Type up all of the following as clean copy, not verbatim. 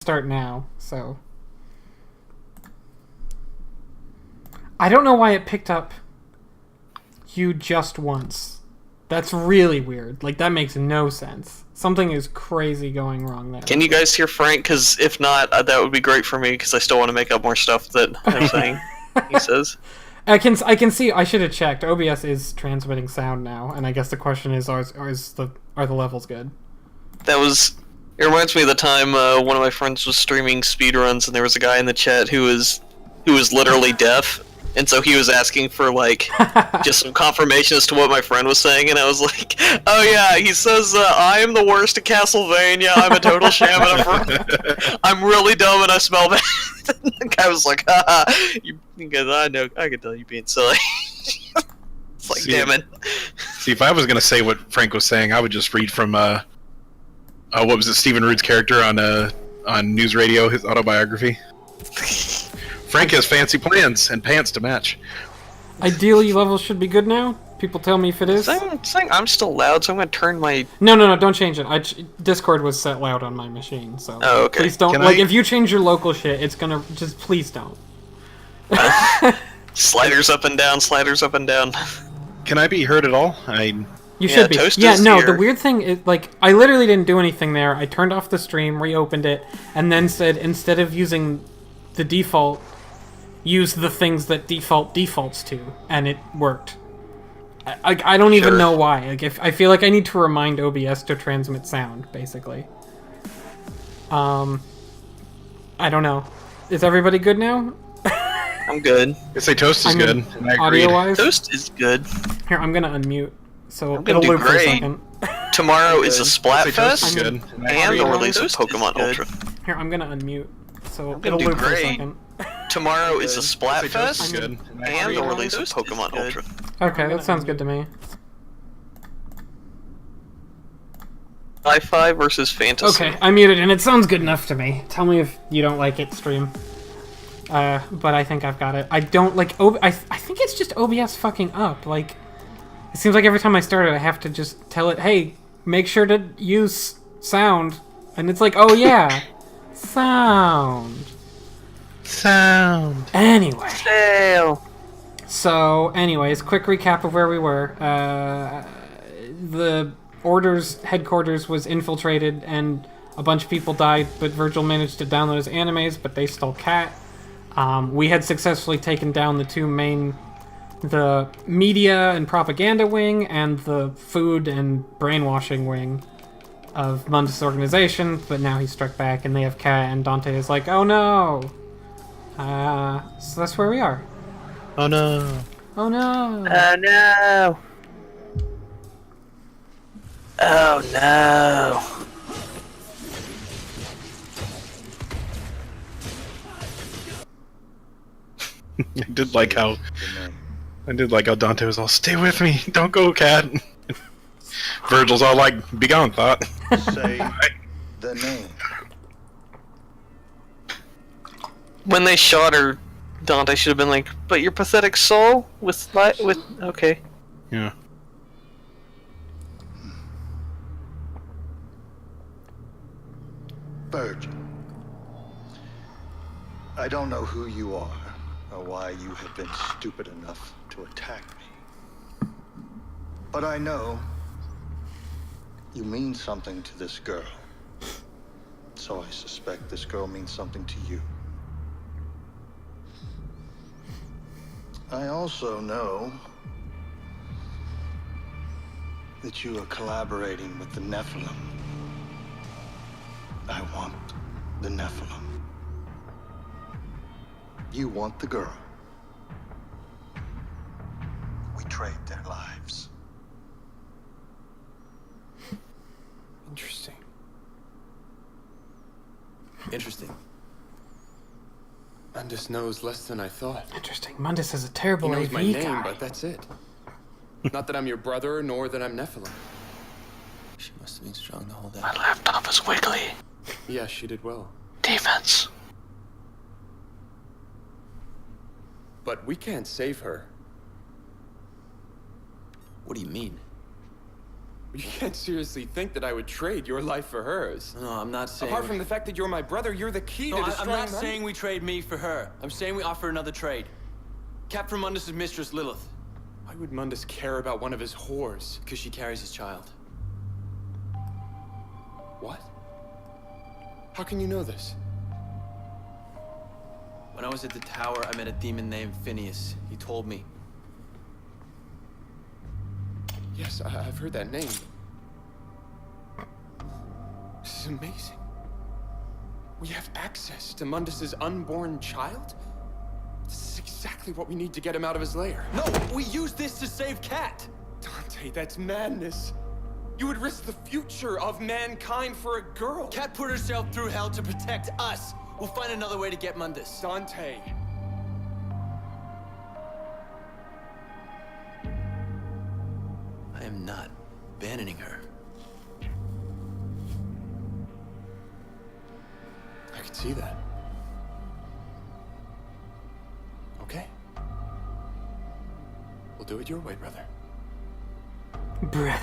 start now, so... I don't know why it picked up you just once. That's really weird. Like, that makes no sense. Something is crazy going wrong there. Can you guys hear Frank? Because if not, that would be great for me, because I still want to make up more stuff that I'm saying. He says. I can see. I should have checked. OBS is transmitting sound now, and I guess the question is, are the levels good? That was... It reminds me of the time one of my friends was streaming speedruns, and there was a guy in the chat who was literally deaf, and so he was asking for, like, just some confirmation as to what my friend was saying, and I was like, oh yeah, he says, I am the worst at Castlevania, I'm a total sham, and I'm really dumb, and I smell bad. The guy was like, haha, because I can tell you being silly. It's like, damn it. See, if I was going to say what Frank was saying, I would just read from, what was it, Stephen Root's character on News Radio, his autobiography. Frank has fancy plans and pants to match. Ideally, levels should be good now. People tell me if it is. I'm still loud, so I'm gonna turn my... No, don't change it. Discord was set loud on my machine, so... Oh, okay. Please don't... if you change your local shit, it's gonna... Just please don't. Sliders up and down, sliders up and down. Can I be heard at all? You should be. Toast Yeah, is no, here. the weird thing is, like, I literally didn't do anything there. I turned off the stream, reopened it, and then said, instead of using the default, use the things that defaults to, and it worked. I don't even know why. Like, I feel like I need to remind OBS to transmit sound, basically. I don't know. Is everybody good now? I'm good. I say Toast is good. Audio-wise? Toast is good. Here, I'm gonna unmute. So I'm gonna it'll do loop for a great. second. Tomorrow is a Toast is Splatfest, good. and the release of Pokemon Ultra. Here, I'm gonna unmute. So I'm gonna it'll do loop for a great. second. Tomorrow is a Toast is Splatfest, good. and the release of Pokemon Ultra. Okay, that sounds good to me. Sci-fi versus fantasy. Okay, I muted, and it sounds good enough to me. Tell me if you don't like it, stream. But I think I've got it. I don't like I think it's just OBS fucking up. Like, it seems like every time I start it, I have to just tell it, hey, make sure to use sound. And it's like, oh yeah, sound. Anyway. So, anyways, quick recap of where we were. The Order's headquarters was infiltrated, and a bunch of people died, but Virgil managed to download his animes, but they stole Cat. We had successfully taken down the two main... the media and propaganda wing, and the food and brainwashing wing of Mundus' organization, but now he struck back, and they have Cat, and Dante is like, oh no! So that's where we are. Oh no. Oh no! Oh no! Oh no! I did like how Dante was all, stay with me, don't go, Cat. Virgil's all like, be gone, thought. Say the name. When they shot her, Dante should have been like, but your pathetic soul? Okay. Yeah. Virgil. I don't know who you are, or why you have been stupid enough to attack me. But I know you mean something to this girl. So I suspect this girl means something to you. I also know that you are collaborating with the Nephilim. I want the Nephilim. You want the girl. We trade their lives. Interesting. Interesting. Mundus knows less than I thought. Interesting. Mundus has a terrible He knows AV my name, guy. but that's it. Not that I'm your brother, nor that I'm Nephilim. She must have been strong the whole day. My laptop is wiggly. Yes, she did well. Defense. But we can't save her. What do you mean? You can't seriously think that I would trade your life for hers. No, I'm not saying. Apart from the fact that you're my brother, you're the key to I'm destroying not Mundus. saying we trade me for her. I'm saying we offer another trade. Cap from Mundus' mistress, Lilith. Why would Mundus care about one of his whores? Because she carries his child. What? How can you know this? When I was at the tower, I met a demon named Phineas. He told me. Yes, I've heard that name. This is amazing. We have access to Mundus's unborn child? This is exactly what we need to get him out of his lair. No, we use this to save Cat. Dante, that's madness. You would risk the future of mankind for a girl. Cat put herself through hell to protect us. We'll find another way to get Mundus. Dante. I am not abandoning her. I can see that. Okay. We'll do it your way, brother. Brother.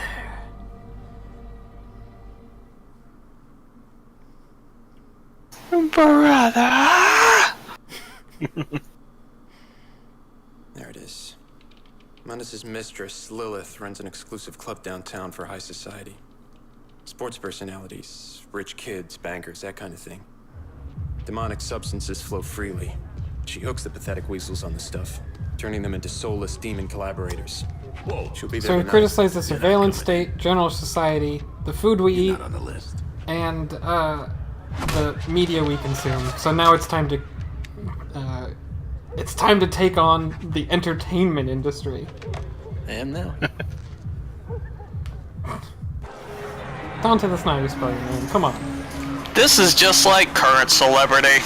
There it is. Mundus's mistress, Lilith, runs an exclusive club downtown for high society. Sports personalities, rich kids, bankers, that kind of thing. Demonic substances flow freely. She hooks the pathetic weasels on the stuff, turning them into soulless demon collaborators. Whoa. She'll be there So we tonight. criticize the surveillance state, general society, the food we eat, Not on the list. and the media we consume. So now it's time to take on the entertainment industry. I am now. Dante, that's not how you spell your name. Come on. This is just like current celebrity.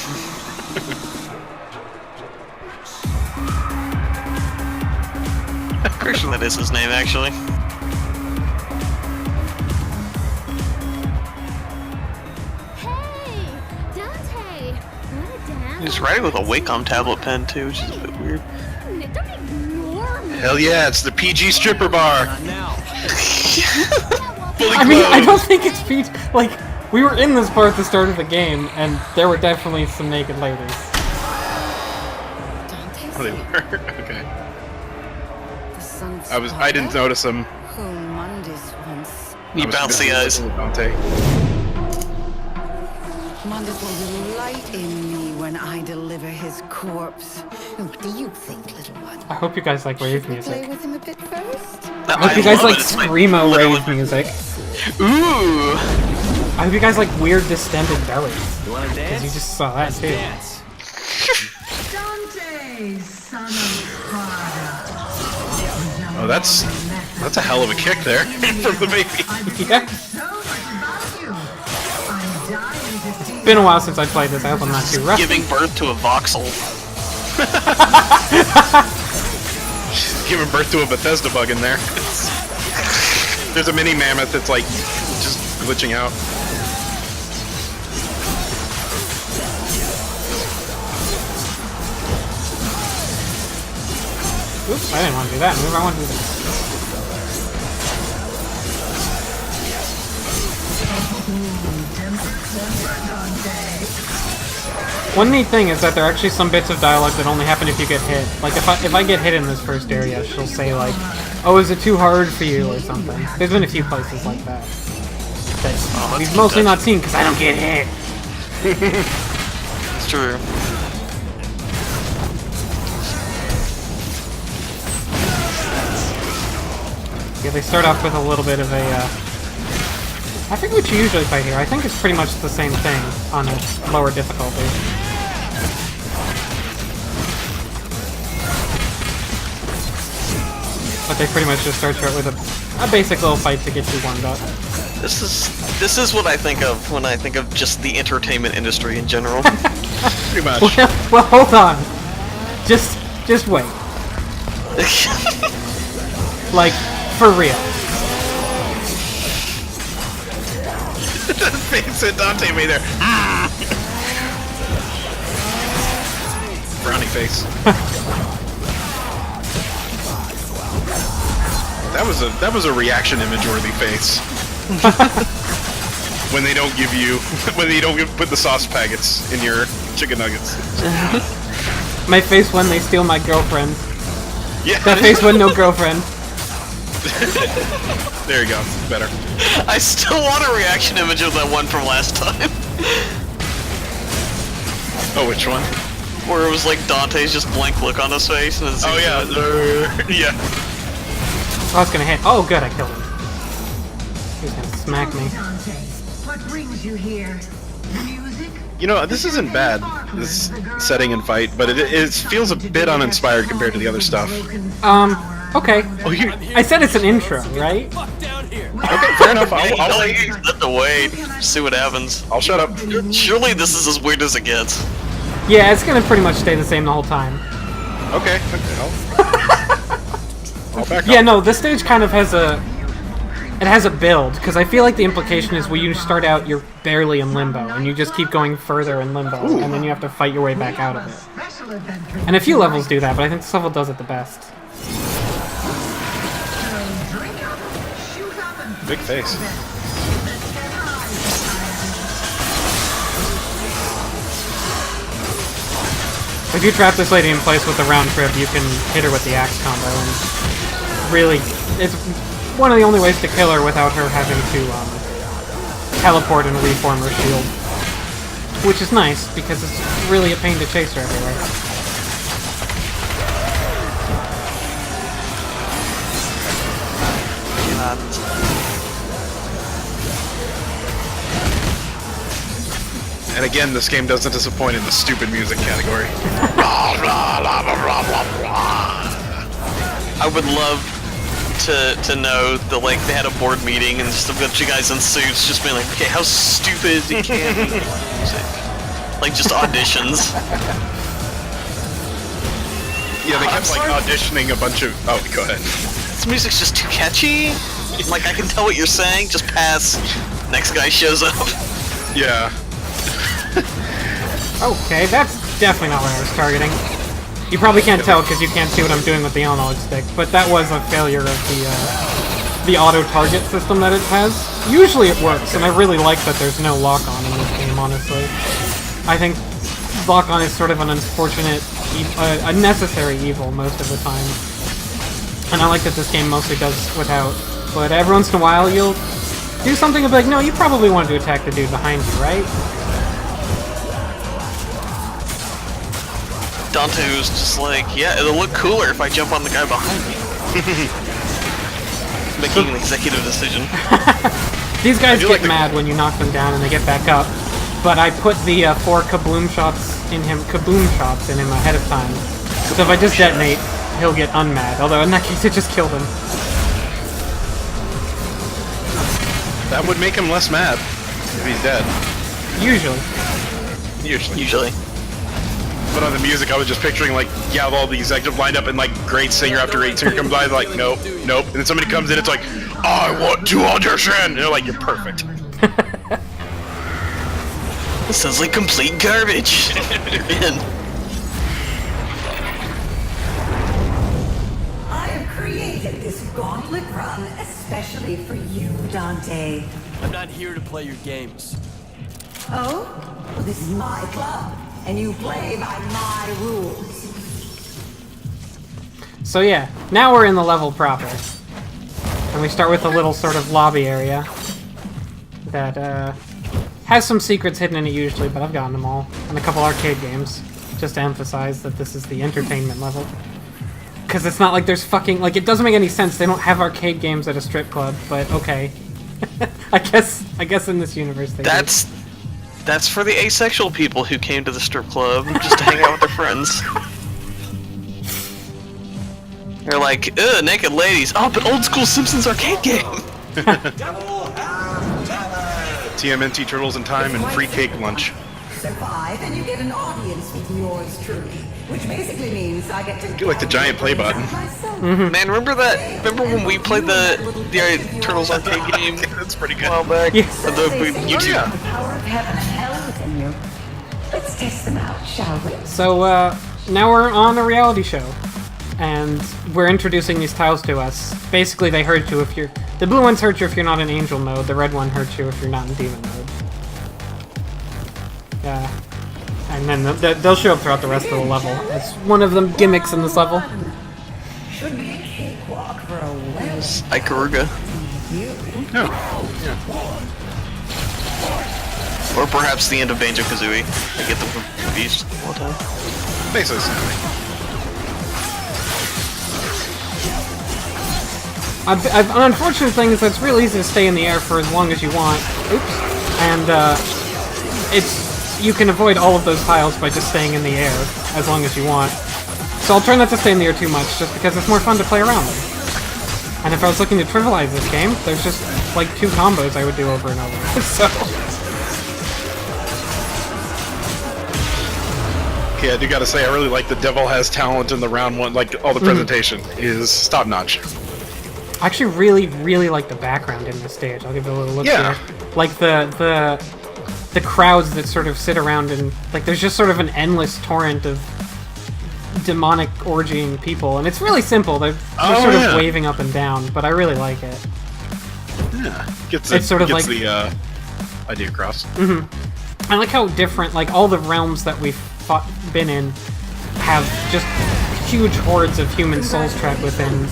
Christian, that is his name, actually. Hey, Dante! Wanna dance? He's writing with a Wacom tablet pen, too, which is a bit weird. Don't ignore me. Hell yeah, it's the PG stripper bar. Not now. Fully I mean, I clothed. don't think it's PG. Like, we were in this part at the start of the game, and there were definitely some naked ladies. Oh, they were? Okay. The sun's I didn't notice them. Who Mundus once. You bouncy eyes. Dante. Mundus will delight in me when I deliver his corpse. What do you think, little one? I hope you guys like rave Play music. with him a bit first? I hope you guys like screamo rave music. Ooh! I hope you guys like weird distended bellies. You wanna Because dance? you just saw that too. Dance. Dante, son of Prada. Oh, that's a hell of a kick there from the baby. Yeah. So much about you. I'm dying to see. Been a while since I played this. I hope I'm not too rough. Giving birth to a voxel. She's giving birth to a Bethesda bug in there. There's a mini mammoth that's like just glitching out. Oops, I didn't want to do that move. I want to do this. One neat thing is that there are actually some bits of dialogue that only happen if you get hit. Like, if I get hit in this first area, she'll say, like, oh, is it too hard for you, or something. There's been a few places like that. That we've mostly not seen, because I don't get hit. It's true. Yeah, they start off with a little bit of a, I think what you usually fight here. I think it's pretty much the same thing on a lower difficulty. But they pretty much just start you out with a basic little fight to get you warmed up. This is what I think of when I think of just the entertainment industry in general. Pretty much. Well, hold on. Just wait. Like, for real. The face that Dante made there. Brownie face. That was a reaction image worthy face. When they don't give you, put the sauce packets in your chicken nuggets. My face when they steal my girlfriend. Yeah. That face when no girlfriend. There you go. Better. I still want a reaction image of that one from last time. Oh, which one? Where it was like Dante's just blank look on his face. And Oh yeah. Yeah. I was gonna hit. Oh, good, I killed him. He's gonna smack me. Dante, what brings you here? Music? You know, this isn't bad, this setting and fight, but it feels a bit uninspired compared to the other stuff. Okay. Oh, I said it's an intro, right? Okay, fair enough. I'll you have to wait, see what happens. I'll shut up. Surely this is as weird as it gets. Yeah, it's gonna pretty much stay the same the whole time. Okay. I'll back Yeah, up. no, this stage kind of has a... It has a build, because I feel like the implication is when you start out, you're barely in limbo, and you just keep going further in limbo, and then you have to fight your way back out of it. And a few levels do that, but I think this level does it the best. Big face. If you trap this lady in place with the round trip, you can hit her with the axe combo, and really, it's one of the only ways to kill her without her having to teleport and reform her shield. Which is nice, because it's really a pain to chase her everywhere. And again, this game doesn't disappoint in the stupid music category. I would love to know that like they had a board meeting and just a bunch of guys in suits just being like, okay, how stupid can we make music? Like just auditions. Yeah, they kept like auditioning a bunch of. Oh, go ahead. This music's just too catchy. Like I can tell what you're saying. Just pass. Next guy shows up. Yeah. Okay, that's definitely not what I was targeting. You probably can't tell because you can't see what I'm doing with the analog stick, but that was a failure of the auto-target system that it has. Usually it works, and I really like that there's no lock-on in this game, honestly. I think lock-on is sort of an unfortunate, a necessary evil most of the time. And I like that this game mostly does without, but every once in a while you'll do something and be like, no, you probably wanted to attack the dude behind you, right? Dante was just like, yeah, it'll look cooler if I jump on the guy behind me. Making an executive decision. These guys get mad when you knock them down and they get back up, but I put the 4 kaboom shots in him ahead of time. So if I just detonate, he'll get unmad. Although in that case, it just killed him. That would make him less mad if he's dead. Usually. Usually. But on the music, I was just picturing like you have all the executives lined up and like great singer after great singer comes by, like nope, nope, and then somebody comes in, it's like I want to audition, and they're like, you're perfect. This sounds like complete garbage. Man. I have created this gauntlet run especially for you, Dante. I'm not here to play your games. Oh? Well, this is my club, and you play by my rules. So yeah, now we're in the level proper. And we start with a little sort of lobby area that has some secrets hidden in it usually, but I've gotten them all. And a couple arcade games, just to emphasize that this is the entertainment level. Because it's not like there's fucking, like, it doesn't make any sense. They don't have arcade games at a strip club, but okay. I guess in this universe they do. That's for the asexual people who came to the strip club just to hang out with their friends. They're like, ugh, naked ladies. Oh, but old school Simpsons arcade game. TMNT Turtles in Time and free cake lunch. Survive, and you get an audience with yours truly, which basically means I get to Do like the giant play button. Man, remember when we played the Turtles arcade game? That's pretty good. A while back. Yes. The YouTube. yeah. The power of heaven and hell within you. Let's test them out, shall we? So, now we're on a reality show. and we're introducing these tiles to us. Basically, they hurt you if you're... The blue ones hurt you if you're not in angel mode, the red one hurts you if you're not in demon mode. Yeah. And then they'll show up throughout the rest of the level. It's one of the gimmicks in this level. Should be a cakewalk for a well. Ikaruga. No. Yeah. Or perhaps the end of Banjo-Kazooie. I get them confused all the time. Basically. An unfortunate thing is that it's real easy to stay in the air for as long as you want. Oops. And you can avoid all of those tiles by just staying in the air as long as you want. So I'll try not to stay in the air too much, just because it's more fun to play around them. And if I was looking to trivialize this game, there's just like 2 combos I would do over and over. So. Yeah, I do gotta say, I really like the Devil Has Talent in the round 1, like, all the presentation is top-notch. I actually really, really like the background in this stage. I'll give it a little look here. Like the crowds that sort of sit around and, like, there's just sort of an endless torrent of demonic orgying people, and it's really simple. They're sort of waving up and down, but I really like it. Yeah, gets the idea across. Mm-hmm. I like how different, like, all the realms that we've been in have just huge hordes of human souls trapped within.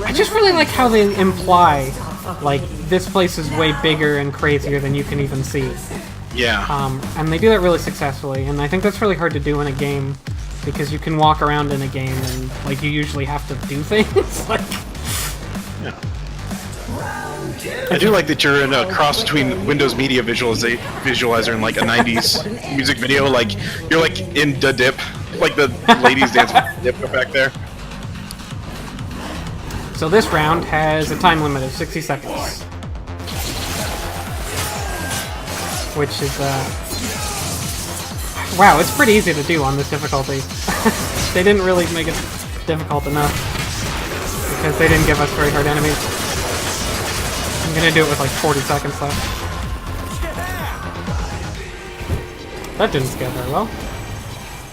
I just really like how they imply, like, this place is way bigger and crazier than you can even see. Yeah. And they do that really successfully, and I think that's really hard to do in a game, because you can walk around in a game and, like, you usually have to do things. Like, yeah. I do like that you're in a cross between Windows Media Visualizer and, like, a 90s music video. Like, you're, like, in the dip. Like, the ladies dance with the dip back there. So this round has a time limit of 60 seconds. Which is, wow, it's pretty easy to do on this difficulty. They didn't really make it difficult enough, because they didn't give us very hard enemies. I'm gonna do it with like 40 seconds left. That didn't scale very well.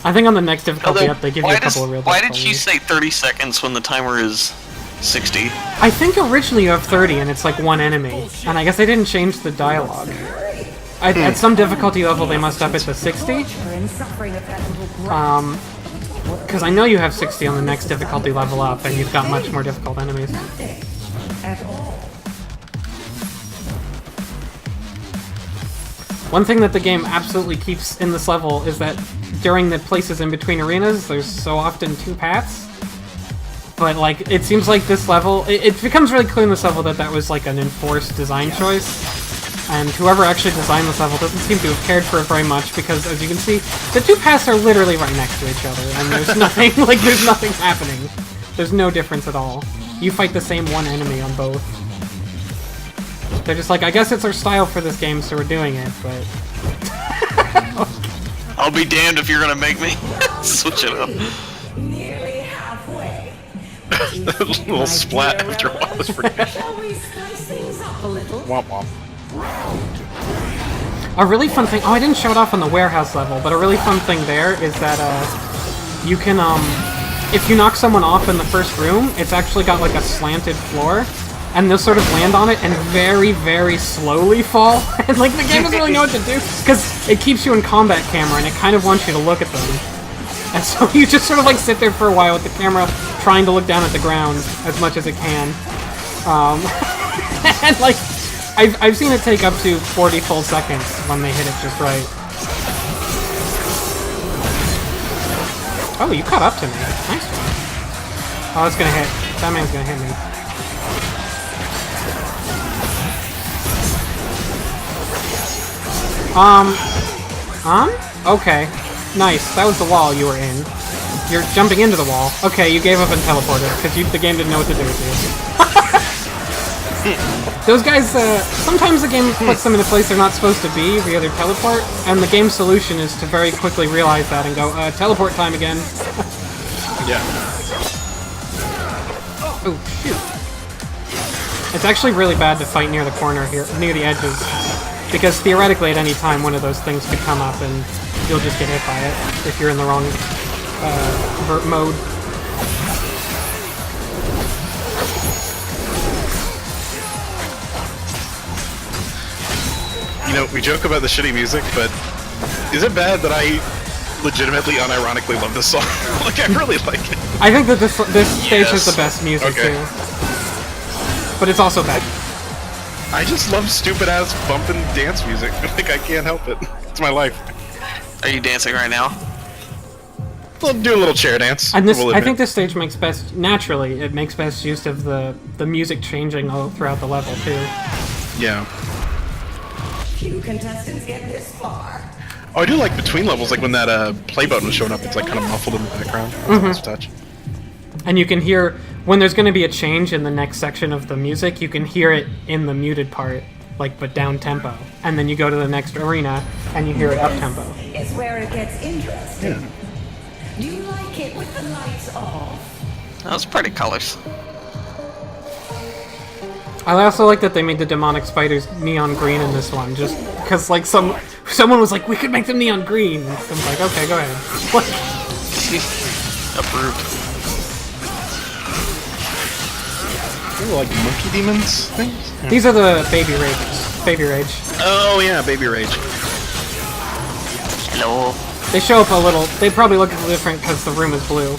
I think on the next difficulty up, they give you a couple of real Why difficulties. did she say 30 seconds when the timer is 60? I think originally you have 30 and it's like one enemy, and I guess they didn't change the dialogue. At some difficulty level they must up it to 60. Because I know you have 60 on the next difficulty level up, and you've got much more difficult enemies. One thing that the game absolutely keeps in this level is that during the places in between arenas, there's so often 2 paths. But, like, it seems like this level... It becomes really clear in this level that that was, like, an enforced design choice. And whoever actually designed this level doesn't seem to have cared for it very much, because, as you can see, the 2 paths are literally right next to each other, and there's nothing, like, there's nothing happening. There's no difference at all. You fight the same one enemy on both. They're just like, I guess it's our style for this game, so we're doing it, but... I'll be damned if you're gonna make me switch it up. Nearly halfway. A little splat after a while was pretty good. Shall we spice things up a little? Womp womp. A really fun thing... Oh, I didn't show it off on the warehouse level, but a really fun thing there is that, you can, if you knock someone off in the first room, it's actually got, like, a slanted floor, and they'll sort of land on it and very, very slowly fall. And, like, the game doesn't really know what to do, because it keeps you in combat camera, and it kind of wants you to look at them. And so you just sort of, like, sit there for a while with the camera trying to look down at the ground as much as it can. And, like, I've seen it take up to 40 full seconds when they hit it just right. Oh, you caught up to me. Nice one. Oh, it's gonna hit. That man's gonna hit me. Okay. Nice. That was the wall you were in. You're jumping into the wall. Okay, you gave up and teleported, because the game didn't know what to do with you. Those guys, sometimes the game puts them in a place they're not supposed to be via their teleport, and the game's solution is to very quickly realize that and go, teleport time again. Yeah. Oh, shoot. It's actually really bad to fight near the corner here, near the edges, because theoretically at any time one of those things could come up and you'll just get hit by it if you're in the wrong mode. You know, we joke about the shitty music, but is it bad that I legitimately, unironically love this song? Like, I really like it. I think that this stage has the best music too, but it's also bad. I just love stupid ass bumping dance music. Like, I can't help it. It's my life. Are you dancing right now? We'll do a little chair dance. And this, we'll I admit. think this stage makes best naturally. It makes best use of the music changing all throughout the level too. Yeah. Few contestants get this far. Oh, I do like between levels, like when that play button was showing up, it's like kind of muffled in the background. That's a nice touch. And you can hear when there's going to be a change in the next section of the music. You can hear it in the muted part, like but down tempo. And then you go to the next arena and you hear it up tempo. It's where it gets interesting. Do you like it with the lights off? Those pretty colors. I also like that they made the demonic spiders neon green in this one, just because like someone was like, we could make them neon green. And I'm like, okay, go ahead. Approved. Ooh, like monkey demons things? Yeah. These are the baby rages. Baby rage. Oh yeah, baby rage. Hello. They show up a little. They probably look a little different because the room is blue.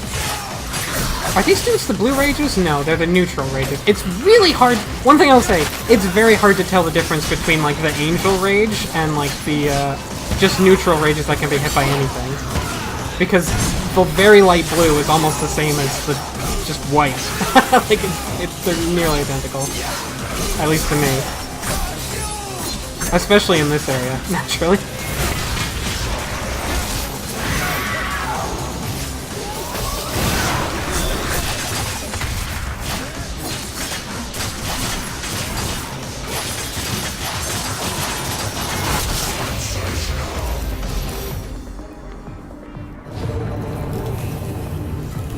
Are these dudes the blue rages? No, they're the neutral rages. It's really hard. One thing I'll say, it's very hard to tell the difference between like the angel rage and like the just neutral rages that can be hit by anything. Because the very light blue is almost the same as the just white. Like they're nearly identical, at least to me. Especially in this area, naturally.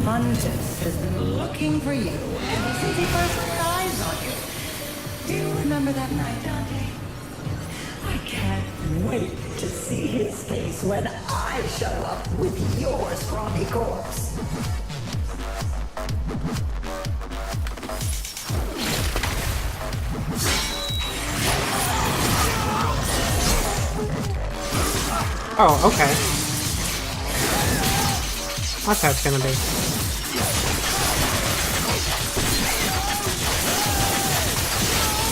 Montes has been looking for you ever since he first laid eyes on you. Do you remember that night, Dante? I can't wait to see his face when I show up with your scrawny corpse. Oh, okay. That's how it's gonna be.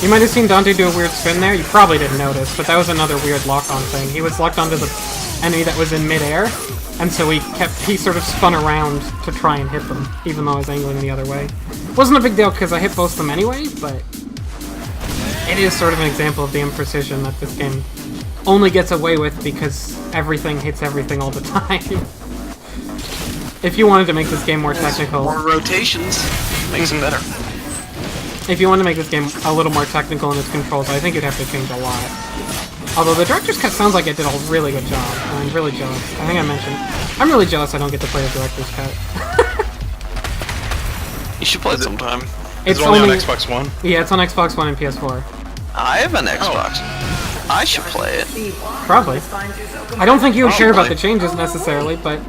You might have seen Dante do a weird spin there. You probably didn't notice, but that was another weird lock-on thing. He was locked onto the enemy that was in midair, and so he sort of spun around to try and hit them, even though I was angling the other way. Wasn't a big deal because I hit both of them anyway, but it is sort of an example of the imprecision that this game only gets away with because everything hits everything all the time. If you wanted to make this game more technical... More rotations makes it better. If you wanted to make this game a little more technical in its controls, I think you'd have to change a lot. Although the director's cut sounds like it did a really good job. I'm really jealous. I think I mentioned... I'm really jealous I don't get to play the director's cut. You should play it sometime. It's only on Xbox One? Yeah, it's on Xbox One and PS4. I have an Xbox. I should play it. Probably. I don't think you would care about the changes necessarily, but...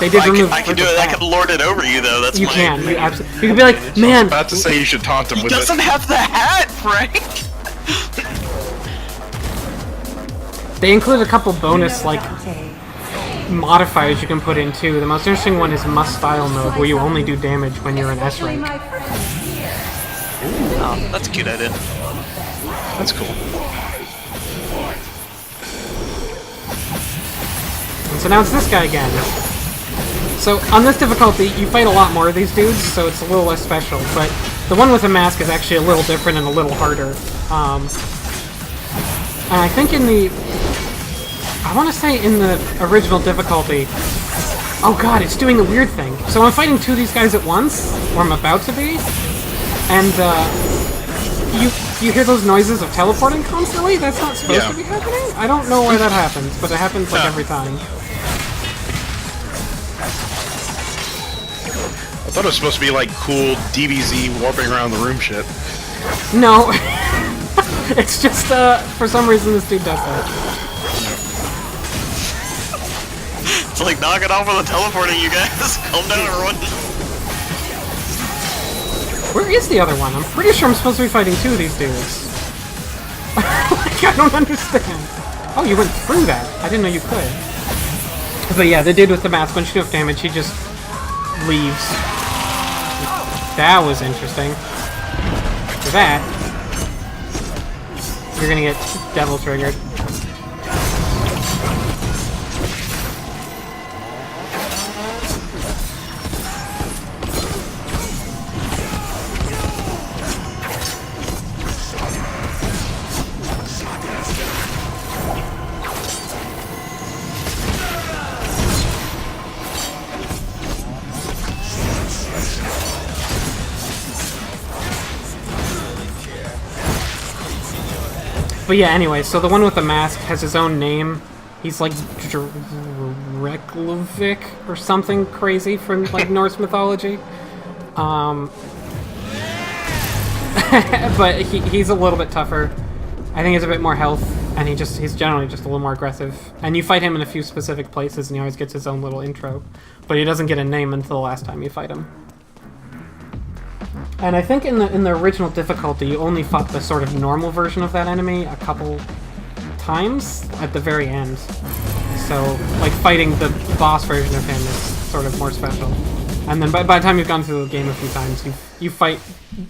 They did remove... I can do it. I can lord it over you, though. That's you my... can. You absolutely... You can be like, man... I was about to say you should taunt him with it. He doesn't have the hat, Frank! They include a couple bonus, like, modifiers you can put in, too. The most interesting one is Must Style mode, where you only do damage when you're in S rank. Oh, that's a cute idea. That's cool. And so now it's this guy again. So on this difficulty, you fight a lot more of these dudes, so it's a little less special. But the one with the mask is actually a little different and a little harder. And I think in the... I want to say in the original difficulty... Oh god, it's doing a weird thing. So I'm fighting two of these guys at once, or I'm about to be, and you hear those noises of teleporting constantly? That's not supposed to be happening? I don't know why that happens, but it happens like every time. I thought it was supposed to be like cool DBZ warping around the room shit. No. It's just, for some reason this dude does that. It's like, knock it off with the teleporting, you guys. Calm down, everyone. Where is the other one? I'm pretty sure I'm supposed to be fighting two of these dudes. Like, I don't understand. Oh, you went through that. I didn't know you could. But yeah, the dude with the mask, once you do enough damage, he just leaves. That was interesting. For that, you're gonna get devil triggered. But yeah, anyway, so the one with the mask has his own name. He's like Dreklovic or something crazy from like Norse mythology. But he's a little bit tougher. I think he has a bit more health, and he's generally just a little more aggressive. And you fight him in a few specific places, and he always gets his own little intro. But he doesn't get a name until the last time you fight him. And I think in the original difficulty, you only fought the sort of normal version of that enemy a couple times at the very end. So, like, fighting the boss version of him is sort of more special. And then by the time you've gone through the game a few times, you fight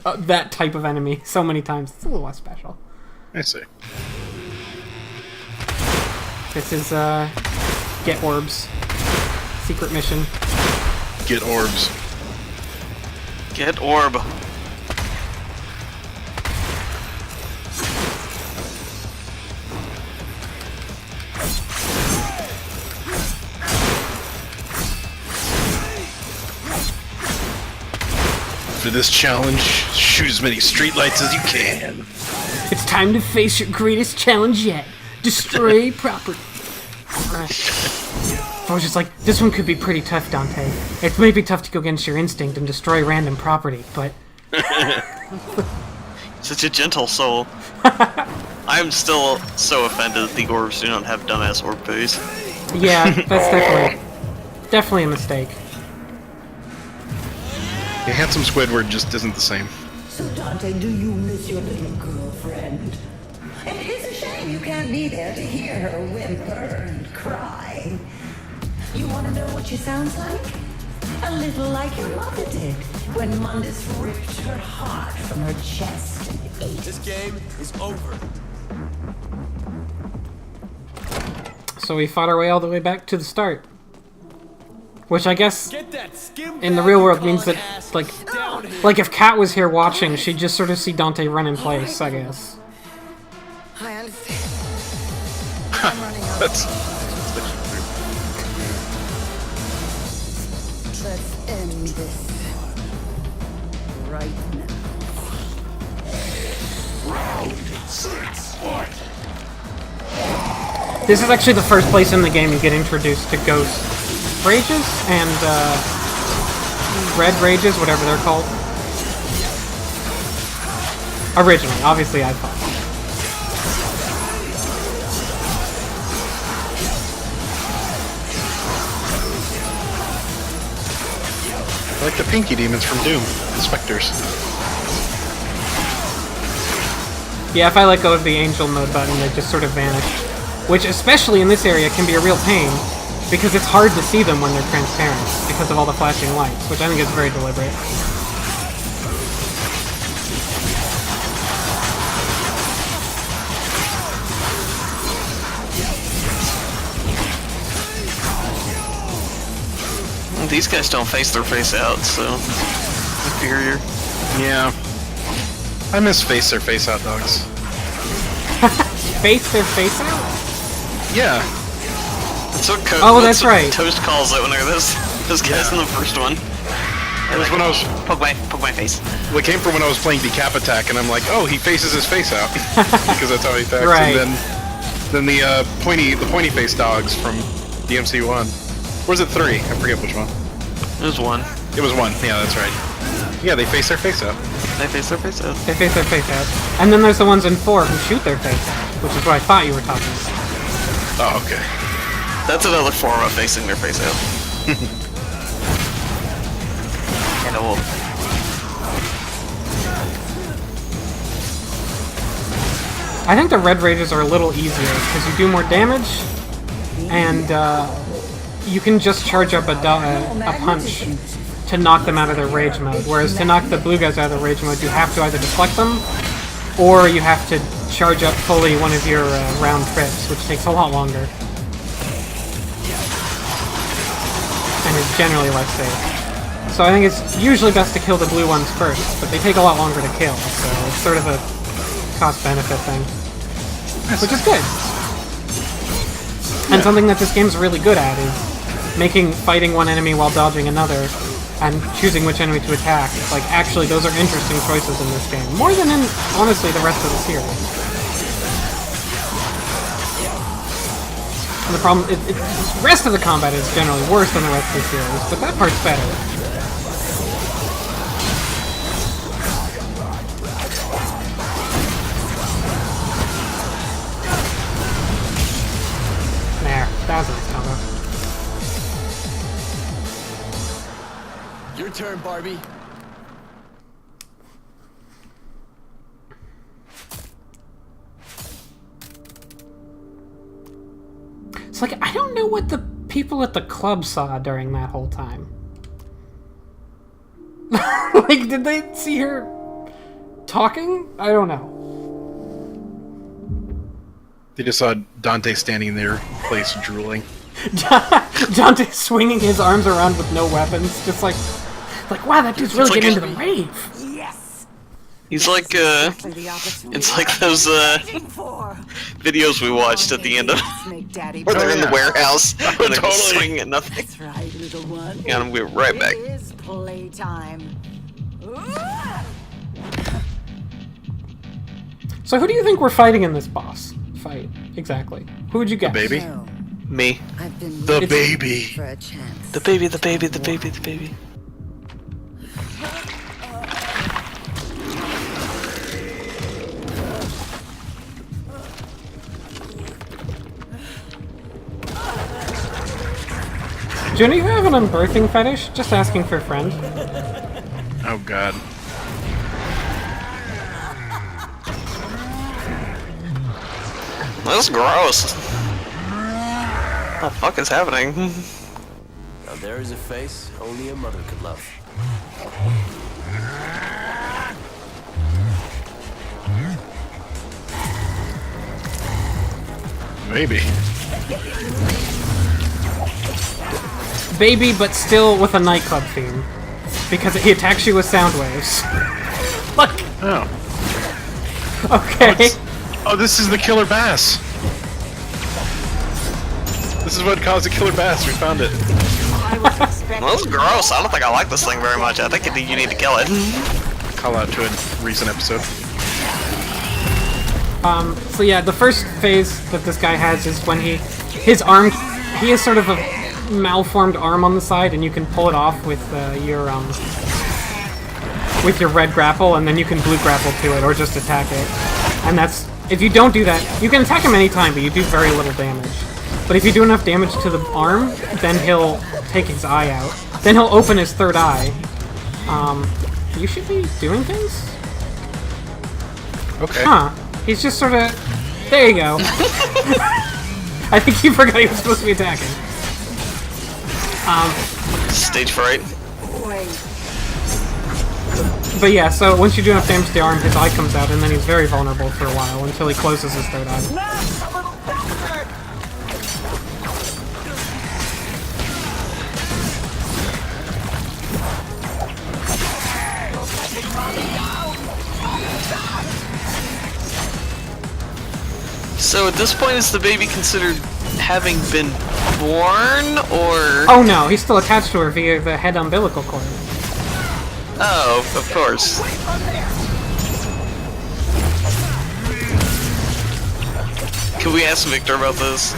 that type of enemy so many times, it's a little less special. I see. This is, Get Orbs. Secret mission. Get orbs. Get orb. For this challenge, shoot as many streetlights as you can. It's time to face your greatest challenge yet. Destroy property. I was just like, this one could be pretty tough, Dante. It may be tough to go against your instinct and destroy random property, but... Such a gentle soul. I'm still so offended that the orbs do not have dumbass orb face. Yeah, that's definitely a mistake. Yeah, Handsome Squidward just isn't the same. So, Dante, do you miss your little girlfriend? And it is a shame you can't be there to hear her whimper and cry. You want to know what she sounds like? A little like your mother did when Mundus ripped her heart from her chest and ate This game is over. So we fought our way all the way back to the start. Which I guess Get that skim in the real world means that, like if Kat was here watching, she'd just sort of see Dante run in place, I guess. I understand. I'm running out. That's Let's end this right now. This is actually the first place in the game you get introduced to ghost rages and red rages, whatever they're called. Originally, obviously I thought. like the pinky demons from Doom, the specters. Yeah, if I let go of the angel mode button, they just sort of vanish. Which, especially in this area, can be a real pain, because it's hard to see them when they're transparent, because of all the flashing lights, which I think is very deliberate. These guys don't face their face out, so inferior. Yeah. I miss face their face out dogs. Face their face out? Yeah. That's what that's right. Toast calls it whenever those guys in the first one. It was when I was poke my face. Well, it came from when I was playing Decap Attack, and I'm like, oh, he faces his face out because that's how he attacks. Right. And then the pointy face dogs from DmC 1. Or was it 3? I forget which one. It was 1. It was 1. Yeah, that's right. Yeah, they face their face out. They face their face out. They face their face out. And then there's the ones in 4 who shoot their face out, which is what I thought you were talking about. Oh, okay. That's another form of facing their face out. And it will. I think the red rages are a little easier because you do more damage, and you can just charge up a punch to knock them out of their rage mode. Whereas to knock the blue guys out of their rage mode, you have to either deflect them, or you have to charge up fully one of your round trips, which takes a lot longer. And is generally less safe. So I think it's usually best to kill the blue ones first, but they take a lot longer to kill, so it's sort of a cost-benefit thing. Which is good. And something that this game's really good at is fighting one enemy while dodging another, and choosing which enemy to attack. Like, actually, those are interesting choices in this game. More than in, honestly, the rest of the series. And the problem, the rest of the combat is generally worse than the rest of the series, but that part's better. There, that was a nice combo. Your turn, Barbie. It's like, I don't know what the people at the club saw during that whole time. Like, did they see her talking? I don't know. They just saw Dante standing in their place drooling. Dante swinging his arms around with no weapons, just like wow, that dude's really getting into the rave. Yes. He's like, it's like those, videos we watched at the end of, where they're in the warehouse, and they're just swinging at nothing. That's right, little one. Yeah, and we'll be right back. It is playtime. So who do you think we're fighting in this boss fight, exactly? Who would you guess? The baby? So, Me. I've been The looking baby. for a chance. The baby, the baby, the baby, the baby. Do any of you have an unbirthing fetish? Just asking for a friend. Oh god. That's gross. What the fuck is happening? Now there is a face only a mother could love. Maybe. Baby, but still with a nightclub theme. Because he attacks you with sound waves. Look! Oh. Okay. Oh, this is the killer bass. This is what caused the killer bass. We found it. Well, that's gross. I don't think I like this thing very much. I think you need to kill it. Call out to a recent episode. So yeah, the first phase that this guy has is when he has sort of a malformed arm on the side, and you can pull it off with your red grapple, and then you can blue grapple to it, or just attack it. And that's, if you don't do that, you can attack him anytime, but you do very little damage. But if you do enough damage to the arm, then he'll take his eye out. Then he'll open his third eye. You should be doing things? Okay. Huh. He's just sort of... There you go. I think he forgot he was supposed to be attacking. Stage fright. But yeah, so once you do enough damage to the arm, his eye comes out, and then he's very vulnerable for a while until he closes his third eye. So at this point, is the baby considered having been born, or...? Oh no, he's still attached to her via the head umbilical cord. Oh, of course. Can we ask Victor about this?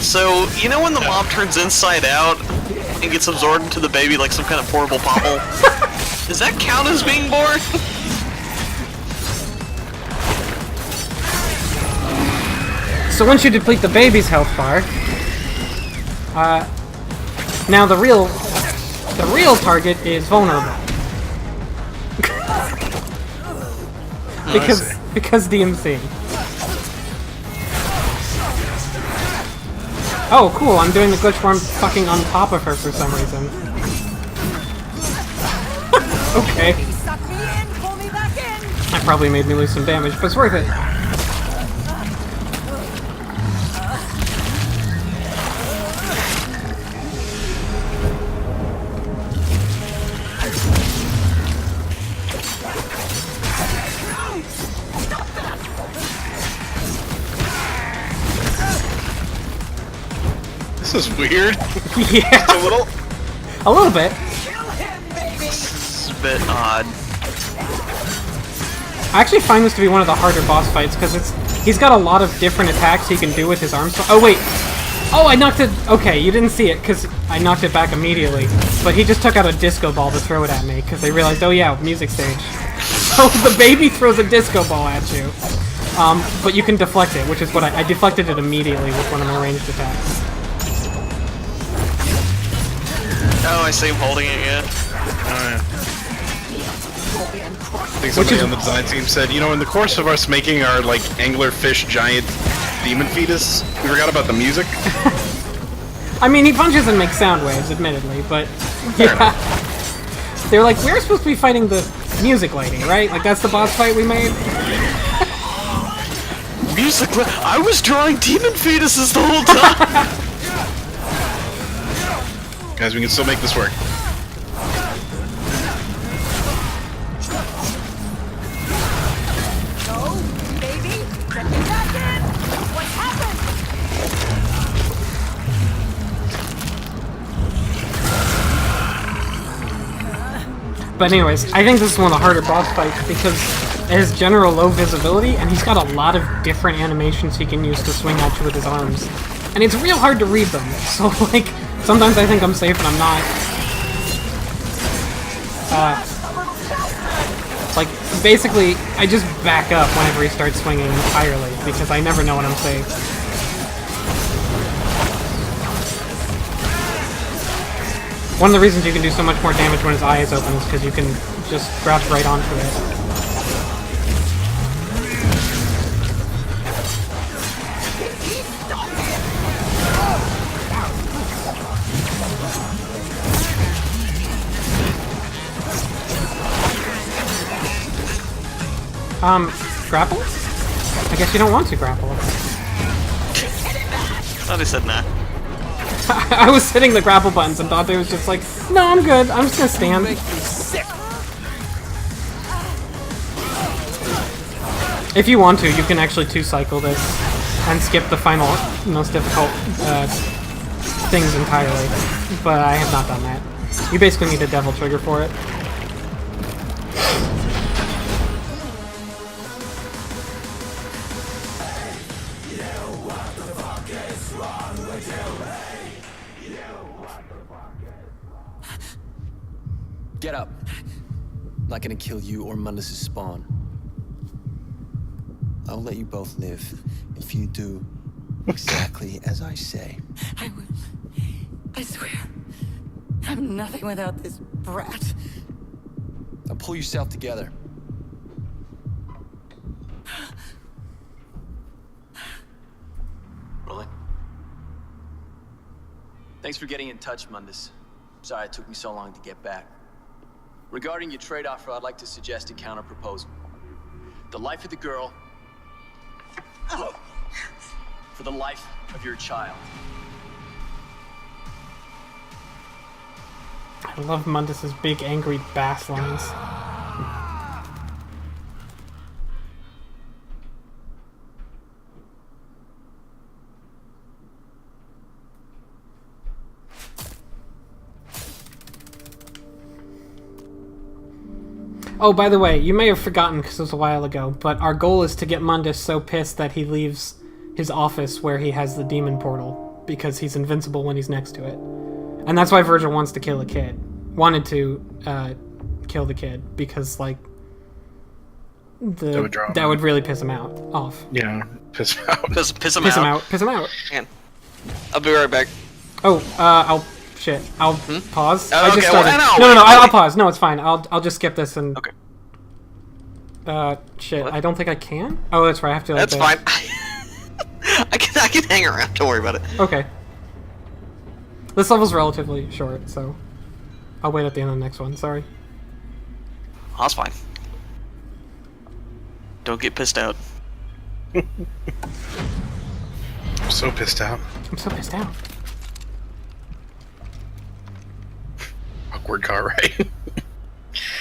So, you know when the mom turns inside out and gets absorbed into the baby like some kind of portable popple? Does that count as being born? So once you deplete the baby's health bar, Now the real target is vulnerable. because DmC. Oh, cool! I'm doing the glitch where I'm fucking on top of her for some reason. Okay. That probably made me lose some damage, but it's worth it. This is weird. Yeah. It's A little bit. It's a bit odd. I actually find this to be one of the harder boss fights because he's got a lot of different attacks he can do with his arms. Oh wait, oh I knocked it. Okay, you didn't see it because I knocked it back immediately. But he just took out a disco ball to throw it at me because they realized, oh yeah, music stage. So the baby throws a disco ball at you, but you can deflect it, which is what I deflected it immediately with one of my ranged attacks. Oh, I see him holding it, yeah. I think somebody on the design team said, you know, in the course of us making our, like, anglerfish giant demon fetus, we forgot about the music. I mean, he punches and makes sound waves, admittedly, but yeah. They're like, we're supposed to be fighting the music lady, right? Like, that's the boss fight we made? Music I was drawing demon fetuses the whole time! Guys, we can still make this work. But anyways, I think this is one of the harder boss fights because it has general low visibility, and he's got a lot of different animations he can use to swing at you with his arms. And it's real hard to read them, so like, sometimes I think I'm safe and I'm not. Like, basically, I just back up whenever he starts swinging entirely, because I never know when I'm safe. One of the reasons you can do so much more damage when his eye is open is because you can just grab right onto it. Grapple? I guess you don't want to grapple. Thought he said nah. I was hitting the grapple buttons and Dante was just like, no, I'm good. I'm just gonna stand. If you want to, you can actually two-cycle this and skip the final, most difficult things entirely. But I have not done that. You basically need a devil trigger for it. Get up. I'm not gonna kill you or Mundus' spawn. I'll let you both live if you do exactly as I say. I will. I swear. I'm nothing without this brat. Now pull yourself together. Rolling. Thanks for getting in touch, Mundus. Sorry it took me so long to get back. Regarding your trade offer, I'd like to suggest a counter proposal. The life of the girl for the life of your child. I love Mundus's big angry bass lines. Oh, by the way, you may have forgotten because it was a while ago, but our goal is to get Mundus so pissed that he leaves his office where he has the demon portal, because he's invincible when he's next to it. And that's why Virgil wants to kill the kid. Wanted to kill the kid, because, like, that would really piss him off. Yeah, piss him out. Piss him Piss him out. out. Piss him out. Man. I'll be right back. I'll pause. Oh, I just okay, started. well, no, wait. I'll pause. No, it's fine. I'll just skip this and. Okay. Shit. What? I don't think I can. Oh, that's right. I have to. Like, That's fine. I can hang around. Don't worry about it. Okay. This level's relatively short, so I'll wait at the end of the next one. Sorry. That's fine. Don't get pissed out. I'm so pissed out. I'm so pissed out. Awkward car ride.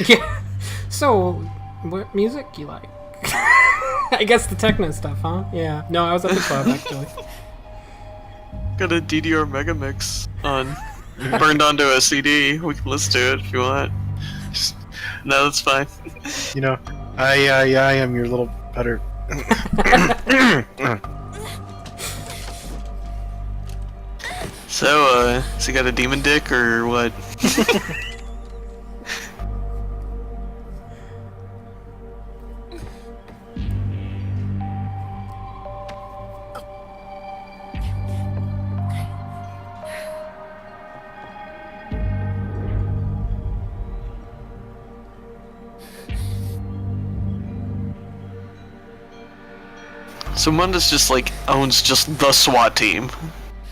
Yeah. So, what music you like? I guess the techno stuff, huh? Yeah. No, I was at the club actually. Got a DDR Megamix on. Burned onto a CD. We can listen to it if you want. No, that's fine. You know, I am your little better. So, has he got a demon dick or what? So Mundus just like owns just the SWAT team.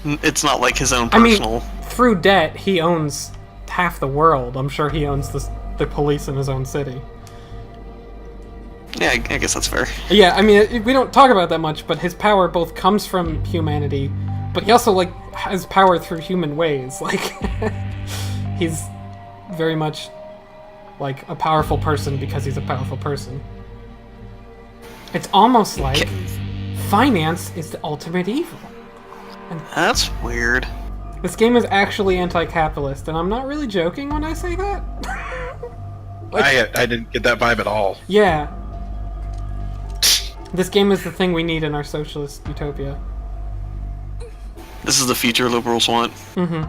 It's not like his own personal. I mean, through debt, he owns half the world. I'm sure he owns the police in his own city. Yeah, I guess that's fair. Yeah, I mean, we don't talk about that much, but his power both comes from humanity, but he also, like, has power through human ways. Like, he's very much, like, a powerful person because he's a powerful person. It's almost like finance is the ultimate evil. And that's weird. This game is actually anti-capitalist, and I'm not really joking when I say that. Like, I didn't get that vibe at all. yeah. This game is the thing we need in our socialist utopia. This is the future liberals want. Mm-hmm.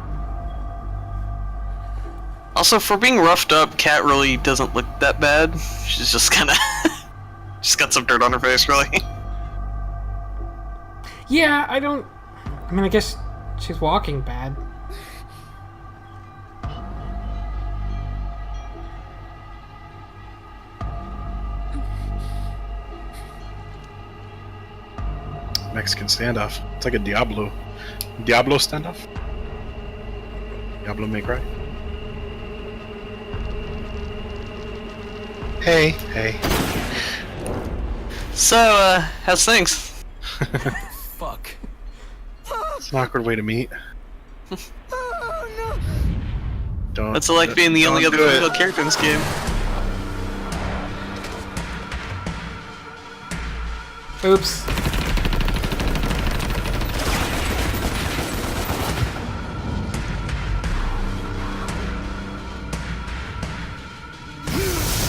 Also, for being roughed up, Kat really doesn't look that bad. She's just kind of... she's got some dirt on her face, really. Yeah, I mean, I guess she's walking bad. Mexican standoff. It's like a Diablo standoff. Diablo May Cry. Hey. So, how's things? Fuck. It's an awkward way to meet. Don't. What's it like being the only other do it. female character in this game? Oops.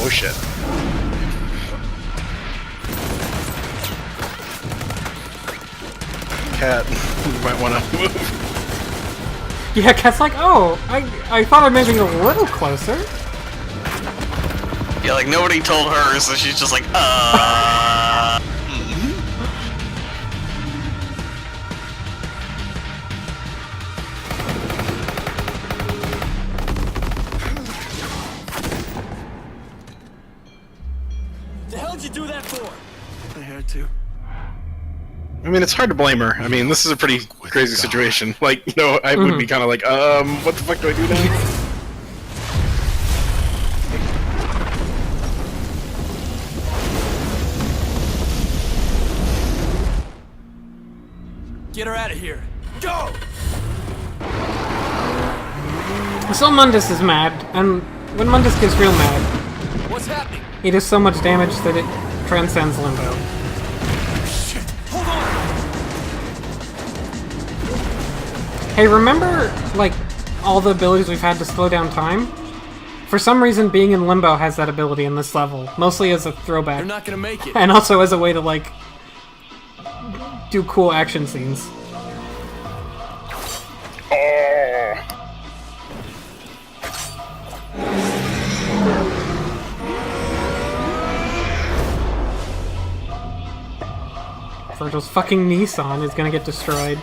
Oh shit. Cat, you might want to move. Yeah, Kat's like, oh, I thought I'm moving a little closer. Yeah, like nobody told her, so she's just like, The hell did you do that for? I had to. I mean, it's hard to blame her. I mean, this is a pretty crazy situation. Like, you know, I would be kind of like, what the fuck do I do now? Get her out of here. Go! So Mundus is mad, and when Mundus gets real mad, What's happening? he does so much damage that it transcends Limbo. Shit! Hold on! Hey, remember, like, all the abilities we've had to slow down time? For some reason, being in Limbo has that ability in this level, mostly as a throwback, You're not gonna make it. and also as a way to, like, do cool action scenes. Virgil's fucking Nissan is gonna get destroyed.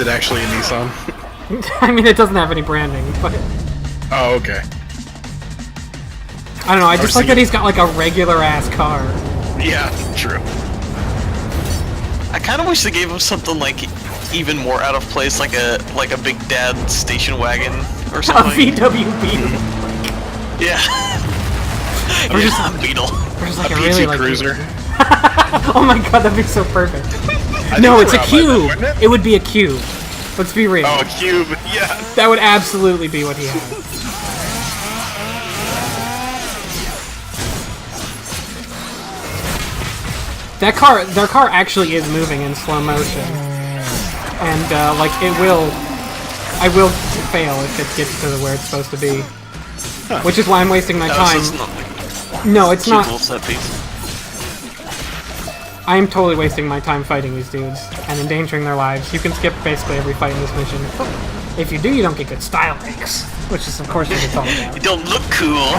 Is it actually a Nissan? I mean, it doesn't have any branding, but Oh, okay. I don't know. I just like that he's got like a regular ass car. Yeah, true. I kind of wish they gave him something like even more out of place, like a Big Dad station wagon or A something. VW Beetle. Yeah. Or just a Beetle. Or just like A a PT really like. Cruiser. Oh my god, that'd be so perfect. I No, think it's a around like that, cube. wouldn't it? It would be a cube. Let's be real. Oh, a cube. Yeah. That would absolutely be what he had. Their car actually is moving in slow motion, and like I will fail if it gets to where it's supposed to be, which is why I'm wasting my time. No, it's not. Set piece. I am totally wasting my time fighting these dudes and endangering their lives. You can skip basically every fight in this mission. If you do, you don't get good style breaks, which is of course what it's all about. You don't look cool.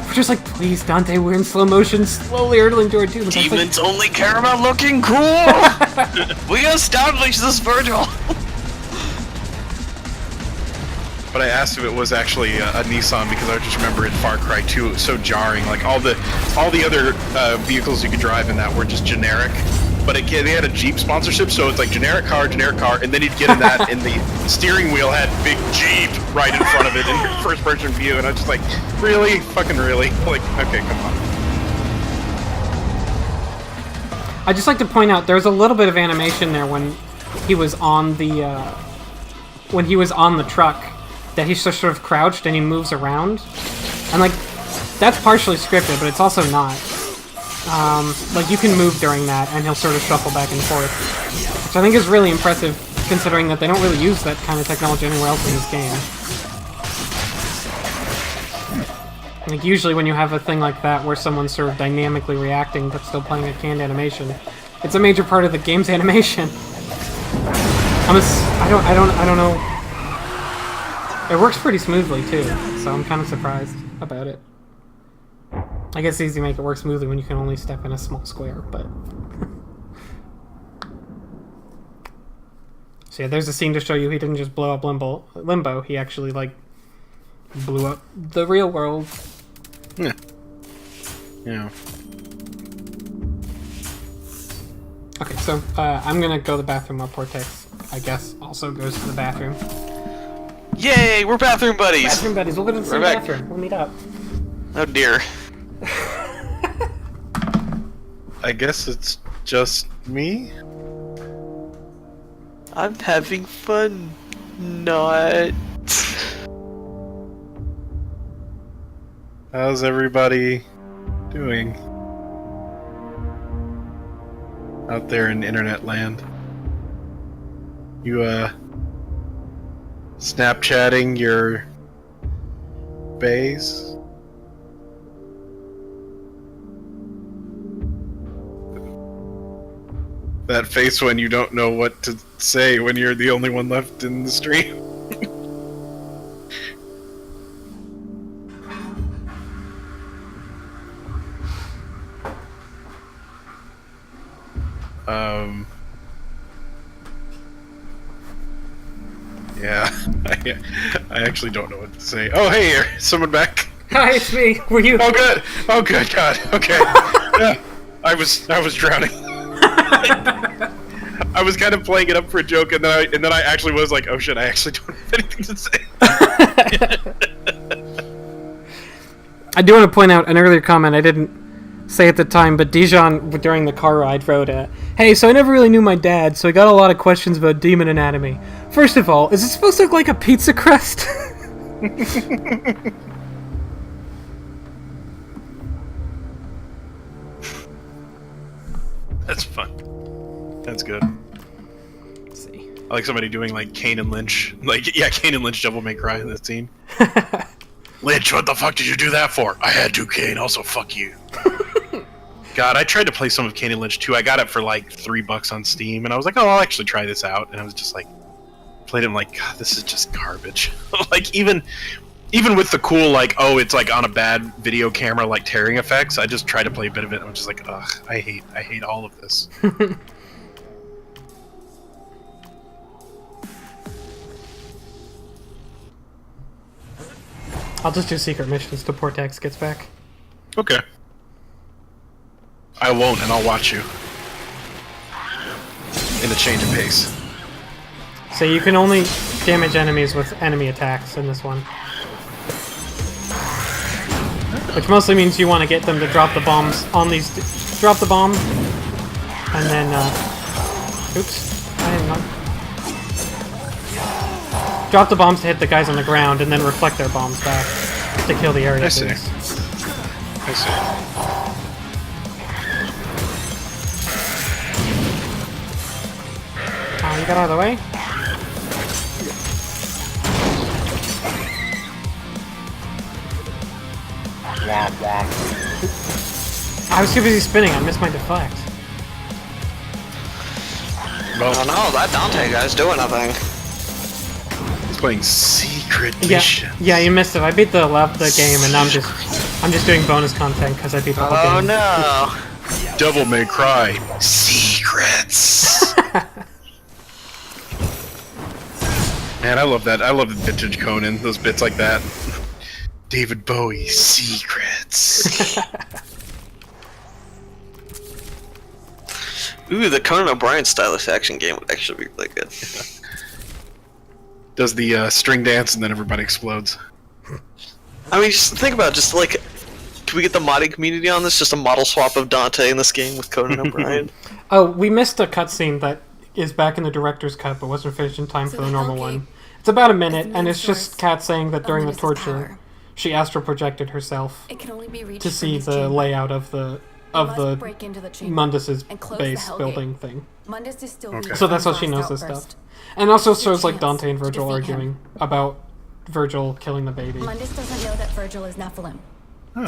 We're just like, please, Dante, we're in slow motion, slowly hurtling toward you. Demons only care about looking cool. We established this, Virgil. But I asked if it was actually a Nissan because I just remember in Far Cry 2 it was so jarring. Like all the other vehicles you could drive in that were just generic. But they had a Jeep sponsorship, so it's like generic car, and then you'd get in that, and the steering wheel had big Jeep right in front of it in your first-person view, and I was just like, really? Fucking really? Like, okay, come on. I just like to point out there's a little bit of animation there when he was on the truck that he's just sort of crouched and he moves around, and like that's partially scripted, but it's also not. Like you can move during that and he'll sort of shuffle back and forth, which I think is really impressive considering that they don't really use that kind of technology anywhere else in this game. Like usually when you have a thing like that where someone's sort of dynamically reacting but still playing a canned animation, it's a major part of the game's animation. I don't know. It works pretty smoothly too, so I'm kind of surprised about it. I guess it's easy to make it work smoothly when you can only step in a small square, but... So yeah, there's a scene to show you he didn't just blow up Limbo, he actually, like, blew up the real world. Yeah. Yeah. Okay, so I'm gonna go to the bathroom while Portex, I guess, also goes to the bathroom. Yay, we're bathroom buddies. Bathroom buddies, we'll go to the same bathroom. We'll meet up. Oh dear. I guess it's just me? I'm having fun. Not. How's everybody doing out there in internet land? You, Snapchatting your bays? That face when you don't know what to say when you're the only one left in the stream. Yeah, I actually don't know what to say. Oh, hey, someone back. Hi, it's me. Were you? Oh, good. Oh, good God. Okay. Yeah, I was drowning. I was kind of playing it up for a joke, and then I actually was like, oh shit, I actually don't have anything to say. I do want to point out an earlier comment I didn't say at the time, but Dijon, during the car ride, wrote, hey, so I never really knew my dad, so I got a lot of questions about demon anatomy. First of all, is it supposed to look like a pizza crust? That's fun. That's good. Let's see. I like somebody doing like Kane and Lynch. Like, yeah, Kane and Lynch Devil May Cry in that scene. Lynch, what the fuck did you do that for? I had to, Kane. Also, fuck you. God, I tried to play some of Kane and Lynch 2. I got it for like $3 on Steam, and I was like, oh, I'll actually try this out. And I was just like, played it, and like, God, this is just garbage. Like, even with the cool, like, oh, it's like on a bad video camera, like tearing effects, I just tried to play a bit of it, and I'm just like, ugh, I hate all of this. I'll just do secret missions till Portax gets back. Okay. I won't, and I'll watch you. In the change of pace. So you can only damage enemies with enemy attacks in this one. Which mostly means you want to get them to drop the bombs on these... Drop the bomb, and then, oops. I am not... Drop the bombs to hit the guys on the ground, and then reflect their bombs back to kill the area. I see. things. I see. You got out of the way? I was too busy spinning, I missed my deflect. I don't know, that Dante guy's doing nothing. He's playing secret Yeah, mission. yeah, you missed it. I beat the game, and I'm just doing bonus content because I beat the whole Oh game. no! Devil May Cry. Secrets. Man, I love that. I love the vintage Conan. Those bits like that. David Bowie. Secrets. Ooh, the Conan O'Brien stylish action game would actually be really good. Does the string dance and then everybody explodes. I mean, just think about it, just like, can we get the modding community on this? Just a model swap of Dante in this game with Conan O'Brien? Oh, we missed a cutscene that is back in the director's cut, but wasn't finished in time for the normal one. It's about a minute, and it's just Kat saying that during the torture, she astral projected herself to see the layout of the Mundus's base building thing. Okay. So that's how she knows this stuff. And also shows like Dante and Virgil arguing about Virgil killing the baby. Mundus doesn't know that Virgil is Nephilim.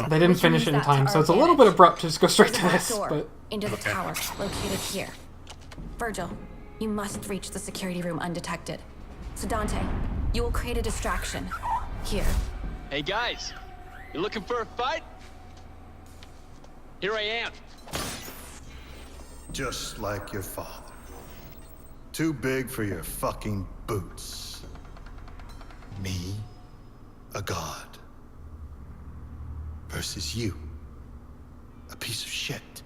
They didn't finish it in time, so it's a little bit abrupt to just go straight to this. But Into the tower, located here. Virgil, you must reach the security room undetected. So Dante, you will create a distraction. Here. Hey guys, you looking for a fight? Here I am. Just like your father. Too big for your fucking boots. Me, a god. Versus you, a piece of shit.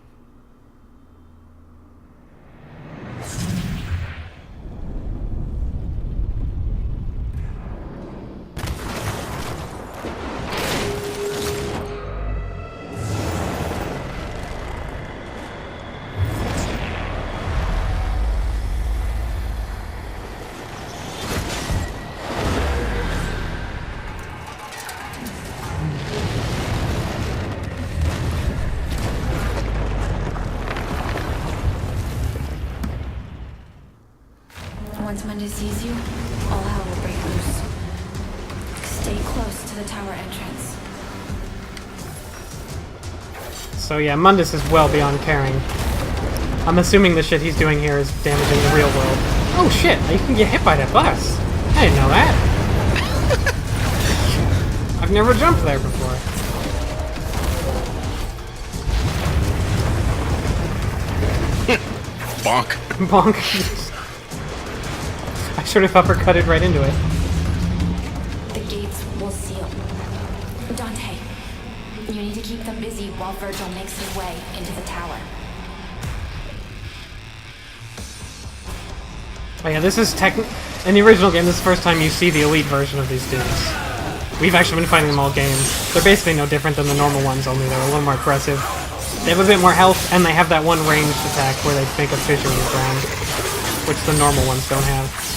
Once Mundus sees you, all hell will break loose. Stay close to the tower entrance. so yeah, Mundus is well beyond caring. I'm assuming the shit he's doing here is damaging the real world. Oh shit! You can get hit by that bus. I didn't know that. I've never jumped there before. Bonk. Bonk. I should have uppercutted right into it. The gates will seal. Dante, you need to keep them busy while Virgil makes his way into the tower. Oh yeah, this is in the original game, this is the first time you see the elite version of these dudes. We've actually been fighting them all game. They're basically no different than the normal ones, only they're a little more aggressive. They have a bit more health, and they have that one ranged attack where they make a fissure in the ground, which the normal ones don't have.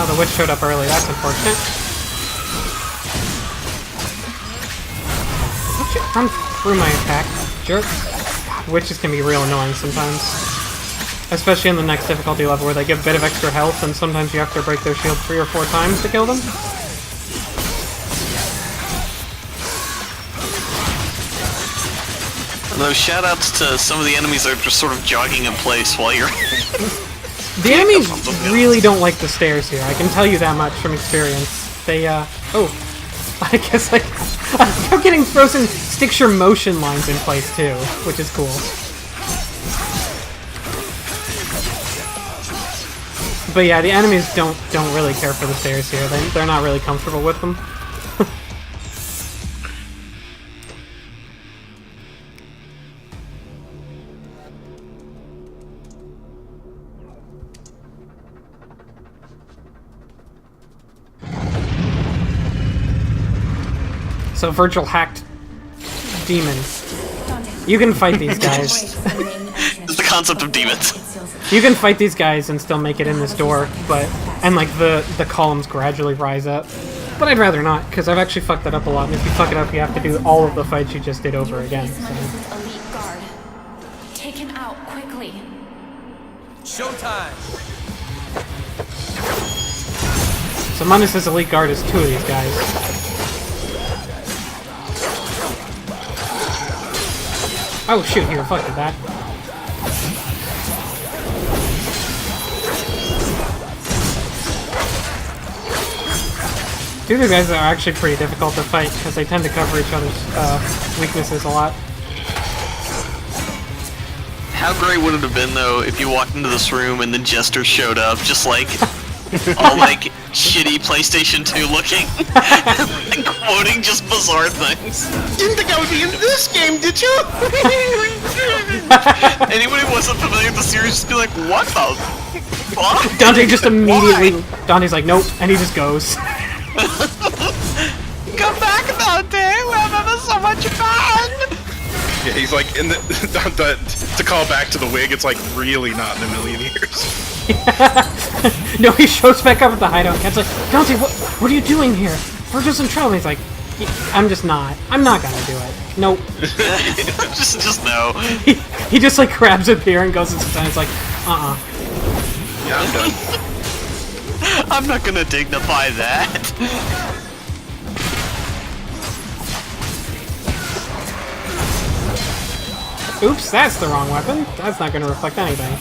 Oh, the witch showed up early. That's unfortunate. Oh shit, run through my attack, jerk. Witches can be real annoying sometimes. Especially in the next difficulty level where they give a bit of extra health and sometimes you have to break their shield 3 or 4 times to kill them. Though shoutouts to some of the enemies that are just sort of jogging in place while you're... The enemies really don't like the stairs here. I can tell you that much from experience. They, oh. I guess, like, I'm getting frozen stick-shirt motion lines in place, too, which is cool. But yeah, the enemies don't really care for the stairs here. They're not really comfortable with them. So Virgil hacked demons. You can fight these guys. It's the concept of demons. You can fight these guys and still make it in this door, and like the columns gradually rise up. But I'd rather not, because I've actually fucked that up a lot, and if you fuck it up, you have to do all of the fights you just did over again. So. Elite guard. Take him out quickly. Showtime. So Mundus' elite guard is 2 of these guys. Oh shoot, he reflected that. Two of the guys are actually pretty difficult to fight because they tend to cover each other's weaknesses a lot. How great would it have been though if you walked into this room and the Jester showed up, just like all like shitty PlayStation 2 looking, and quoting just bizarre things. Didn't think I would be in this game, did you? Anybody who wasn't familiar with the series just be like, what the fuck? Dante just immediately... Dante's like, nope, and he just goes. Come back, Dante! We're having so much fun! Yeah, he's like, in the to call back to the wig, it's like really not in a million years. No, he shows back up at the hideout. Cat's like, Dante, what are you doing here? Virgil's in trouble. He's like, I'm not gonna do it. Nope. just no. He just like grabs a beer and goes and sits down. He's like, Yeah, I'm done. I'm not gonna dignify that. Oops, that's the wrong weapon. That's not gonna reflect anything.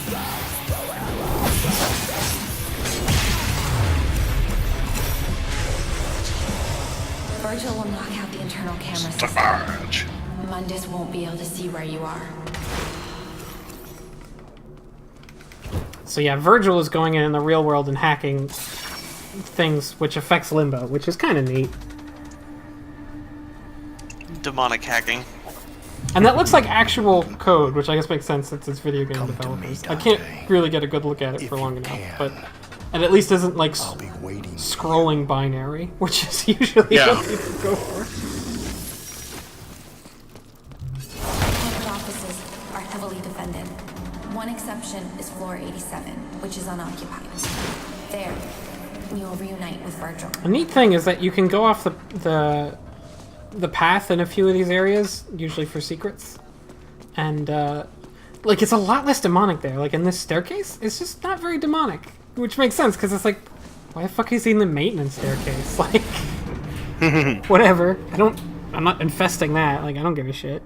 Virgil will knock out the internal camera system. Charge. Mundus won't be able to see where you are. So yeah, Virgil is going in the real world and hacking things which affects Limbo, which is kind of neat. Demonic hacking. And that looks like actual code, which I guess makes sense since it's video game developers. I can't really get a good look at it for long enough, but it at least isn't like scrolling binary, which is usually what people go for. Corporate offices are heavily defended. One exception is floor 87, which is unoccupied. There, we will reunite with Virgil. A neat thing is that you can go off the path in a few of these areas, usually for secrets, and like it's a lot less demonic there. Like in this staircase, it's just not very demonic, which makes sense because it's like, why the fuck is he in the maintenance staircase? Like, whatever. I'm not infesting that. Like, I don't give a shit.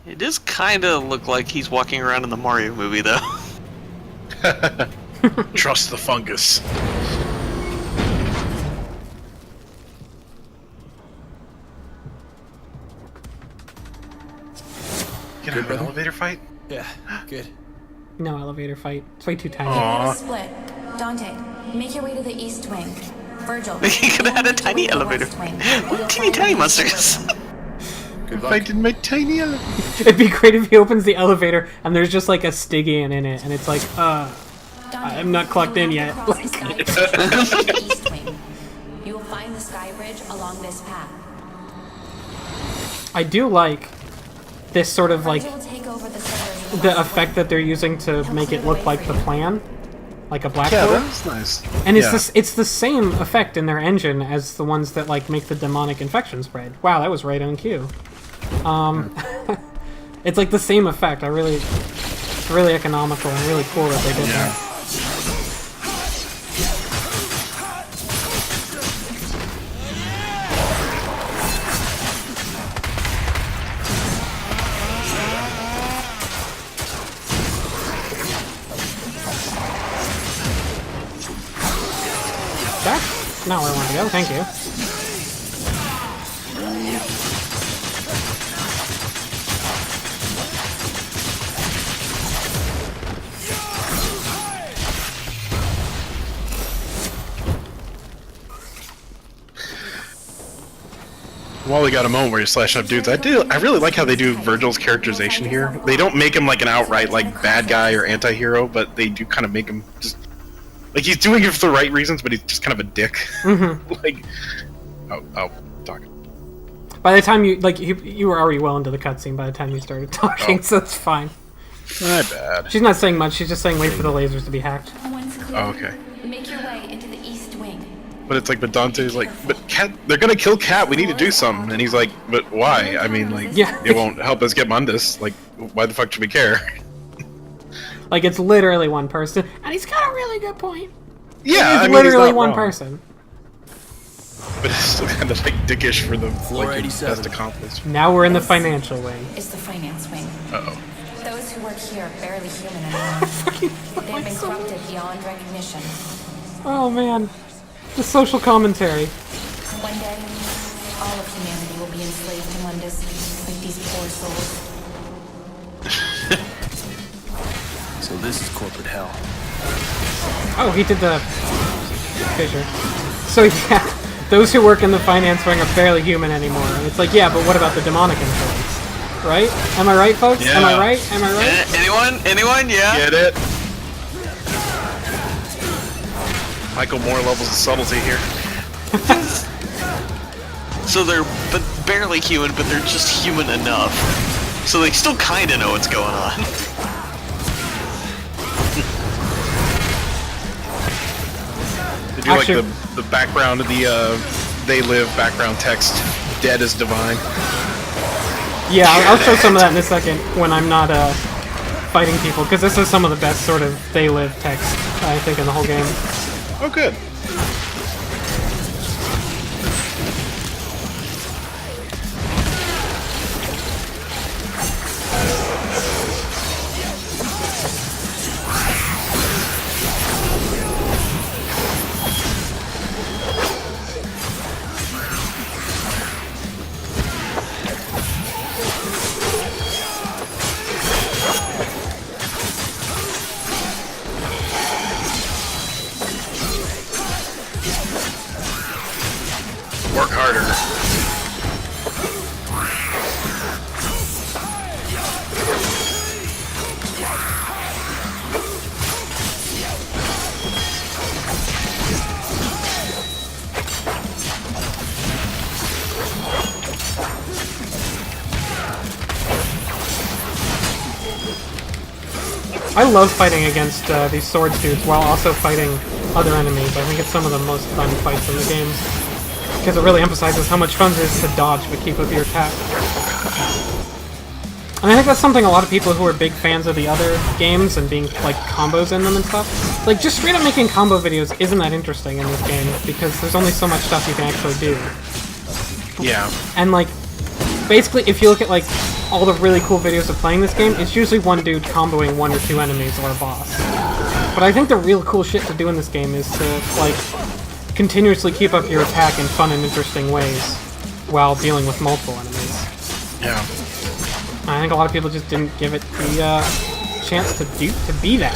It does kind of look like he's walking around in the Mario movie, though. Trust the fungus. Can I have an elevator fight? Yeah, good. No elevator fight. It's way too tiny. Give it a split. Dante, make your way to the east wing. Virgil, He could have had a tiny elevator. Little teeny tiny monsters. If I did my tiny elevator. It'd be great if he opens the elevator and there's just like a Stygian in it, and it's like, I'm not clocked in yet. Like, east wing. You will find the sky bridge along this path. I do like this sort of like Virgil will take over the servers. the effect that they're using to make it look like the plan, like a black Yeah, hole. that's nice. And it's the same effect in their engine as the ones that like make the demonic infection spread. Wow, that was right on cue. It's like the same effect. It's really economical and really cool that they did that. not where I want to go. Thank you. While we got a moment where you're slashing up dudes, I really like how they do Virgil's characterization here. They don't make him like an outright like bad guy or anti-hero, but they do kind of make him just like he's doing it for the right reasons, but he's just kind of a dick. Mm-hmm. Like, talk. By the time you were already well into the cutscene by the time you started talking, so it's fine. My bad. She's not saying much. She's just saying wait for the lasers to be hacked. Once clear, Oh, okay. make your way into the east wing. But it's like, but Dante's like, but Cat, they're gonna kill Cat. We need to do something. And he's like, but why? I mean, like, Yeah. it won't help us get Mundus. Like, why the fuck should we care? Like, it's literally one person, and he's got a really good point. Yeah, It's I mean, he's literally not one wrong. person. But it's still kind of like dickish for the Floor like 87. best accomplished. Now we're in the financial wing. Is the finance wing. Uh-oh. Those who work here are barely human anymore. They've been corrupted beyond recognition. Oh man, the social commentary. One day, all of humanity will be enslaved to Mundus, like these poor souls. So this is corporate hell. Oh, he did the fissure. So yeah, those who work in the finance wing are barely human anymore. And it's like, yeah, but what about the demonic influence? Right? Am I right, folks? Yeah. Am I right? Am I right? Anyone? Yeah. Get it? Michael Moore levels of subtlety here. So they're barely human, but they're just human enough. So they still kind of know what's going on. They do Actually- like the background of the They Live background text. Dead is divine. Yeah, I'll show some of that in a second when I'm not fighting people, because this is some of the best sort of They Live text, I think, in the whole game. Oh, good. Work harder. I love fighting against these swords dudes while also fighting other enemies. I think it's some of the most fun fights in the game, because it really emphasizes how much fun it is to dodge but keep up your attack. And I think that's something a lot of people who are big fans of the other games and being like combos in them and stuff, like just straight up making combo videos isn't that interesting in this game because there's only so much stuff you can actually do. Yeah. And like, basically, if you look at like all the really cool videos of playing this game, it's usually one dude comboing one or two enemies or a boss. But I think the real cool shit to do in this game is to like continuously keep up your attack in fun and interesting ways while dealing with multiple enemies. Yeah. I think a lot of people just didn't give it the chance to be that.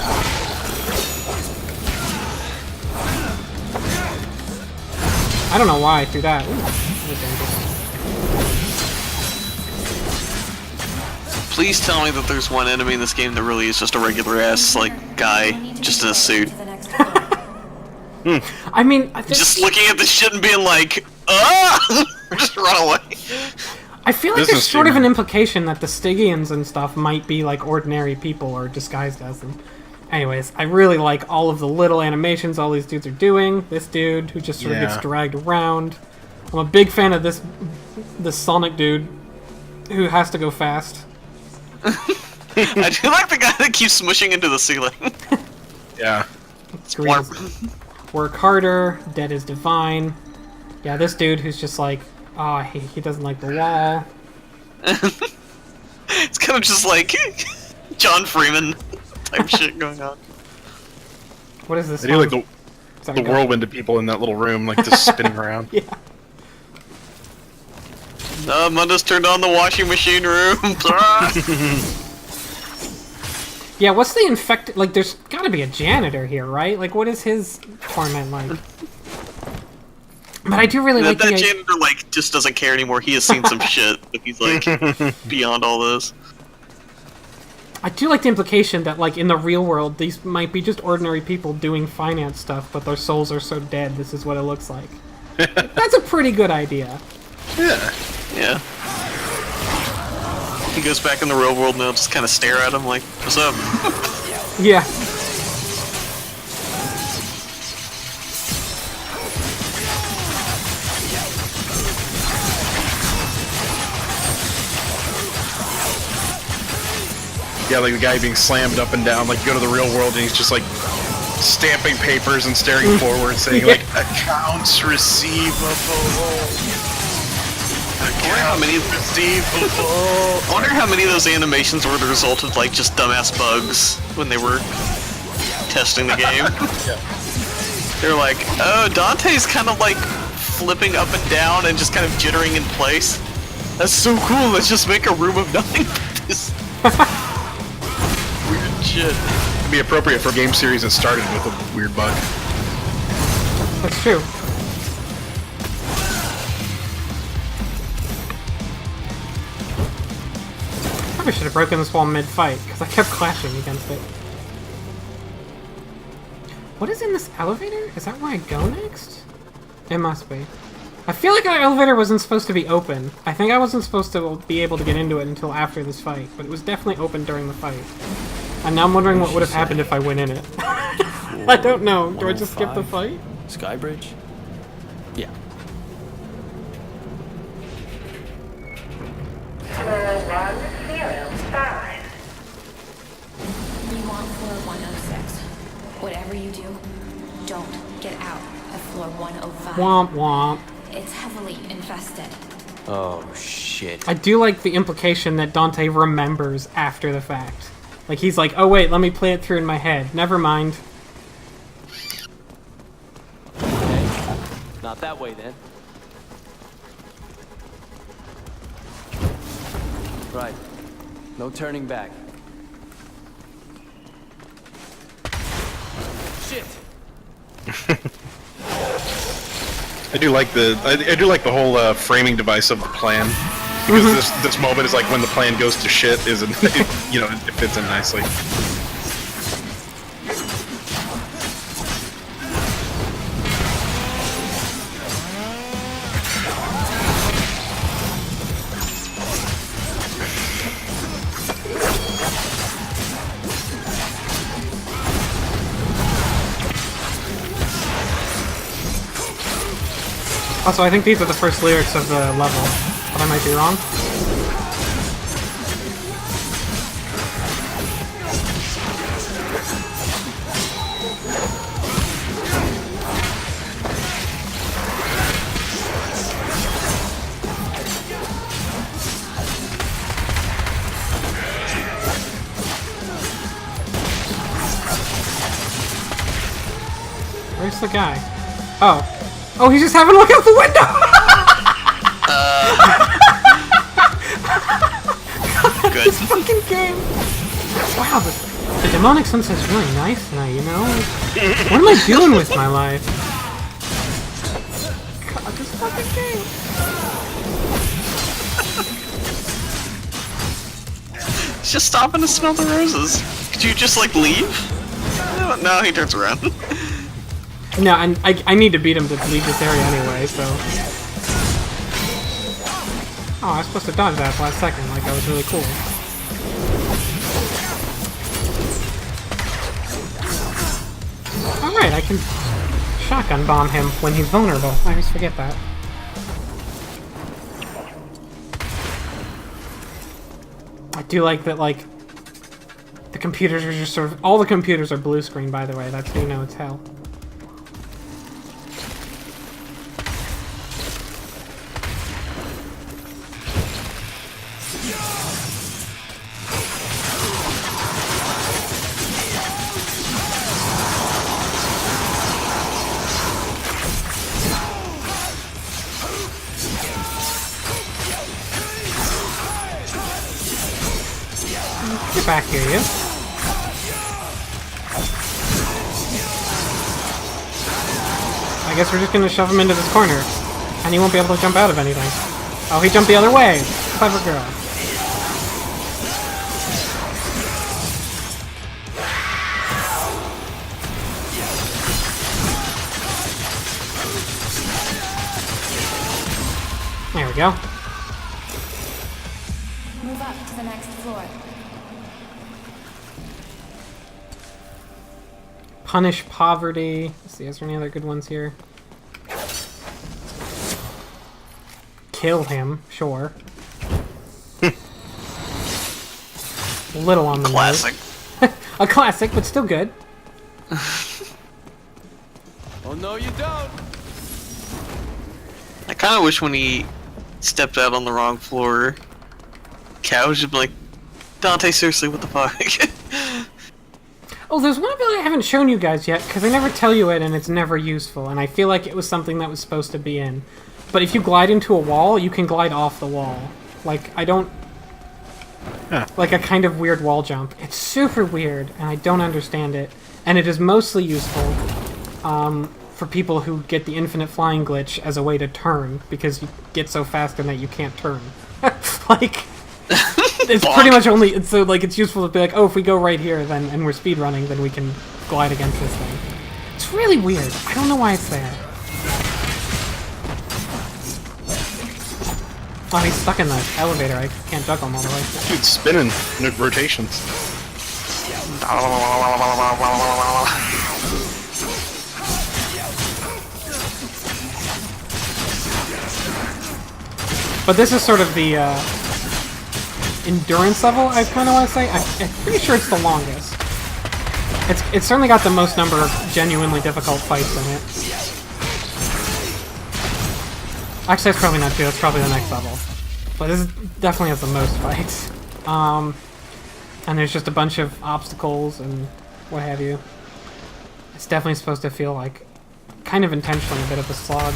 I don't know why I threw that. Ooh, that was dangerous. Please tell me that there's one enemy in this game that really is just a regular ass like guy, just in a suit, To the next floor. I mean, I think just looking at this shit and being like, ah, just run away. I feel like This there's is sort of an human. implication that the Stygians and stuff might be like ordinary people or disguised as them. Anyways, I really like all of the little animations all these dudes are doing. This dude who just sort of Yeah. gets dragged around. I'm a big fan of this Sonic dude who has to go fast. I do like the guy that keeps smushing into the ceiling. Yeah. Agrees. Work harder, dead is divine. Yeah, this dude who's just like, he doesn't like the wall. It's kind of just like John Freeman type shit going on. What is this? They do like the Sorry, the go whirlwind of people in that little room, like just spinning around. Yeah. Mundus turned on the washing machine room. Yeah, what's the infected... Like, there's gotta be a janitor here, right? Like, what is his torment like? But I do really like that the... janitor, like, just doesn't care anymore. He has seen some shit. But he's, like, beyond all this. I do like the implication that, like, in the real world, these might be just ordinary people doing finance stuff, but their souls are so dead, this is what it looks like. That's a pretty good idea. Yeah. Yeah. He goes back in the real world and they'll just kind of stare at him like, what's up? Yeah. Yeah, like the guy being slammed up and down. Like you go to the real world and he's just like stamping papers and staring forward, saying like accounts receivable. I wonder how many of those animations were the result of like just dumbass bugs when they were testing the game. They're like, oh, Dante's kind of like flipping up and down and just kind of jittering in place. That's so cool. Let's just make a room of nothing. This weird shit. It'd be appropriate for a game series that started with a weird bug. That's true. I should have broken this wall mid-fight, because I kept clashing against it. What is in this elevator? Is that where I go next? It must be. I feel like our elevator wasn't supposed to be open. I think I wasn't supposed to be able to get into it until after this fight, but it was definitely open during the fight. And now I'm wondering what would have happened if I went in it. I don't know. Do I just skip the fight? Skybridge? Yeah. Floor 105. You want floor 106. Whatever you do, don't get out of floor 105. Womp womp. It's heavily infested. Oh, shit. I do like the implication that Dante remembers after the fact. Like, he's like, oh wait, let me play it through in my head. Never mind. Okay. Not that way, then. Right. No turning back. Shit! I do like the whole framing device of the plan, because this moment is like when the plan goes to shit. Isn't it? You know, it fits in nicely. Also, I think these are the first lyrics of the level, but I might be wrong. Where's the guy? Oh. Oh, he's just having a look out the window! Good. This fucking game! Wow, the demonic sunset's really nice tonight, you know? What am I doing with my life? God, this fucking game! Just stopping to smell the roses. Could you just like leave? No, he turns around. No, and I need to beat him to leave this area anyway, so... Oh, I was supposed to dodge that last second, like I was really cool. Alright, I can shotgun bomb him when he's vulnerable. I always forget that. I do like that, like, the computers are just sort of... All the computers are blue screen, by the way. That's how you know it's hell. Get back here, you. I guess we're just gonna shove him into this corner. And he won't be able to jump out of anything. Oh, he jumped the other way! Clever girl. There we go. Move up to the next floor. Punish poverty. Let's see, is there any other good ones here? Kill him, sure. A little on the Classic. nose. A classic, but still good. Oh no, you don't. I kind of wish when he stepped out on the wrong floor, Cat was just like, Dante, seriously, what the fuck? Oh, there's one ability I haven't shown you guys yet, because I never tell you it and it's never useful, and I feel like it was something that was supposed to be in. But if you glide into a wall, you can glide off the wall. Like, I don't... Like a kind of weird wall jump. It's super weird, and I don't understand it. And it is mostly useful for people who get the infinite flying glitch as a way to turn, because you get so fast in that you can't turn. Like... It's pretty much only... It's, so, like, it's useful to be like, oh, if we go right here, then and we're speedrunning, then we can glide against this thing. It's really weird. I don't know why it's there. Oh, he's stuck in the elevator. I can't juggle him all the way. Dude's spinning in rotations. But this is sort of the endurance level, I kind of want to say. I'm pretty sure it's the longest. It's certainly got the most number of genuinely difficult fights in it. Actually, that's probably not true. That's probably the next level. But this definitely has the most fights. And there's just a bunch of obstacles and what have you. It's definitely supposed to feel like, kind of intentionally, a bit of a slog.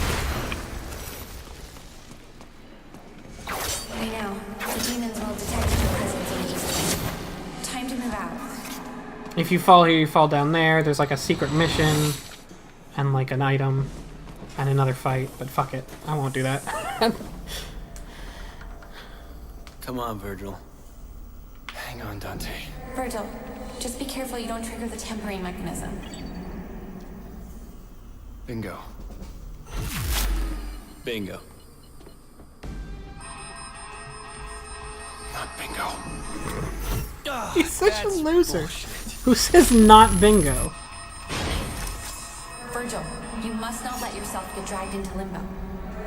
I know. The demons will detect your presence in the east wing. Time to move out. If you fall here, you fall down there. There's like a secret mission and like an item and another fight, but fuck it. I won't do that. Come on, Virgil. Hang on, Dante. Virgil, just be careful you don't trigger the tempering mechanism. Bingo. Bingo. Not bingo. He's such a loser. Who says not bingo? Virgil, you must not let yourself get dragged into limbo,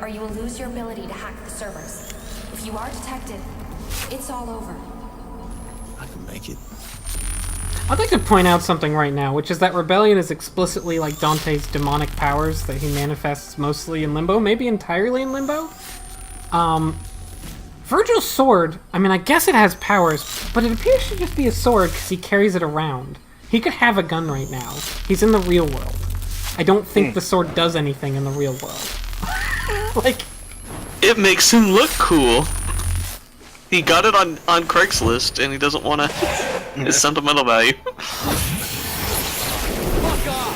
or you will lose your ability to hack the servers. If you are detected, it's all over. I can make it. I'd like to point out something right now, which is that Rebellion is explicitly like Dante's demonic powers that he manifests mostly in Limbo, maybe entirely in Limbo. Virgil's sword, I mean, I guess it has powers, but it appears to just be a sword because he carries it around. He could have a gun right now. He's in the real world. I don't think the sword does anything in the real world. Like... It makes him look cool. He got it on Craigslist, and he doesn't want to... It's sentimental value. Fuck off!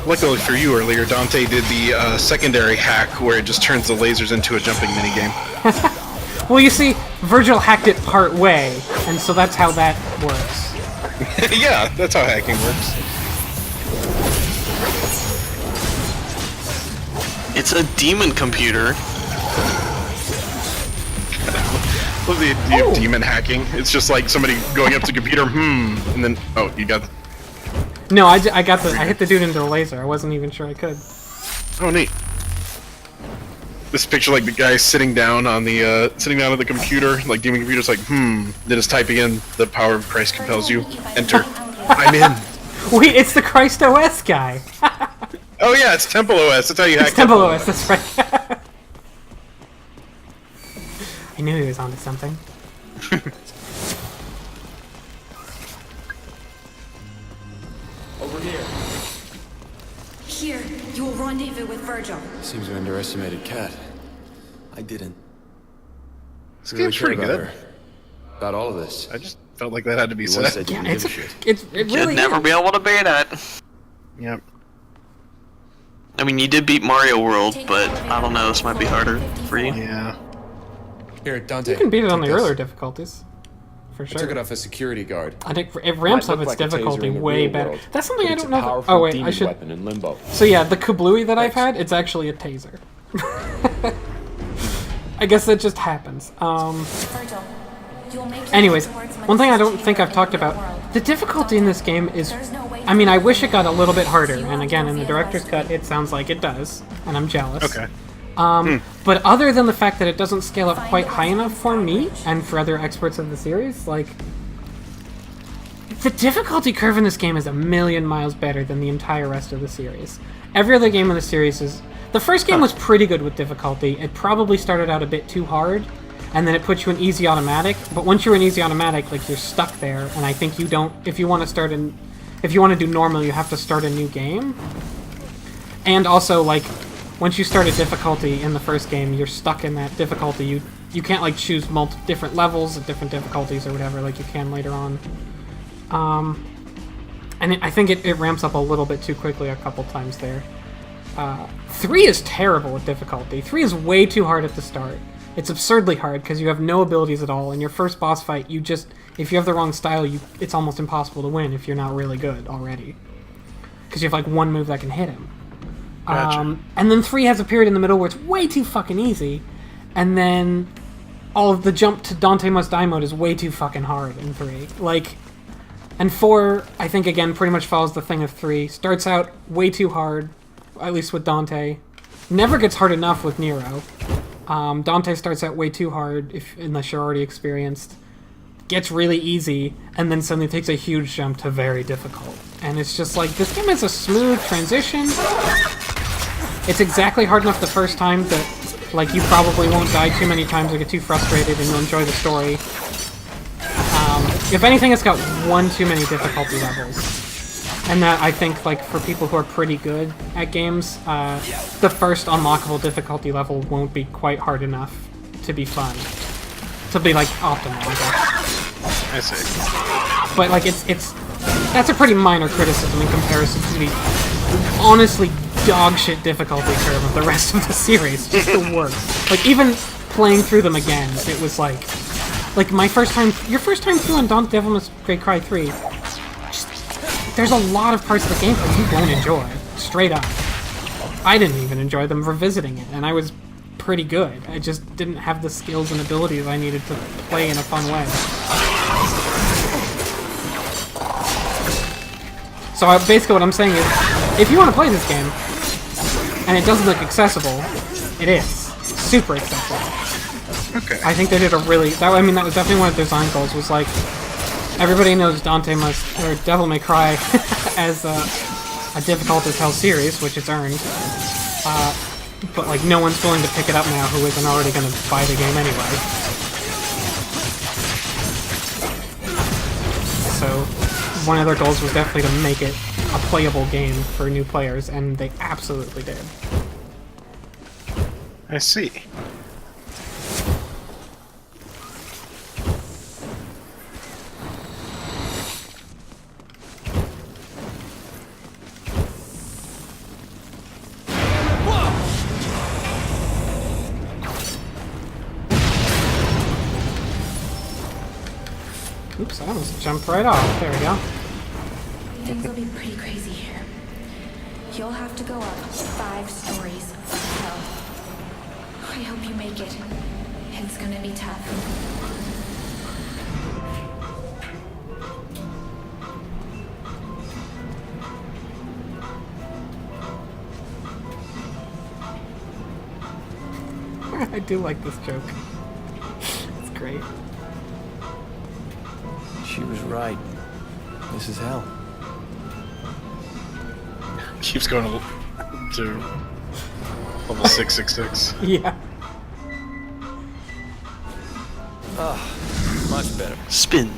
Luckily for you, earlier Dante did the secondary hack where it just turns the lasers into a jumping minigame. Well, you see, Virgil hacked it part way, and so that's how that works. Yeah, that's how hacking works. It's a demon computer. Love the idea of demon hacking. It's just like somebody going up to the computer, and then, oh, you got... No, I hit the dude into the laser. I wasn't even sure I could. Oh, neat. This picture, like the guy sitting down on the computer, like demon computer's like, then is typing in "The power of Christ compels you." Enter. I'm in. Wait, it's the Christ OS guy. Oh yeah, it's Temple OS. That's how you hack. It's Temple OS. That's right. I knew he was onto something. rendezvous with Virgil. Seems we underestimated Kat. I didn't. This Really game's care pretty about good. her. About all of this. I just felt like that had to be You once said. said you Yeah, didn't it's give a shit. it You'd really never is. be able to beat it. Yep. I mean, you did beat Mario World, but I don't know, this might be harder for you. Yeah. Here, Dante. You can beat it on take the this. earlier difficulties, for I took it sure. off a security guard. I think it ramps Might up look its like a taser difficulty in the way real better. world, That's something but I it's don't a know. powerful Oh wait, I demon should. weapon in limbo. So yeah, the kablooey that I've Thanks. had, it's actually a taser. I guess that just happens. Virgil, you'll make your Anyways, way towards one thing I Medusa's don't think chamber I've talked in the about, world. the difficulty in this game is, There's no way I mean, I for wish you it got a little bit harder, You and will again, in the reveal director's Wesley. cut, it sounds like it does, and I'm jealous. Okay. But other than the fact that it doesn't scale up quite high enough for me, and for other experts of the series, like, the difficulty curve in this game is a million miles better than the entire rest of the series. Every other game in the series is... The first game was pretty good with difficulty. It probably started out a bit too hard, and then it put you in easy automatic, but once you're in easy automatic, like, you're stuck there, and I think you don't... If you want to do normal, you have to start a new game. And also, like, once you start a difficulty in the first game, you're stuck in that difficulty. You can't, like, choose different levels of different difficulties or whatever, like you can later on. And I think it ramps up a little bit too quickly a couple times there. 3 is terrible with difficulty. 3 is way too hard at the start. It's absurdly hard because you have no abilities at all. In your first boss fight, if you have the wrong style, it's almost impossible to win if you're not really good already. Because you have like one move that can hit him. Gotcha. And then 3 has a period in the middle where it's way too fucking easy. And then all of the jump to Dante Must Die mode is way too fucking hard in 3. Like, and 4, I think, again, pretty much follows the thing of 3. Starts out way too hard, at least with Dante. Never gets hard enough with Nero. Dante starts out way too hard, unless you're already experienced. Gets really easy, and then suddenly takes a huge jump to very difficult. And it's just like, this game has a smooth transition. It's exactly hard enough the first time that, like, you probably won't die too many times or get too frustrated and you'll enjoy the story. If anything, it's got one too many difficulty levels. And that, I think, like, for people who are pretty good at games, the first unlockable difficulty level won't be quite hard enough to be fun. To be, like, optimal, I guess. I see. But, like, that's a pretty minor criticism in comparison to the honestly dog shit difficulty curve of the rest of the series. Just the worst. Like, even playing through them again, it was like your first time through on Devil May Cry 3, there's a lot of parts of the game that you won't enjoy. Straight up. I didn't even enjoy them revisiting it, and I was pretty good. I just didn't have the skills and abilities I needed to play in a fun way. So basically what I'm saying is, if you want to play this game, and it doesn't look accessible, it is. Super accessible. Okay. I think they did a really... that was definitely one of the design goals, was like, everybody knows Devil May Cry as a difficult as hell series, which it's earned. But, like, no one's willing to pick it up now who isn't already going to buy the game anyway. So, one of their goals was definitely to make it a playable game for new players, and they absolutely did. I see. Oops, I almost jumped right off. There we go. Things will be pretty crazy here. You'll have to go up 5 stories of hell. I hope you make it. It's gonna be tough. I do like this joke. It's great. She was right. This is hell. Keeps going to level 666. Yeah. Much better. Spin.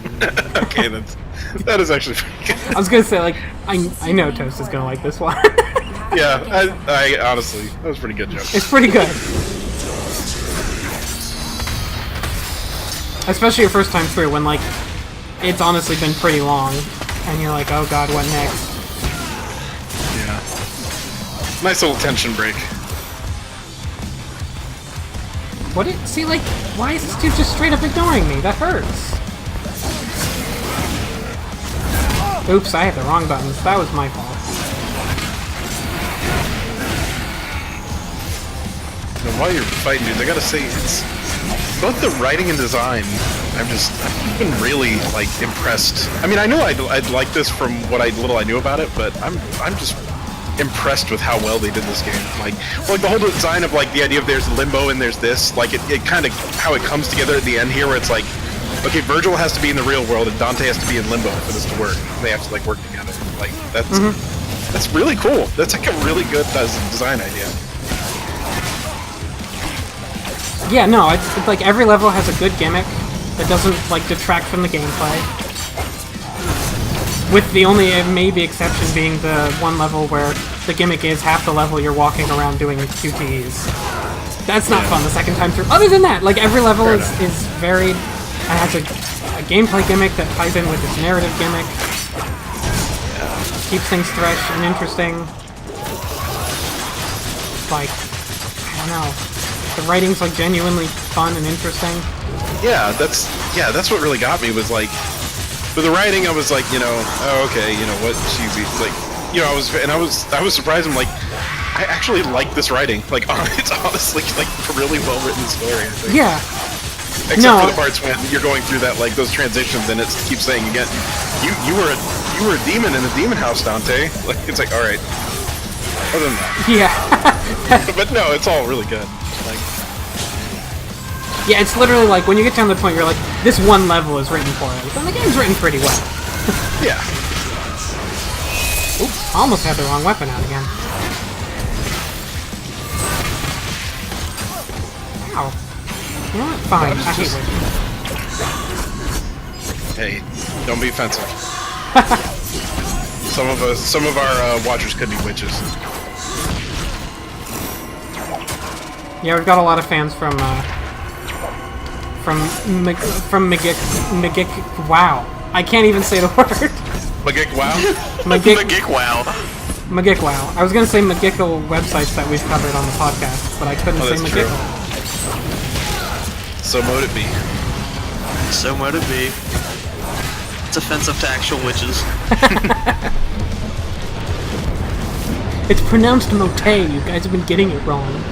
Okay, that is actually pretty good. I was gonna say, like, I know Toast is gonna like this one. Yeah, I honestly, that was a pretty good joke. It's pretty good. Especially your first time through, when, like, it's honestly been pretty long, and you're like, oh god, what next? Yeah. Nice little tension break. What it? See, like, why is this dude just straight up ignoring me? That hurts. Oops, I hit the wrong buttons. That was my fault. And while you're fighting dudes, I gotta say, it's both the writing and design. I've been really like impressed. I mean, I knew I'd like this from what little I knew about it, but I'm just impressed with how well they did this game. Like the whole design of like the idea of there's limbo and there's this, like it kind of how it comes together at the end here, where it's like, okay, Virgil has to be in the real world and Dante has to be in limbo for this to work. They have to like work together. Like that's really cool. That's like a really good design idea. Yeah, no, it's like every level has a good gimmick that doesn't like detract from the gameplay. With the only maybe exception being the one level where the gimmick is half the level you're walking around doing QTs. That's not fun the second time through. Other than that, like every level is varied and has a gameplay gimmick that ties in with its narrative gimmick. Keeps things fresh and interesting. Like, I don't know. The writing's like genuinely fun and interesting. Yeah, that's what really got me, was like, with the writing I was like, you know, oh, okay, you know what, cheesy, like, you know, I was surprised. I'm like, I actually like this writing. Like, it's honestly like a really well written story, I think. Yeah. Except for the parts when you're going through that, like those transitions, and it keeps saying again, you were a demon in the demon house, Dante. Like, it's like, all right. Other than that. Yeah. But no, it's all really good. Like, yeah, it's literally like when you get down to the point you're like, this one level is written for it, and the game's written pretty well. Yeah. Oops, almost had the wrong weapon out again. Ow. You know what? Fine. I hate witches. Hey, don't be offensive. Some of our watchers could be witches. Yeah, we've got a lot of fans from Magic. Wow, I can't even say the word. Magic wow. Magic wow. Magic wow. I was gonna say Magical websites that we've covered on the podcast, but I couldn't say Magical. So mote it be. So mote it be. It's offensive to actual witches. It's pronounced mote. You guys have been getting it wrong.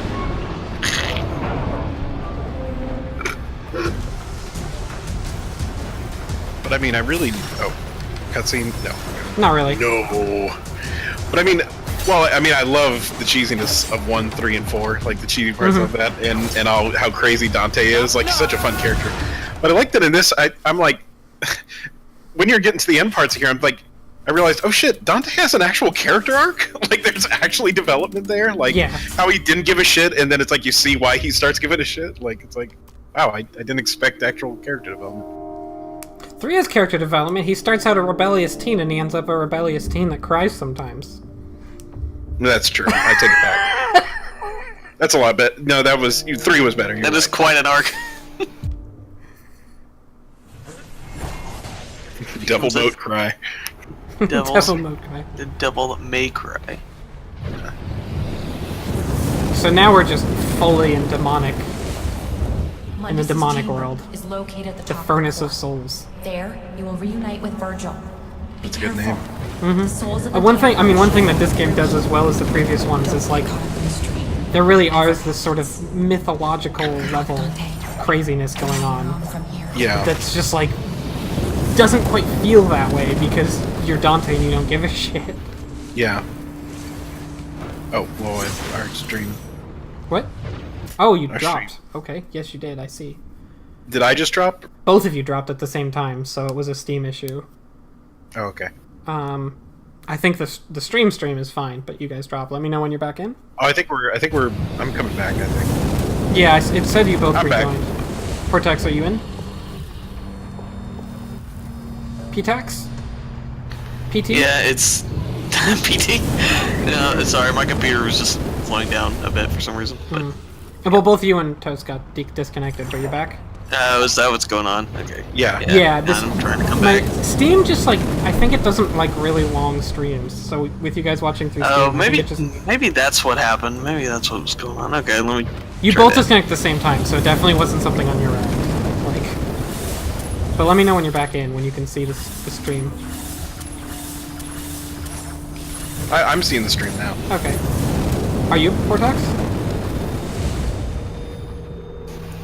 But I mean, I really... Oh. Cutscene? No. Not really. No. But I mean... Well, I mean, I love the cheesiness of 1, 3, and 4. Like, the cheesy parts of that. And how crazy Dante is. Like, he's such a fun character. But I like that in this, I'm like... when you're getting to the end parts here, I'm like... I realized, oh shit, Dante has an actual character arc? Like, there's actually development there? Like, how he didn't give a shit, and then it's like you see why he starts giving a shit? Like, it's like... Wow, I didn't expect actual character development. 3 has character development. He starts out a rebellious teen, and he ends up a rebellious teen that cries sometimes. That's true. I take it back. That's a lot better. No, 3 was better. That is quite an arc. Devil boat cry. Devil mote cry. The devil may cry. So now we're just fully in demonic. In the demonic chamber world. Is located at The top Furnace of of Souls. There, you will reunite with Virgil. Be That's a good careful. name. The souls of the One thing that this game does as well as the previous ones is like, there really are this sort of mythological level craziness going on. Yeah. That's just like, doesn't quite feel that way because you're Dante and you don't give a shit. Yeah. Oh, well, our extreme. What? Oh, you Our dropped. stream. Okay, yes you did, I see. Did I just drop? Both of you dropped at the same time, so it was a Steam issue. Oh, okay. I think the stream is fine, but you guys dropped. Let me know when you're back in. Oh, I'm coming back, I think. Yeah, it said you both I'm back. rejoined. Portax, are you in? Ptax? PT? Yeah, it's PT. No, sorry, my computer was just slowing down a bit for some reason. But Well, both you and Toast got disconnected, but you're back. is that what's going on? Okay. Yeah. Yeah, this, I'm trying to come my back. Steam just like I think it doesn't like really long streams. So with you guys watching through Steam, Oh, I think maybe it just, maybe that's what happened. Maybe that's what was going on. Okay, let me. you try both that. disconnect at the same time, so it definitely wasn't something on your end. Like, but let me know when you're back in when you can see the stream. I'm seeing the stream now. Okay. Are you Vortex?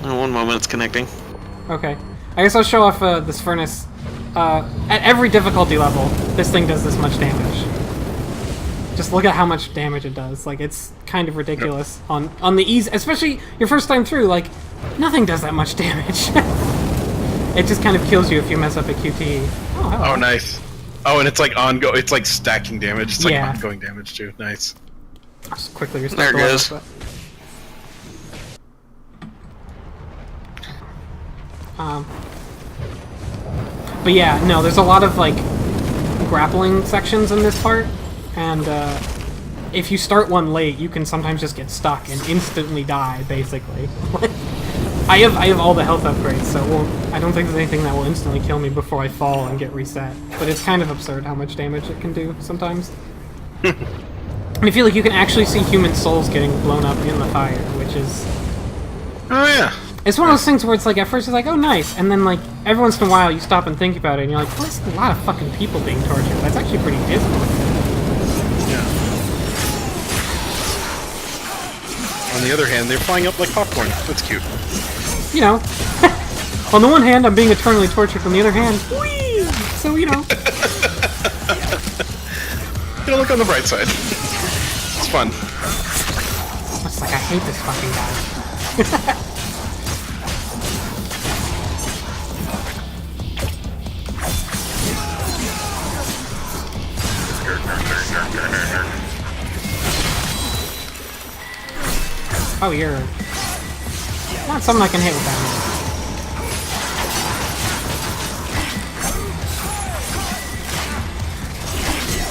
One moment, it's connecting. Okay. I guess I'll show off this furnace. At every difficulty level, this thing does this much damage. Just look at how much damage it does. Like, it's kind of ridiculous. On the ease, especially your first time through, like, nothing does that much damage. It just kind of kills you if you mess up a QTE. Oh, hello. Oh, nice. Oh, and it's like it's like stacking damage. It's like Yeah. ongoing damage too. Nice. I'll just quickly restart There it the level, goes. But yeah, no, there's a lot of like grappling sections in this part, and if you start one late, you can sometimes just get stuck and instantly die, basically. I have all the health upgrades, so I don't think there's anything that will instantly kill me before I fall and get reset. But it's kind of absurd how much damage it can do sometimes. And I feel like you can actually see human souls getting blown up in the fire, which is... Oh yeah. It's one of those things where it's like, at first it's like, oh nice, and then like, every once in a while you stop and think about it, and you're like, well, that's a lot of fucking people being tortured. That's actually pretty dismal. Yeah. On the other hand, they're flying up like popcorn. That's cute. You know, on the one hand, I'm being eternally tortured. On the other hand, whee! So, you know. You know, look on the bright side. It's fun. It's like, I hate this fucking guy. Oh, you're not something I can hit with that move.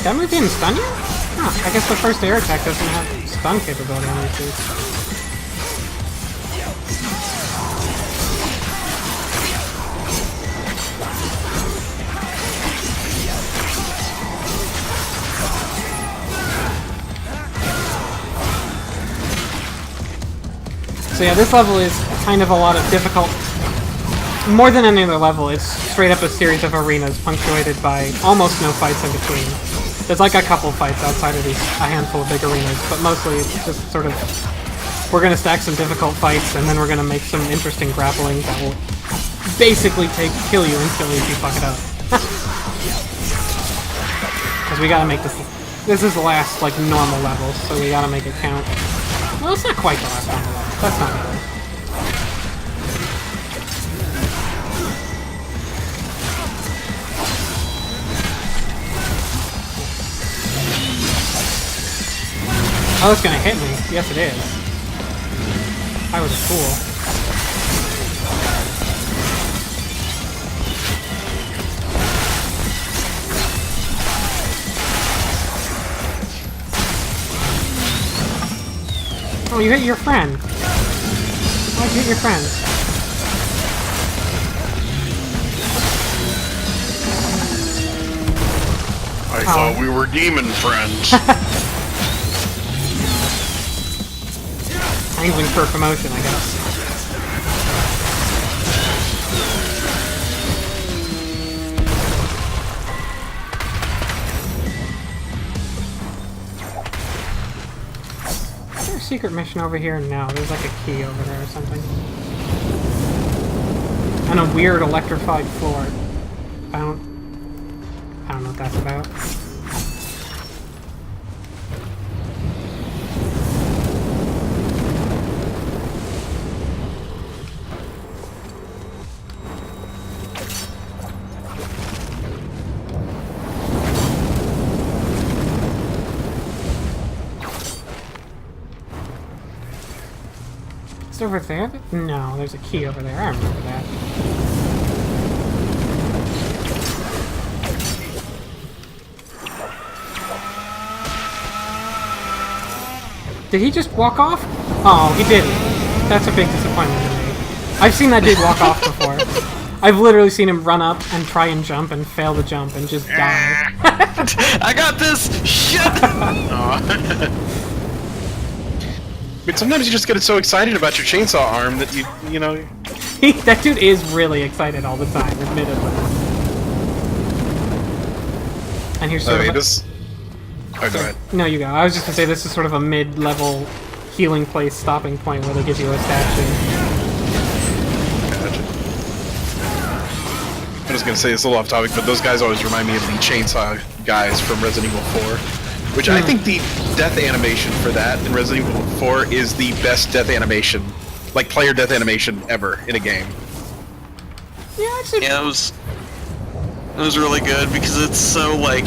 That move didn't stun you? Huh, I guess the first air attack doesn't have stun capability on these dudes. So yeah, this level is kind of a lot of difficult... More than any other level, it's straight up a series of arenas punctuated by almost no fights in between. There's like a couple fights outside of these, a handful of big arenas, but mostly it's just sort of... We're gonna stack some difficult fights, and then we're gonna make some interesting grappling that will basically kill you instantly if you fuck it up. Because we gotta make this... This is the last, like, normal level, so we gotta make it count. Well, it's not quite the last normal level. That's not good. Oh, it's gonna hit me. Yes, it is. I was a fool. Oh, you hit your friend. Why'd you hit your friend? I thought we were demon friends. Angling for promotion, I guess. Is there a secret mission over here? No, there's like a key over there or something. On a weird electrified floor. I don't know what that's about. It's over there? No, there's a key over there. I remember that. Did he just walk off? Oh, he didn't. That's a big disappointment to me. I've seen that dude walk off before. I've literally seen him run up and try and jump and fail the jump and just die. I got this! Shit! But sometimes you just get so excited about your chainsaw arm that you know. That dude is really excited all the time, admittedly. And here's sort of this. Oh, go ahead. No, you go. I was just gonna say this is sort of a mid-level healing place stopping point where they give you a statue. Gotcha. I was gonna say it's a little off topic, but those guys always remind me of the chainsaw guys from Resident Evil 4. Which I think the death animation for that in Resident Evil 4 is the best death animation, like player death animation ever in a game. Yeah, it was really good because it's so like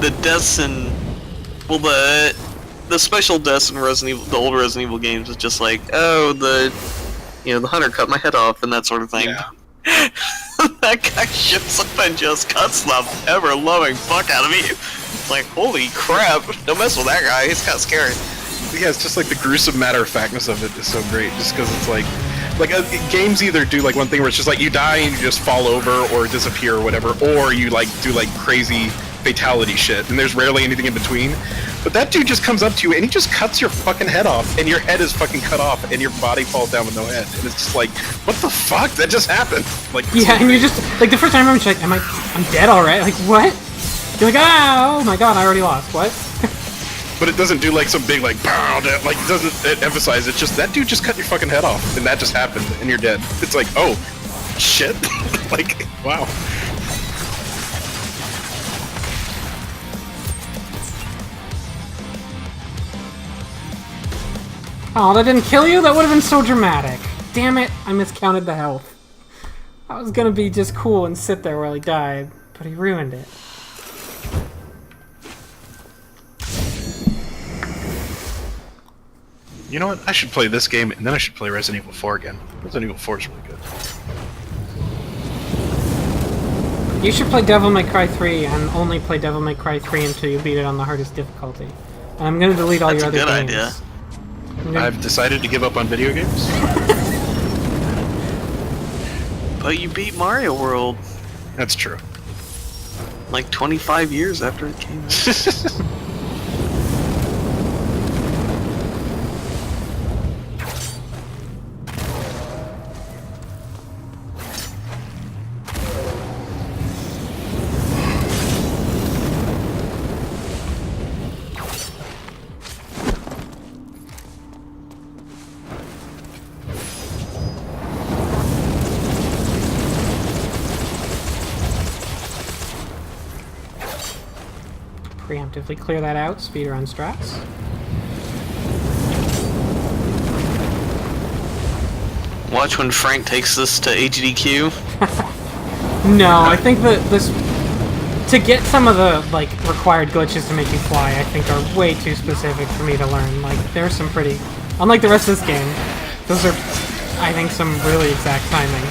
the deaths in the special deaths in Resident Evil, the old Resident Evil games is just like, oh, the hunter cut my head off and that sort of thing. Yeah. That guy shows up and just cuts the ever-loving fuck out of me. Like, holy crap, don't mess with that guy, he's kind of scary. Yeah, it's just like the gruesome matter-of-factness of it is so great, just because it's like games either do like one thing where it's just like you die and you just fall over or disappear or whatever, or you like do like crazy fatality shit, and there's rarely anything in between. But that dude just comes up to you and he just cuts your fucking head off, and your head is fucking cut off, and your body falls down with no head, and it's just like, what the fuck? That just happened. Like, yeah, and you're just like the first time I'm just like, I'm dead already. Like what? You're like, oh my god, I already lost. What? But it doesn't do like some big like pow, like it doesn't emphasize. It's just that dude just cut your fucking head off, and that just happened, and you're dead. It's like, oh, shit, like wow. Oh, that didn't kill you? That would have been so dramatic. Damn it, I miscounted the health. I was gonna be just cool and sit there while he died, but he ruined it. You know what? I should play this game, and then I should play Resident Evil 4 again. Resident Evil 4 is really good. You should play Devil May Cry 3 and only play Devil May Cry 3 until you beat it on the hardest difficulty. And I'm gonna delete all your other games. That's a good idea. I've decided to give up on video games. But you beat Mario World. That's true. Like 25 years after it came out. Preemptively clear that out, speedrun strats. Watch when Frank takes this to HDQ. No, I think that this... To get some of the, like, required glitches to make you fly, I think are way too specific for me to learn. Like, there's some pretty... Unlike the rest of this game, those are, I think, some really exact timing.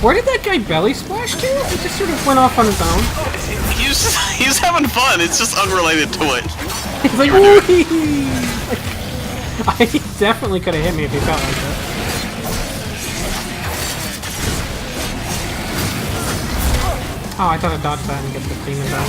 Where did that guy belly splash to? He just sort of went off on his own. He's having fun, it's just unrelated to it. He's like, wee! He definitely could have hit me if he felt like that. Oh, I thought I dodged that and get the demon down.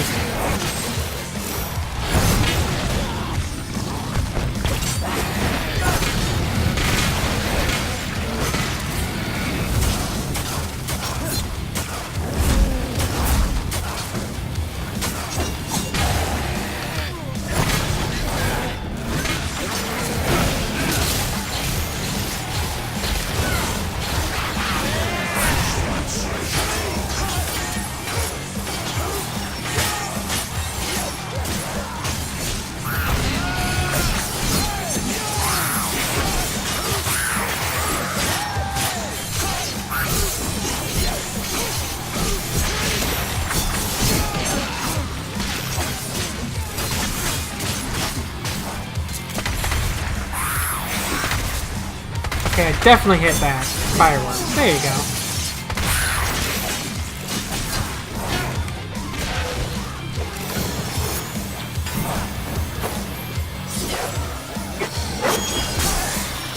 Okay, I definitely hit that. Fireworks. There you go.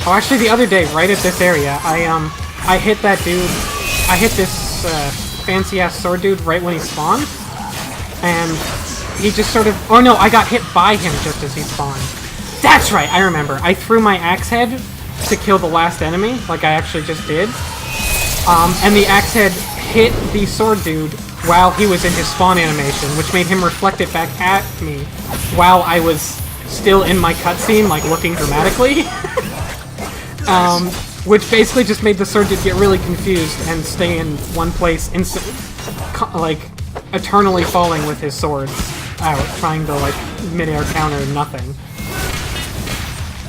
Oh, actually, the other day, right at this area, I hit that dude. I hit this fancy-ass sword dude right when he spawned, and he just sort of... Oh no, I got hit by him just as he spawned. That's right, I remember. I threw my axe head to kill the last enemy, like I actually just did. And the axe head hit the sword dude while he was in his spawn animation, which made him reflect it back at me while I was still in my cutscene, like looking dramatically. Which basically just made the sword dude get really confused and stay in one place instantly, like eternally falling with his swords out, trying to like mid-air counter nothing.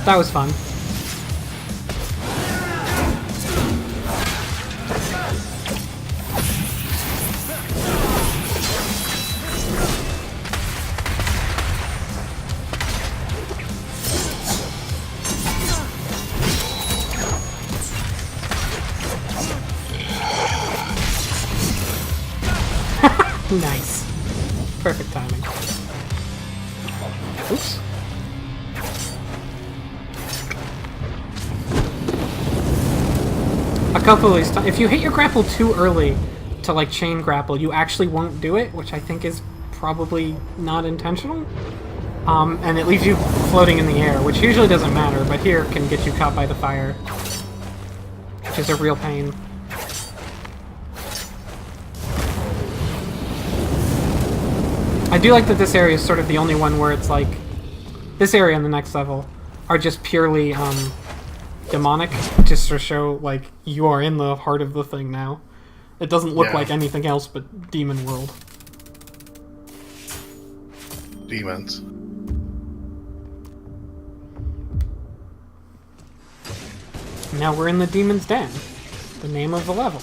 That was fun. Nice. Perfect timing. Oops. A couple of these times, if you hit your grapple too early to like chain grapple, you actually won't do it, which I think is probably not intentional. And it leaves you floating in the air, which usually doesn't matter, but here can get you caught by the fire, which is a real pain. I do like that this area is sort of the only one where it's like, this area and the next level are just purely demonic, just to show like you are in the heart of the thing now. It doesn't look like anything else but demon world. Demons. Now we're in the Demon's Den, the name of the level.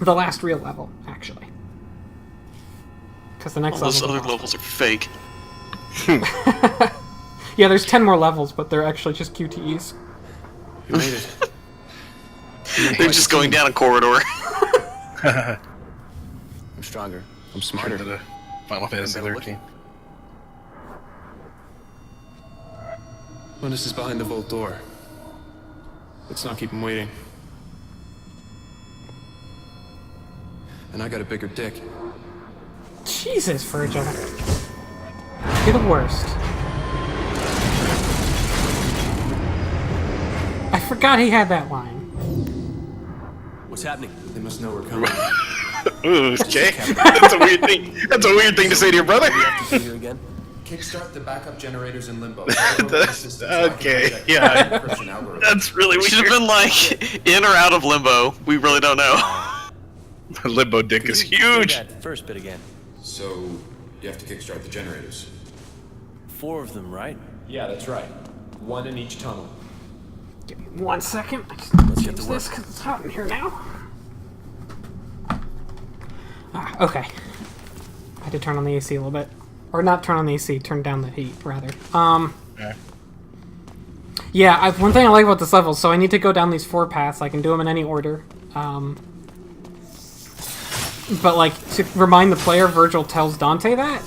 The last real level, actually. Because the next all those level... other levels are fake. Yeah, there's 10 more levels, but they're actually just QTEs. You made it. They're just going down a corridor. I'm stronger. I'm smarter. To the Final Fantasy 13. Linus is behind the vault door. Let's not keep him waiting. And I got a bigger dick. Jesus, Virgil. You're the worst. I forgot he had that line. What's happening? They must know we're coming. Ooh, okay. That's a weird thing. That's a weird thing to say to your brother. You again? Kickstart the backup generators in limbo. Okay, yeah. That's really We weird. should have been like, in or out of limbo. We really don't know. Limbo dick is huge. That first bit again. So, you have to kickstart the generators. 4 of them, right? Yeah, that's right. 1 in each tunnel. Give me 1 second. Let's get to work. This because it's hot in here now. Okay. I had to turn on the AC a little bit. Or not turn on the AC, turn down the heat, rather. Okay. Yeah, one thing I like about this level, so I need to go down these 4 paths. I can do them in any order. But, like, to remind the player, Virgil tells Dante that.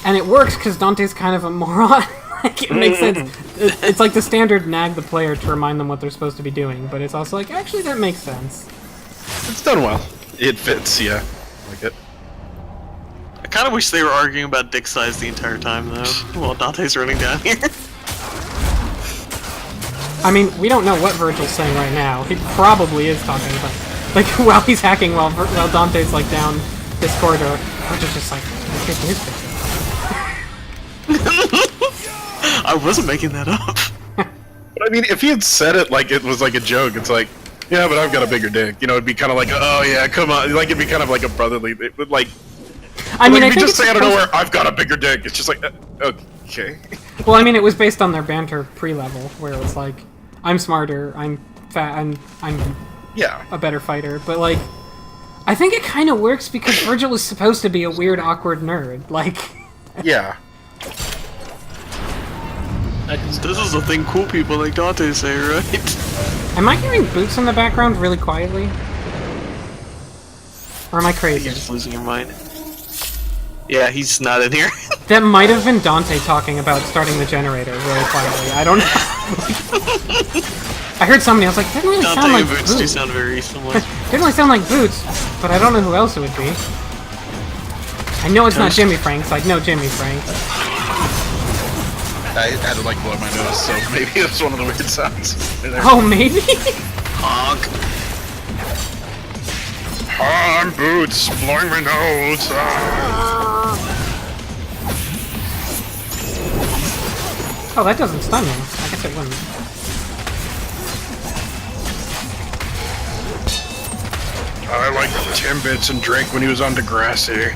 And it works, because Dante's kind of a moron. Like, it makes sense. It's like the standard nag the player to remind them what they're supposed to be doing. But it's also like, actually, that makes sense. It's done well. It fits, yeah. I like it. I kind of wish they were arguing about dick size the entire time, though, while Dante's running down here. I mean, we don't know what Virgil's saying right now. He probably is talking about... Like, while he's hacking, while Dante's, like, down this corridor, Virgil's just like, okay, his picture. I wasn't making that up. But I mean, if he had said it like it was like a joke, it's like, yeah, but I've got a bigger dick. You know, it'd be kind of like, oh yeah, come on. Like, it'd be kind of like a brotherly, it would like... I mean, like, I if you think just it's say out of supposed- nowhere, I've got a bigger dick, it's just like, okay. Well, I mean, it was based on their banter pre-level, where it was like, I'm smarter, I'm fat, I'm Yeah. a better fighter, but like, I think it kind of works because Virgil is supposed to be a weird, awkward nerd. Like, Yeah. This is a thing cool people like Dante say, right? am I hearing boots in the background really quietly? Or am I crazy? You're just losing your mind. Yeah, he's not in here. That might have been Dante talking about starting the generator really quietly. I don't know. I heard somebody, I was like, didn't really sound Dante like and Boots do Boots. sound very similar. Didn't really sound like Boots, but I don't know who else it would be. I know it's not Jimmy Franks, I know Jimmy Franks. I had to like blow my nose, so maybe it's one of the weird sounds. Oh, maybe? Honk. I'm Boots, blowing my nose. Oh, that doesn't stun me. I guess it wouldn't. I like Timbits and drank when he was on Degrassi.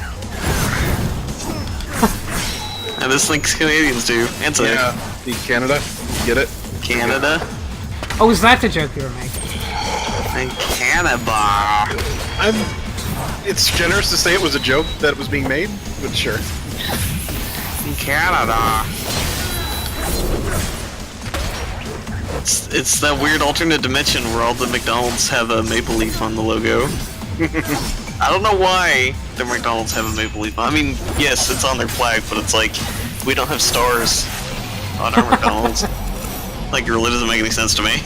And this thinks Canadians do. And so Yeah, the Canada, get it? Canada. Oh, is that the joke you were making? And Canada. It's generous to say it was a joke that was being made, but sure. Canada. It's that weird alternate dimension where all the McDonald's have a maple leaf on the logo. I don't know why the McDonald's have a maple leaf. I mean, yes, it's on their flag, but it's like, we don't have stars on our McDonald's. Like, it really doesn't make any sense to me.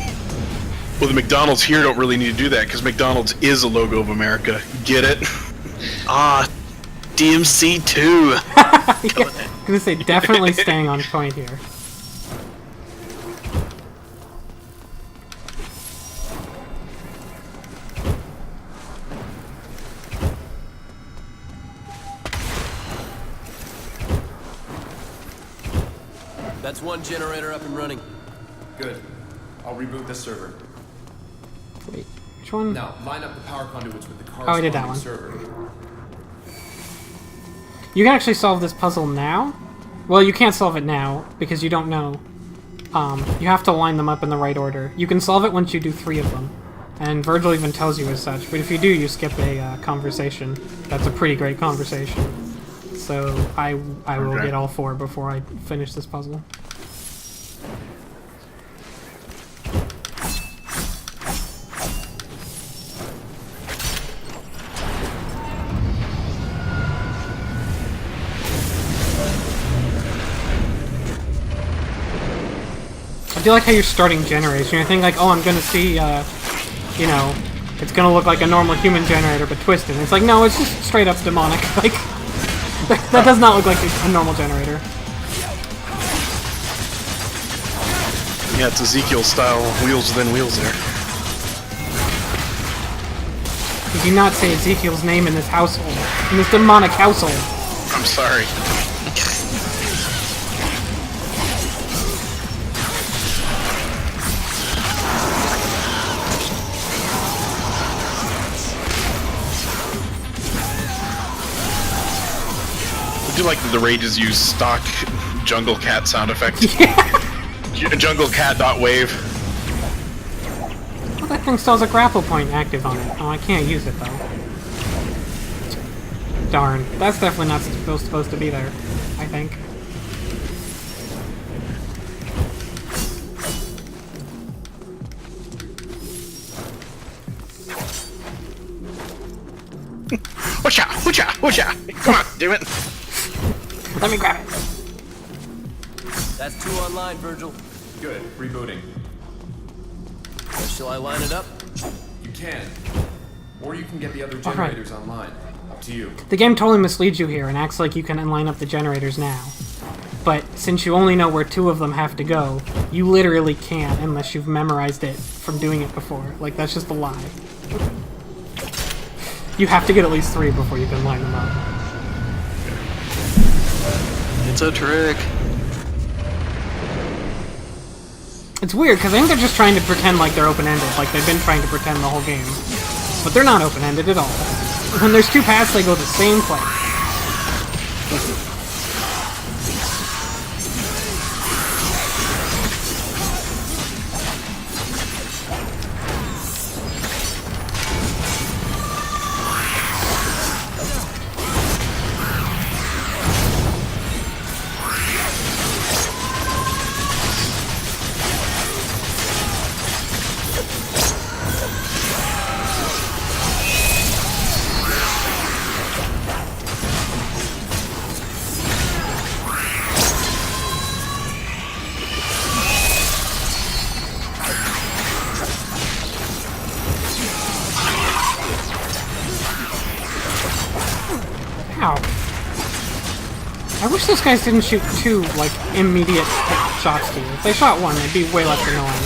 Well, the McDonald's here don't really need to do that, because McDonald's is a logo of America. Get it? Ah, DmC 2. Yeah, I was gonna say, definitely staying on point here. That's one generator up and running. Good. I'll reboot this server. Wait, which one? Now, line up the power conduits with the Oh, I did that corresponding one. server. You can actually solve this puzzle now. Well, you can't solve it now, because you don't know. You have to line them up in the right order. You can solve it once you do 3 of them. And Virgil even tells you as such, but if you do, you skip a conversation. That's a pretty great conversation. So I will Okay. get all 4 before I finish this puzzle. I do like how you're starting generators. You're thinking like, oh, I'm gonna see, you know, it's gonna look like a normal human generator, but twisted. And it's like, no, it's just straight up demonic. Like, that does not look like a normal generator. Yeah, it's Ezekiel style wheels within wheels there. You do not say Ezekiel's name in this household, in this demonic household. I'm sorry. I do like that the rages use stock jungle cat sound effects. Jungle cat dot wave. Well, that thing still has a grapple point active on it. Oh, I can't use it though. Darn, that's definitely not supposed to be there, I think. Whatcha? Whatcha? Whatcha? Come on, damn it. Let me grab it. That's 2 online, Virgil. Good. Rebooting. Shall I line it up? You can. Or you can get the other right. generators online. Up to you. The game totally misleads you here and acts like you can line up the generators now. But since you only know where 2 of them have to go, you literally can't unless you've memorized it from doing it before. Like, that's just a lie. You have to get at least 3 before you can line them up. It's a trick. It's weird, because I think they're just trying to pretend like they're open-ended, like they've been trying to pretend the whole game. But they're not open-ended at all. When there's 2 paths, they go the same place. Ow. I wish those guys didn't shoot 2, like, immediate shots to you. If they shot 1, they'd be way less annoying.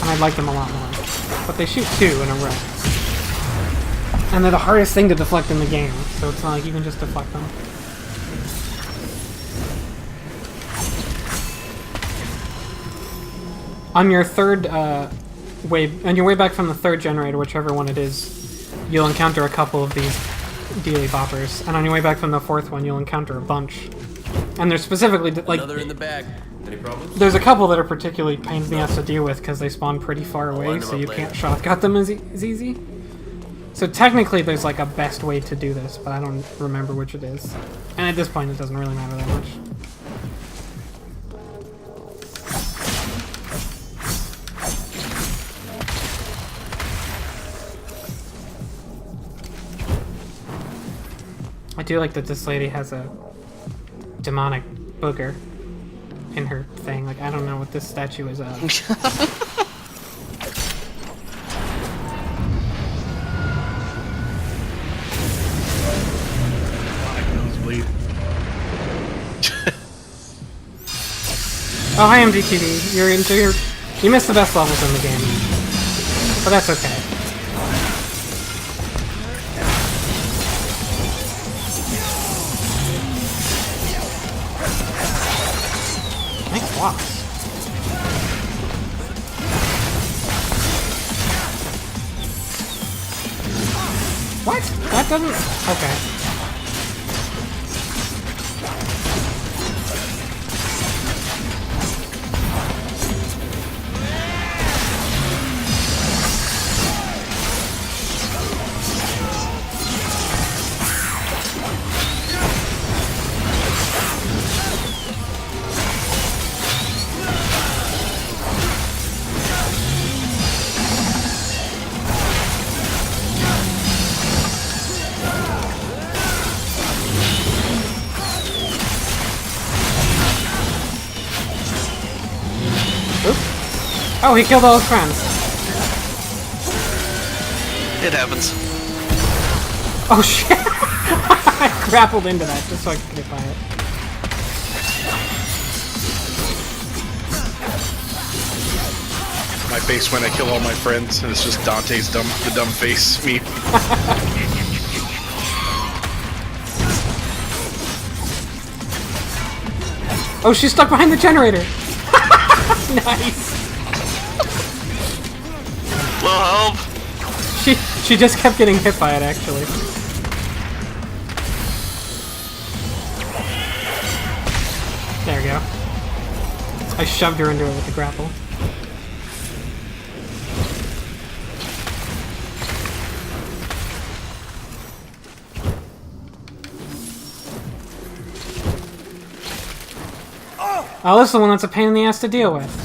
And I'd like them a lot more. But they shoot 2 in a row. And they're the hardest thing to deflect in the game, so it's not like you can just deflect them. On your third, on your way back from the third generator, whichever one it is, you'll encounter a couple of these dealy boppers, and on your way back from the fourth one, you'll encounter a bunch. And they're specifically like Another in the bag. Any problems? there's a couple that are particularly pain in the ass to deal with because they spawn pretty far away, line them so up you later. can't shotgun them as easy. So technically, there's like a best way to do this, but I don't remember which it is. And at this point, it doesn't really matter that much. I do like that this lady has a demonic booger in her thing. Like, I don't know what this statue is of. Nosebleed. Oh, hi, MDTV. You missed the best levels in the game. But that's okay. Nice blocks. What? That doesn't... Okay. Oh, he killed all his friends. It happens. Oh shit! I grappled into that just so I could get by it. My face when I kill all my friends, and it's just Dante's the dumb face me. Oh, she's stuck behind the generator! Nice! Well, help! She just kept getting hit by it, actually. There we go. I shoved her into it with the grapple. Oh, this is the one that's a pain in the ass to deal with.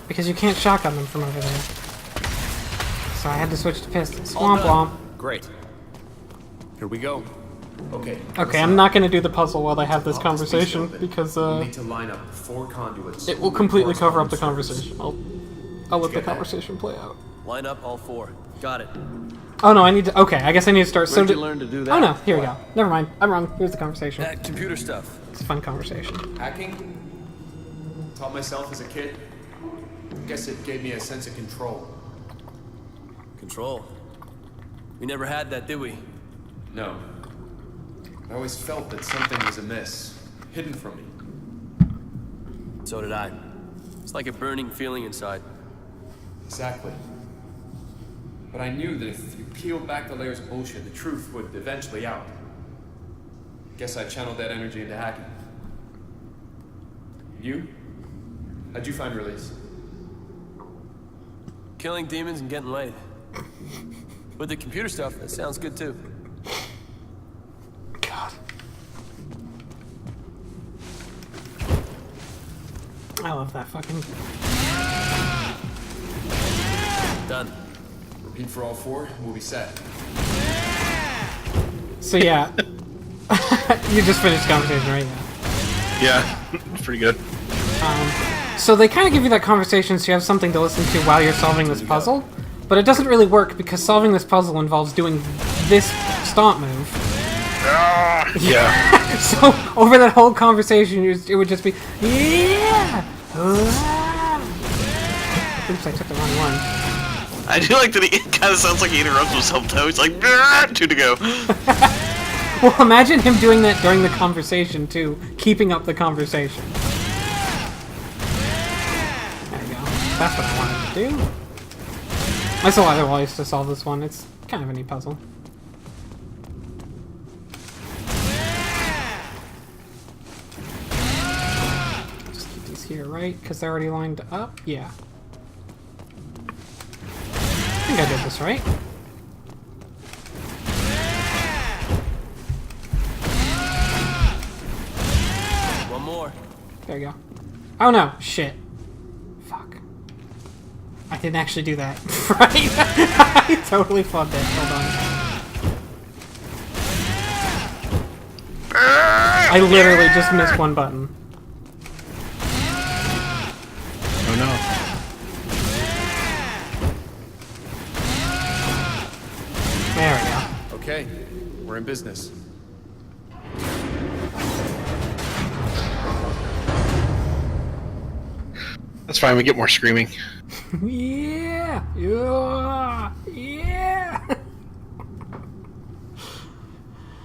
Because you can't shotgun them from over there. So I had to switch to pistols. Womp womp. Great. Here we go. Okay. Okay, I'm not gonna do the puzzle while they have this conversation, because We'll need to line up 4 conduits. it will completely cover up the conversation. I'll let the conversation play out. Line up all 4. Got it. Oh no, I need to. Okay, I guess I need to start. Where'd you learn to do that? Oh no, here we go. Never mind. I'm wrong. Here's the conversation. That computer stuff. It's a fun conversation. Hacking? Taught myself as a kid. Guess it gave me a sense of control. Control. We never had that, did we? No. I always felt that something was amiss, hidden from me. So did I. It's like a burning feeling inside. Exactly. But I knew that if you peeled back the layers of bullshit, the truth would eventually out. Guess I channeled that energy into hacking. You? How'd you find release? Killing demons and getting laid. With the computer stuff, that sounds good too. God. I love that fucking... Done. Repeat for all 4, and we'll be set. So yeah. You just finished the conversation, right? Yeah, it's pretty good. So they kind of give you that conversation so you have something to listen to while you're solving this puzzle, But it doesn't really work because solving this puzzle involves doing this stomp move. Yeah. So over that whole conversation, it would just be, yeah! Oops, I took the wrong one. I do like that it kind of sounds like he interrupts himself though. He's like, 2 to go. Well, imagine him doing that during the conversation, too. Keeping up the conversation. There we go. That's what I wanted to do. There's a lot of ways to solve this one. It's kind of a neat puzzle. Just keep these here, right? Because they're already lined up? Yeah. I think I did this right. One more. There you go. Oh no, shit. Fuck. I didn't actually do that. Right? I totally fucked it. Hold on. I literally just missed one button. Oh no. There we go. Okay, we're in business. That's fine, we get more screaming. Yeah! Yeah! Yeah!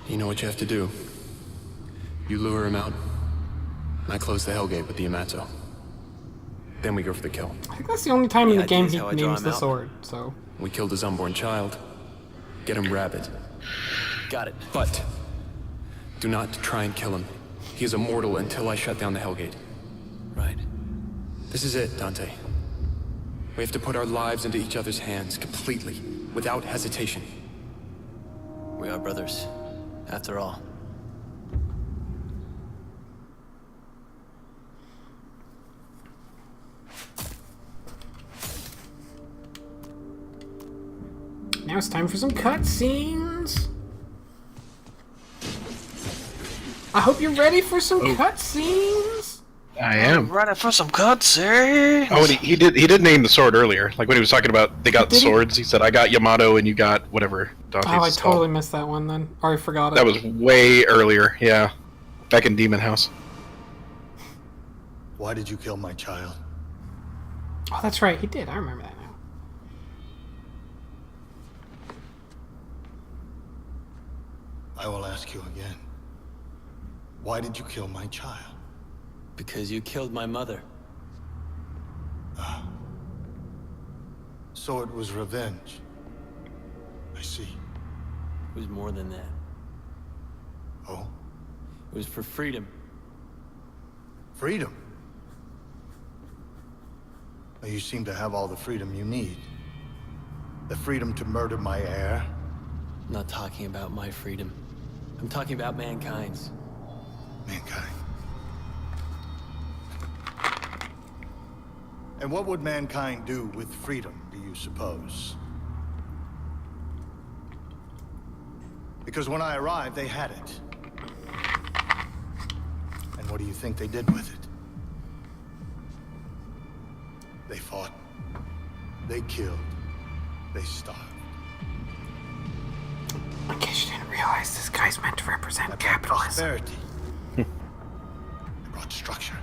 You know what you have to do. You lure him out, and I close the Hellgate with the Yamato. Then we go for the kill. I think that's the only time in The the game idea is he how I draw names him the out. sword, so... We killed his unborn child. Get him rabid. Got it. But do not try and kill him. He is immortal until I shut down the Hellgate. Right. This is it, Dante. We have to put our lives into each other's hands completely, without hesitation. We are brothers, after all. Now it's time for some cutscenes! I hope you're ready for some cutscenes! I am. Ready for some cutscenes? Oh, and he did name the sword earlier. Like when he was talking about they got Did he? swords, he said, "I got Yamato and you got whatever." Dante's Oh, I skull." totally missed that one then. Or I forgot it. That was way earlier. Yeah, back in Demon House. Why did you kill my child? Oh, that's right, he did. I remember that now. I will ask you again. Why did you kill my child? Because you killed my mother. So it was revenge. I see. It was more than that. Oh? It was for freedom. Freedom? Well, you seem to have all the freedom you need. The freedom to murder my heir. I'm not talking about my freedom. I'm talking about mankind's. Mankind. And what would mankind do with freedom, do you suppose? Because when I arrived, they had it. And what do you think they did with it? They fought. They killed. They starved. I guess you didn't realize this guy's meant to represent I brought capitalism. prosperity. I brought structure.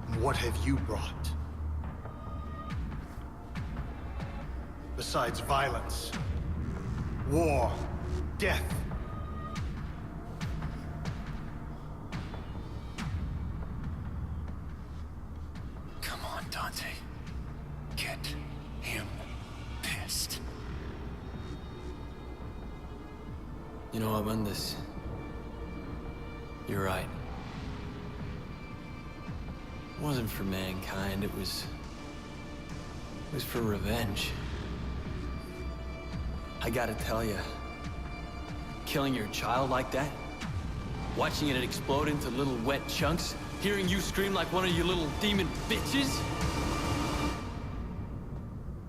And what have you brought? Besides violence, war, death. Come on, Dante. Get him pissed. You know what, Mundus? You're right. It wasn't for mankind, it was for revenge. I gotta tell you, killing your child like that, watching it explode into little wet chunks, hearing you scream like one of your little demon bitches,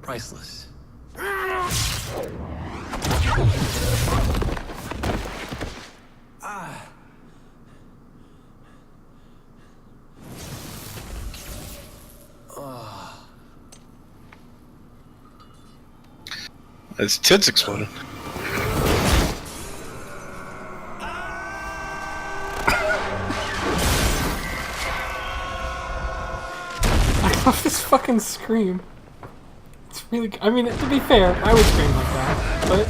priceless. His tits exploded. I love this fucking scream. It's really. I mean, to be fair, I would scream like that, but.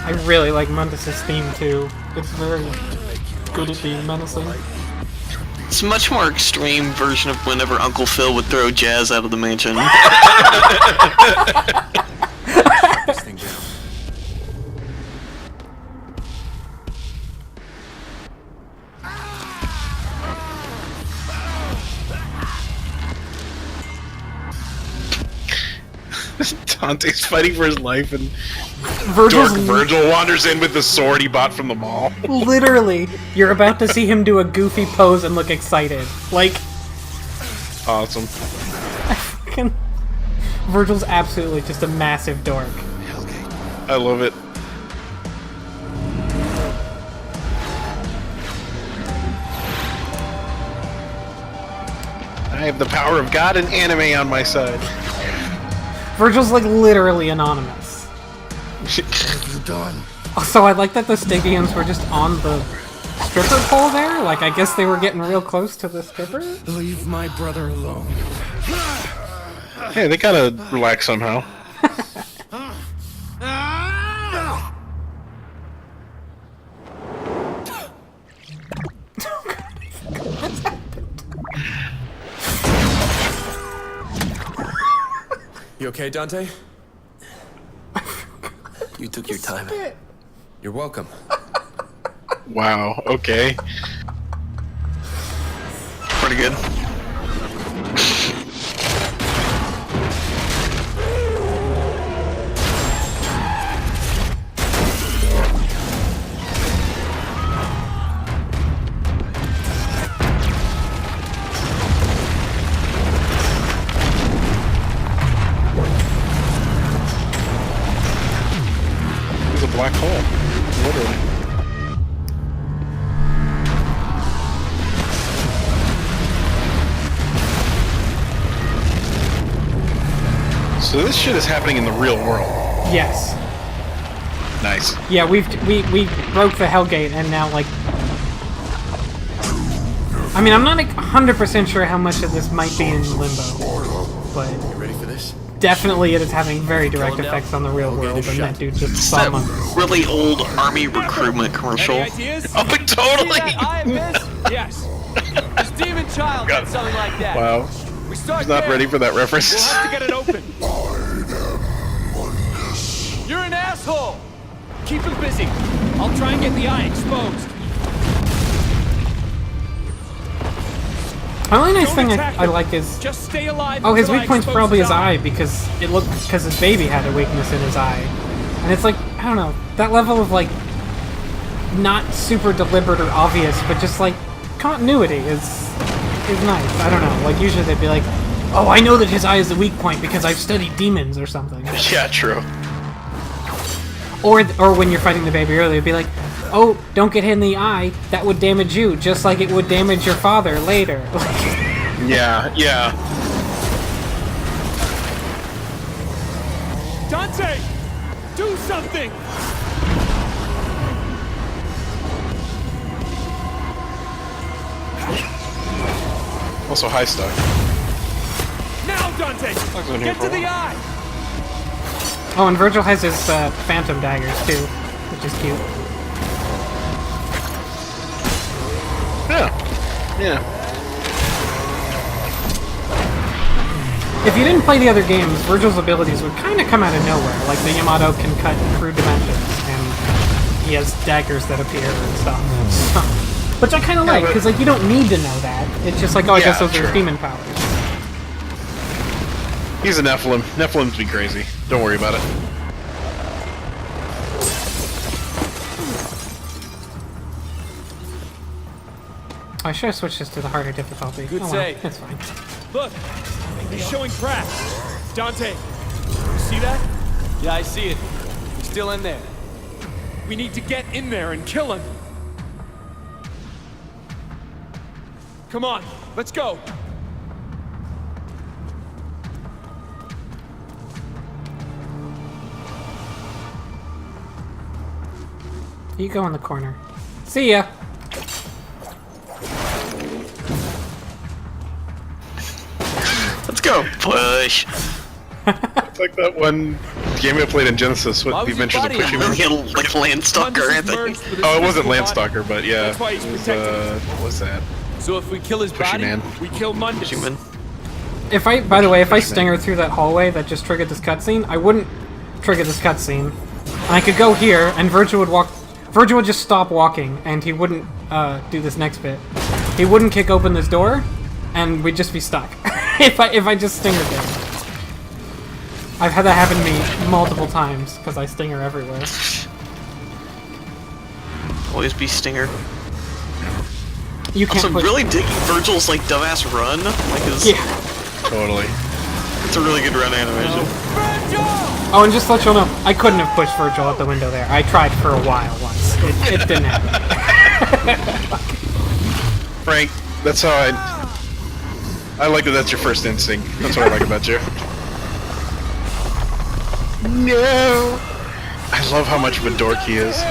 I really like Mundus' theme too. It's very good at being menacing. It's a much more extreme version of whenever Uncle Phil would throw Jazz out of the mansion. This thing down. Dante's fighting for his life, and Virgil's Dork Virgil wanders in with the sword he bought from the mall. literally, you're about to see him do a goofy pose and look excited. Like, Awesome. fucking. Virgil's absolutely just a massive dork. I love it. I have the power of God and anime on my side. Virgil's like literally anonymous. What have you done? Also, I like that the Stygians were just on the stripper pole there. Like, I guess they were getting real close to the stripper. Leave my brother alone. Hey, they gotta relax somehow. You okay, Dante? You took your time. You're welcome. Wow, okay. Pretty good. There's a black hole. Literally. So this shit is happening in the real world. Yes. Nice. Yeah, we broke the Hellgate, and now like. I mean, I'm not 100% sure how much of this might be in Limbo, but You ready for this? definitely it is having very direct Going down? effects on the real Okay, world, this and that shot. dude just It's saw that Mundus. really old army recruitment commercial. Ideas? Oh, totally! Eye abyss? Yes. This demon child God. did something like that. Wow. We start He's not there. ready for that We'll reference. have to get it open. You're an asshole. Keep him busy. I'll try and get the eye exposed. The only nice Don't thing attack I him. like is Just stay alive. oh, his until I weak point's expose probably his eye. eye because his baby had a weakness in his eye, and it's like I don't know that level of like not super deliberate or obvious, but just like continuity is nice. I don't know. Like usually they'd be like, oh, I know that his eye is the weak point because I've studied demons or something. Yeah, true. Or when you're fighting the baby earlier, it'd be like, oh, don't get hit in the eye. That would damage you, just like it would damage your father later. Yeah, yeah. Dante, do something. Also, high stock. Now, Dante, in here get for to a the while. eye. Oh, and Virgil has his phantom daggers too, which is cute. Yeah. Yeah. If you didn't play the other games, Virgil's abilities would kind of come out of nowhere. Like the Yamato can cut through dimensions, and he has daggers that appear and stuff. Which I kind of like, but- because like you don't need to know that. It's just like, oh, I guess Yeah, those are true. demon powers. He's a Nephilim. Nephilims be crazy. Don't worry about it. I should have switched this to the harder difficulty. Good oh, well, save. it's fine. Look, he's showing cracks. Dante, you see that? Yeah, I see it. He's still in there. We need to get in there and kill him. Come on, let's go. You go in the corner. See ya. Let's go. Push. It's like that one game I played in Genesis with Why the was your Adventures of body Pushy out? Man. Like Landstalker, I think. Oh, it wasn't Landstalker, but yeah. That's why he's it was, protected. what was that? So if we kill his Pushy body, Man. we kill Mundus. Human. If I, by the way, if I stinger through that hallway that just triggered this cutscene, I wouldn't trigger this cutscene. And I could go here, and Virgil would walk. Virgil would just stop walking, and he wouldn't do this next bit. He wouldn't kick open this door, and we'd just be stuck. if I just stingered there. I've had that happen to me multiple times because I stinger everywhere. Always be Stinger. You can't Also, push. really digging Virgil's like dumbass run. Like his, Yeah. Totally. it's a really good run animation. Oh, and just to let you all know, I couldn't have pushed Virgil out the window there. I tried for a while once. It didn't happen. Frank, that's how I like that that's your first instinct. That's what I like about you. No! I love how much of a dork he is.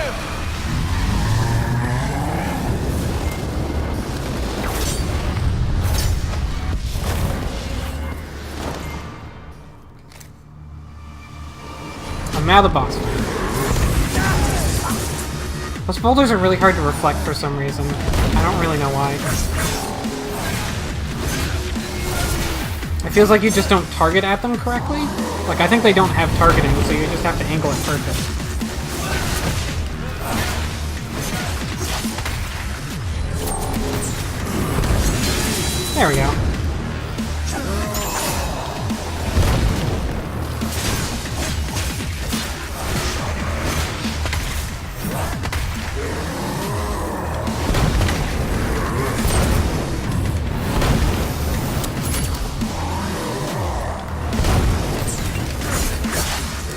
Now the boss fight. Those boulders are really hard to reflect for some reason. I don't really know why. It feels like you just don't target at them correctly. Like, I think they don't have targeting, so you just have to angle it perfect. There we go.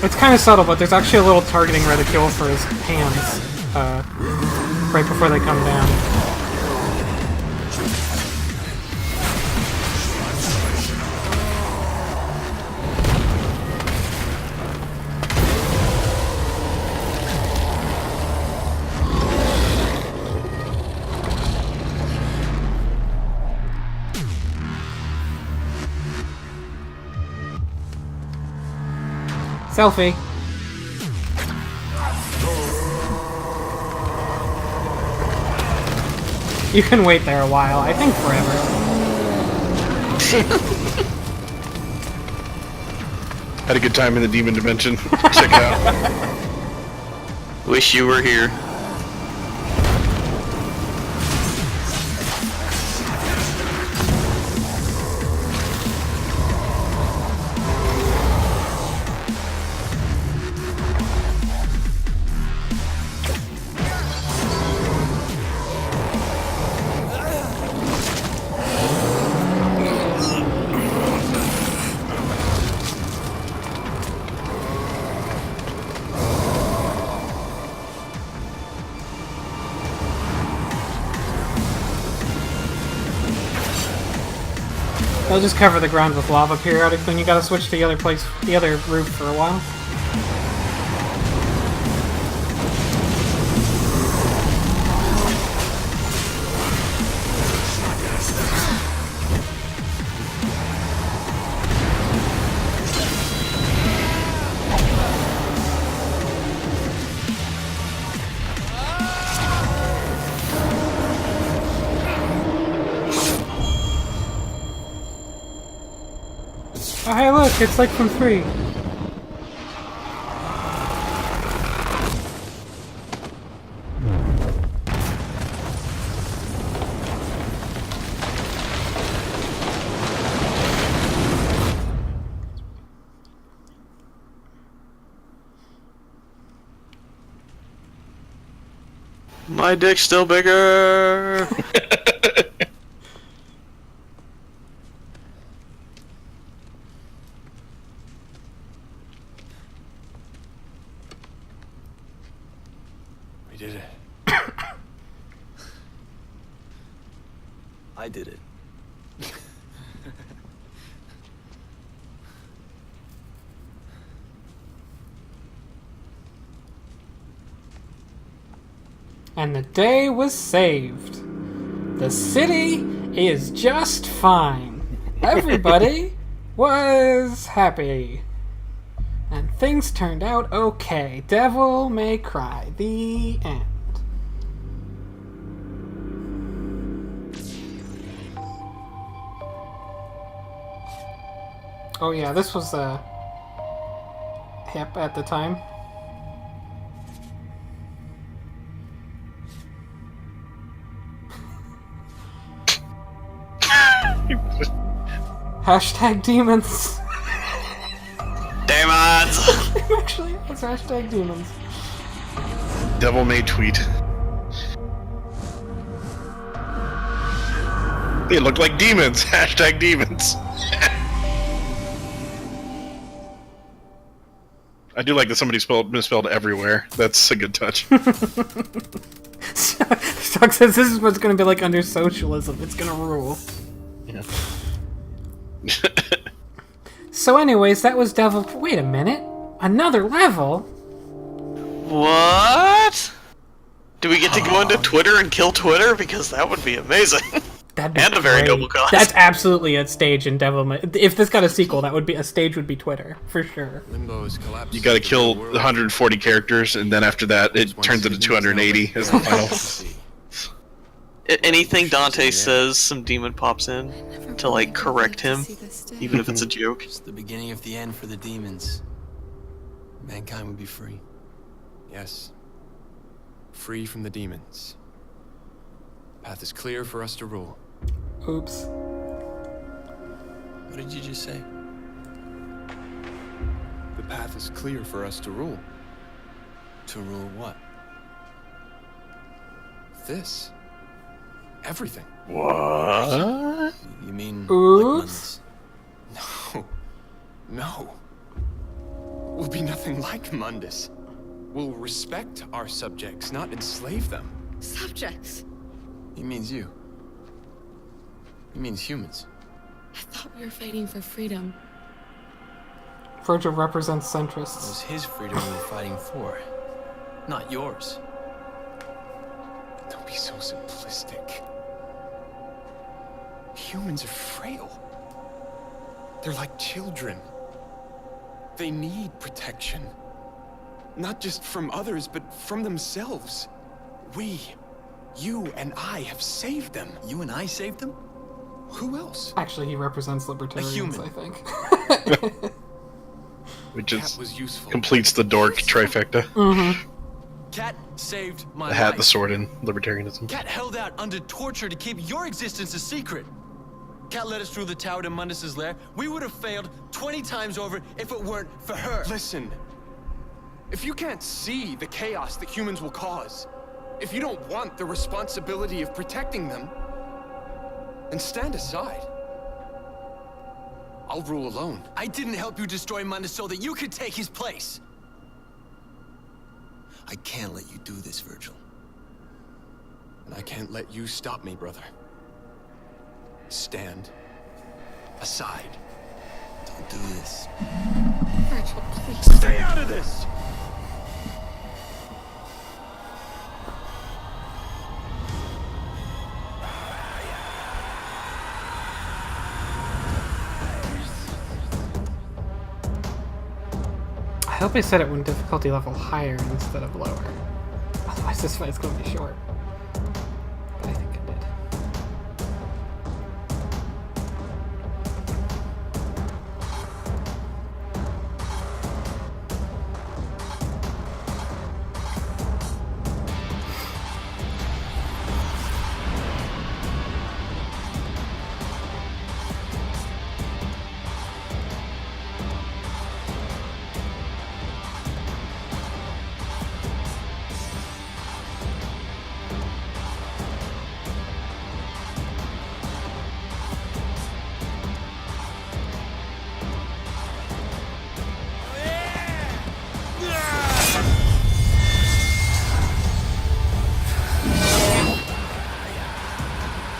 It's kind of subtle, but there's actually a little targeting reticule for his hands, right before they come down. Selfie. You can wait there a while. I think forever. Had a good time in the demon dimension. Check it out. Wish you were here. They'll just cover the ground with lava periodically, and you gotta switch to the other place, the other roof for a while. Oh hey look, it's like from 3. My dick's still bigger. I did it. And the day was saved. The city is just fine. Everybody was happy. And things turned out okay. Devil May Cry. The end. Oh yeah, this was hip at the time. Hashtag demons. Demons! Actually, it's hashtag demons. Devil may tweet. They look like demons. Hashtag demons. I do like that somebody misspelled everywhere. That's a good touch. Stock says this is what's going to be like under socialism. It's going to rule. Yeah. So anyways, that was Devil... Wait a minute. Another level? What? Do we get to go into Twitter and kill Twitter? Because that would be amazing. That'd be and a very great. noble cause. That's absolutely a stage in Devil May... If this got a sequel, that would be... A stage would be Twitter. For sure. Limbo is collapsed. You gotta kill 140 characters, and then after that, it turns into 280 as the final. Anything Dante says, some demon pops in to, like, correct him, even if it's a joke. It's the beginning of the end for the demons. Mankind would be free. Yes. Free from the demons. Path is clear for us to rule. Oops. What did you just say? The path is clear for us to rule. To rule what? This. Everything. What? You mean Oops. like Mundus? No. We'll be nothing like Mundus. We'll respect our subjects, not enslave them. Subjects? He means you. He means humans. I thought we were fighting for freedom. Virgil represents It centrists. was his freedom we were fighting for, not yours. Don't be so simplistic. Humans are frail. They're like children. They need protection. Not just from others, but from themselves. We, you and I, have saved them. You and I saved them? Who else? Actually, he represents libertarians, human. I think. Which Cat is was useful. completes the dork trifecta. Mm-hmm. Cat saved my The hat, life. the sword, and libertarianism. Cat held out under torture to keep your existence a secret. Cat led us through the tower to Mundus's lair. We would have failed 20 times over if it weren't for her. Listen. If you can't see the chaos that humans will cause, if you don't want the responsibility of protecting them, then stand aside. I'll rule alone. I didn't help you destroy Mundus so that you could take his place. I can't let you do this, Virgil. And I can't let you stop me, brother. Stand aside. Don't do this. Virgil, please. Stay out of this! I hope I said it when difficulty level higher instead of lower. Otherwise this fight's going to be short. But I think it did.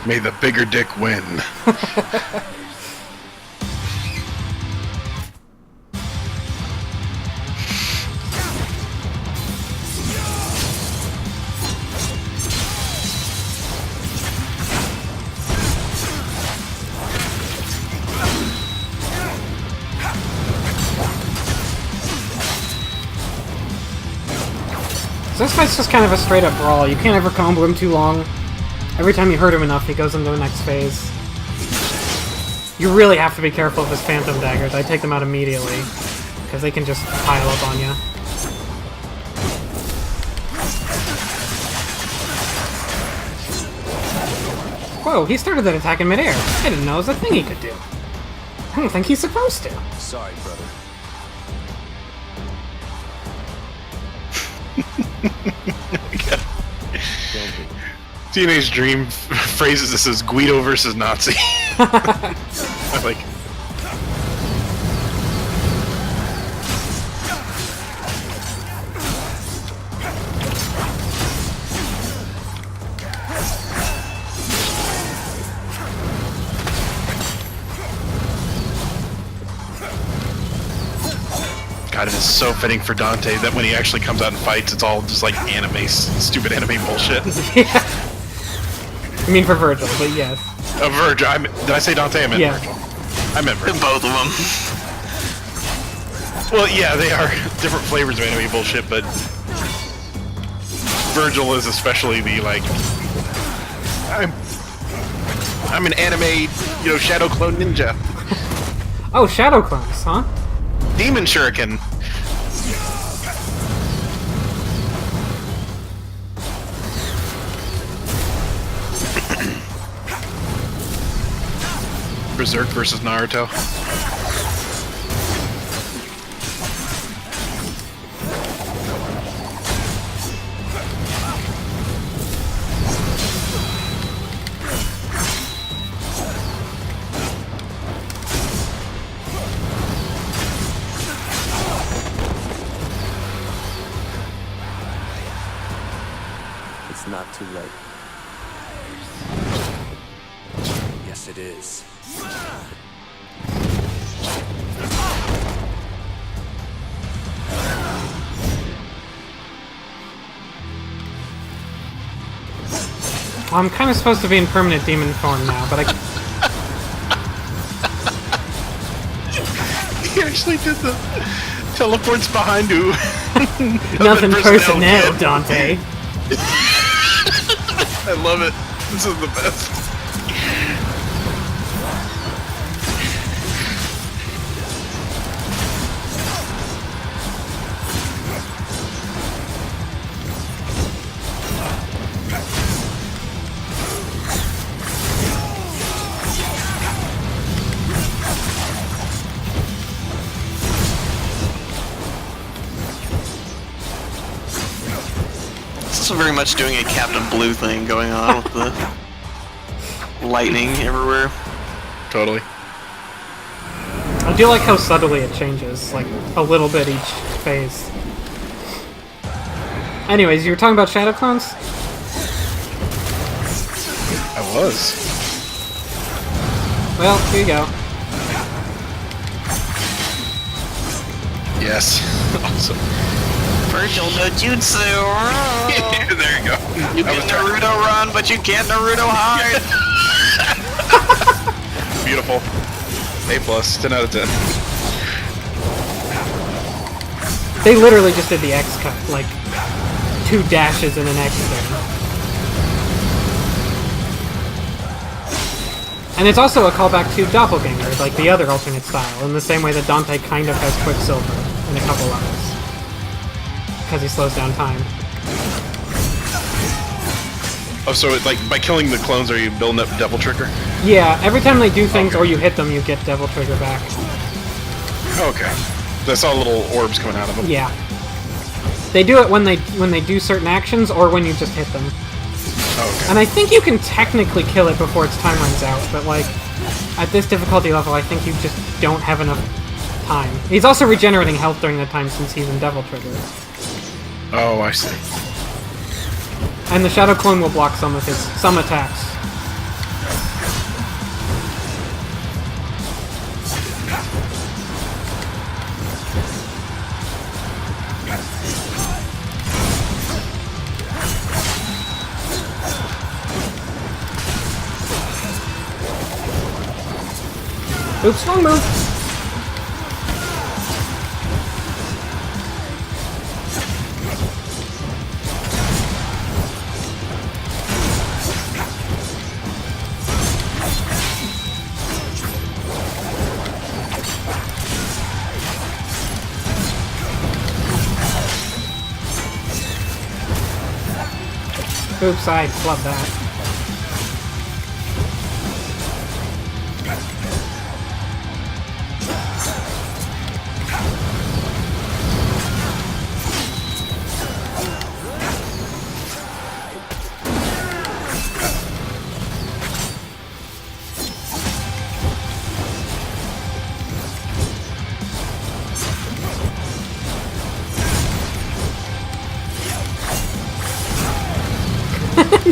May the bigger dick win. So this fight's just kind of a straight up brawl. You can't ever combo him too long. Every time you hurt him enough, he goes into the next phase. You really have to be careful of his phantom daggers. I take them out immediately, because they can just pile up on you. Whoa, he started that attack in midair. I didn't know it was a thing he could do. I don't think he's supposed to. Sorry, brother. Teenage Dream phrases this as Guido versus Nazi. I like. God, it is so fitting for Dante that when he actually comes out and fights, it's all just like anime, stupid anime bullshit. Yeah. I mean for Virgil, but yes. Virgil. Did I say Dante? I meant Yeah. Virgil. I meant Virgil. Both of them. Well, yeah, they are different flavors of anime bullshit, but Virgil is especially the like. I'm an anime, shadow clone ninja. Oh, shadow clones, huh? Demon Shuriken. Berserk versus Naruto. It's not too late. Yes, it is. Well, I'm kind of supposed to be in permanent demon form now, but I... He actually did the teleports behind you. Nothing personnel, Dante. I love it. This is the best. It's also very much doing a Captain Blue thing going on with the lightning everywhere. Totally. I do like how subtly it changes, like a little bit each phase. Anyways, you were talking about shadow clones? I was. Well, here you go. Yes. Awesome. Virgil no jutsu. There you go. You can Naruto run, but you can't Naruto hide. Beautiful. A+, 10 out of 10. They literally just did the X cut, like 2 dashes and an X there. And it's also a callback to Doppelganger, like the other alternate style, in the same way that Dante kind of has Quicksilver in a couple levels. Because he slows down time. Oh, so like by killing the clones, are you building up Devil Trigger? Yeah, every time they do things or you hit them, you get Devil Trigger back. Okay. I saw little orbs coming out of them. Yeah. They do it when they do certain actions or when you just hit them. Okay. And I think you can technically kill it before its time runs out, but like at this difficulty level, I think you just don't have enough time. He's also regenerating health during that time since he's in Devil Trigger. Oh, I see. And the Shadow Clone will block some of his attacks. Oops, wrong move. Oops, I flubbed that.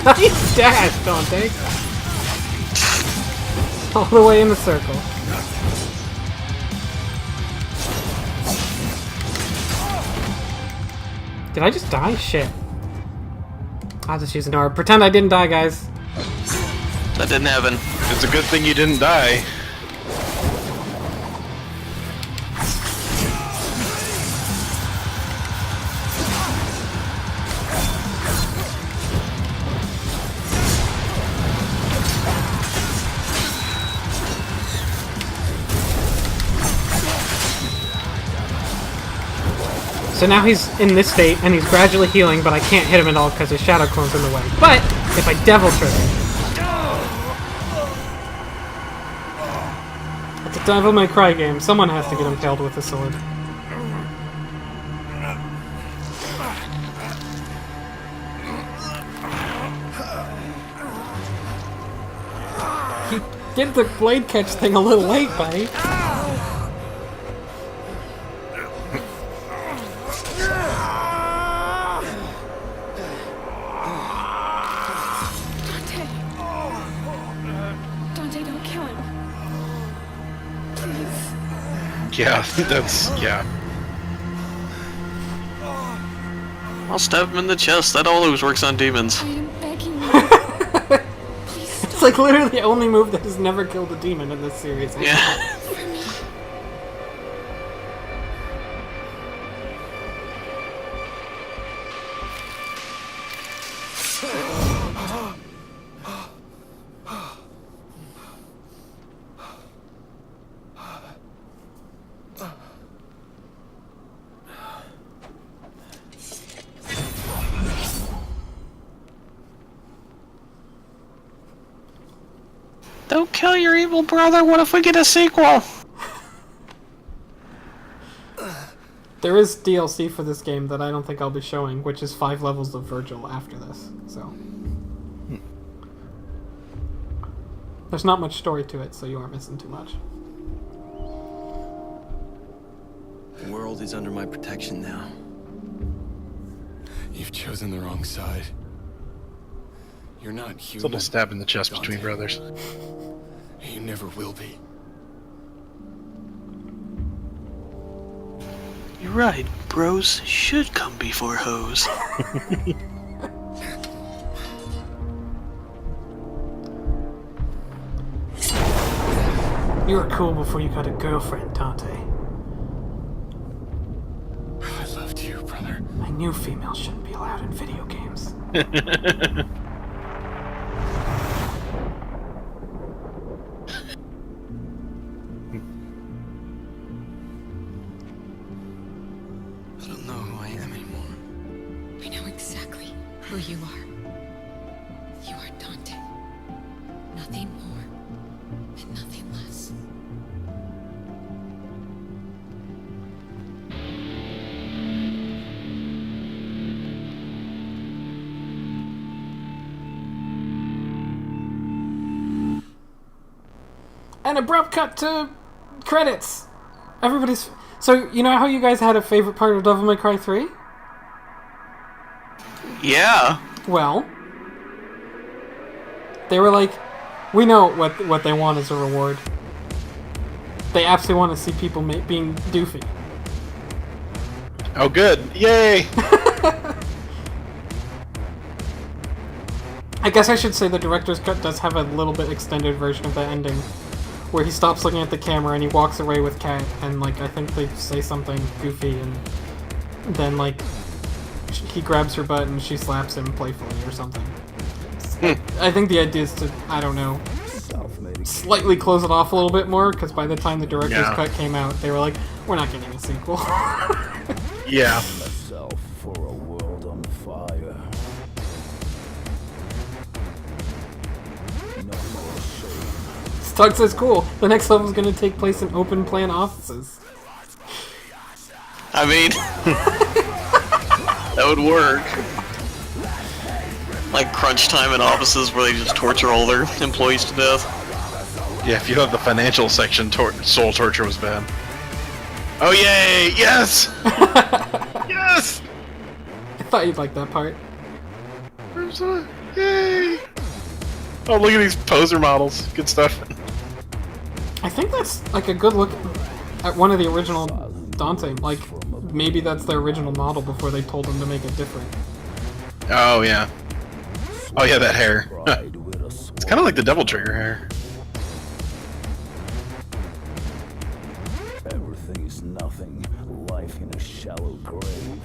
Nice dash, Dante! All the way in the circle. Did I just die? Shit. I'll just use an orb. Pretend I didn't die, guys. That didn't happen. It's a good thing you didn't die. So now he's in this state, and he's gradually healing, but I can't hit him at all because his Shadow Clone's in the way. But, if I Devil Trigger... It's a Devil May Cry game. Someone has to get impaled with a sword. You did the blade catch thing a little late, buddy. Yeah, that's... yeah. I'll stab him in the chest. That always works on demons. I am begging you. Please stop. It's like literally the only move that has never killed a demon in this series. Yeah. For me. Don't kill your evil brother. What if we get a sequel? There is DLC for this game that I don't think I'll be showing, which is 5 levels of Virgil after this, so... There's not much story to it, so you aren't missing too much. The world is under my protection now. You've chosen the wrong side. You're not It's a human. little stab in the chest between Dante. brothers. You never will be. You're right. Bros should come before hoes. You were cool before you got a girlfriend, Dante. I loved you, brother. I knew females shouldn't be allowed in video games. I don't know who I am anymore. I know exactly who you are. You are Dante. Nothing more and nothing less. An abrupt cut to credits. Everybody's... So, you know how you guys had a favorite part of Devil May Cry 3? Yeah. Well, they were like, we know what they want as a reward. They absolutely want to see people being doofy. Oh, good. Yay! I guess I should say the director's cut does have a little bit extended version of the ending, where he stops looking at the camera and he walks away with Kat, and like I think they say something goofy, and then like he grabs her butt and she slaps him playfully or something. I think the idea is to, I don't know, slightly close it off a little bit more, because by the time the director's cut came out, they were like, we're not getting a sequel. Yeah. For a world on fire. Stug says, cool, the next level's gonna take place in open plan offices. I mean, that would work. Like crunch time in offices where they just torture all their employees to death. Yeah, if you have the financial section, soul torture was bad. Oh yay! Yes! Yes! I thought you'd like that part. Yay! Oh, look at these poser models. Good stuff. I think that's like a good look at one of the original Dante. Like, maybe that's their original model before they told them to make it different. Oh yeah. Oh yeah, that hair. It's kind of like the Devil Trigger hair. Everything is nothing. Life in a shallow grave.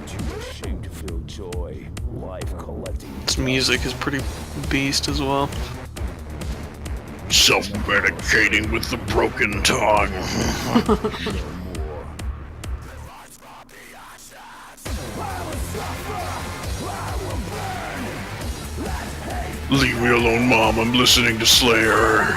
Too ashamed to feel joy. Life collecting. Its music is pretty beast as well. Self-medicating with the broken tongue. Leave me alone, Mom. I'm listening to Slayer.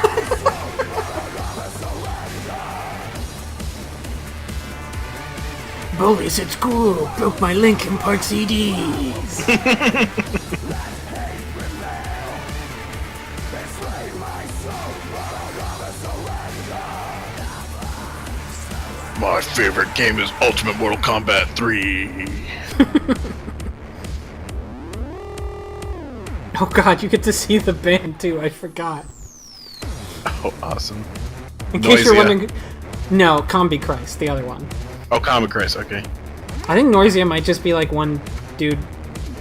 Bullies at school broke my Linkin Park CDs. My favorite game is Ultimate Mortal Kombat 3. Oh god, you get to see the band too, I forgot. Oh, awesome. In case you're wondering... No, Combi Christ, the other one. Oh, Comic Christ, okay. I think Noisia might just be like one dude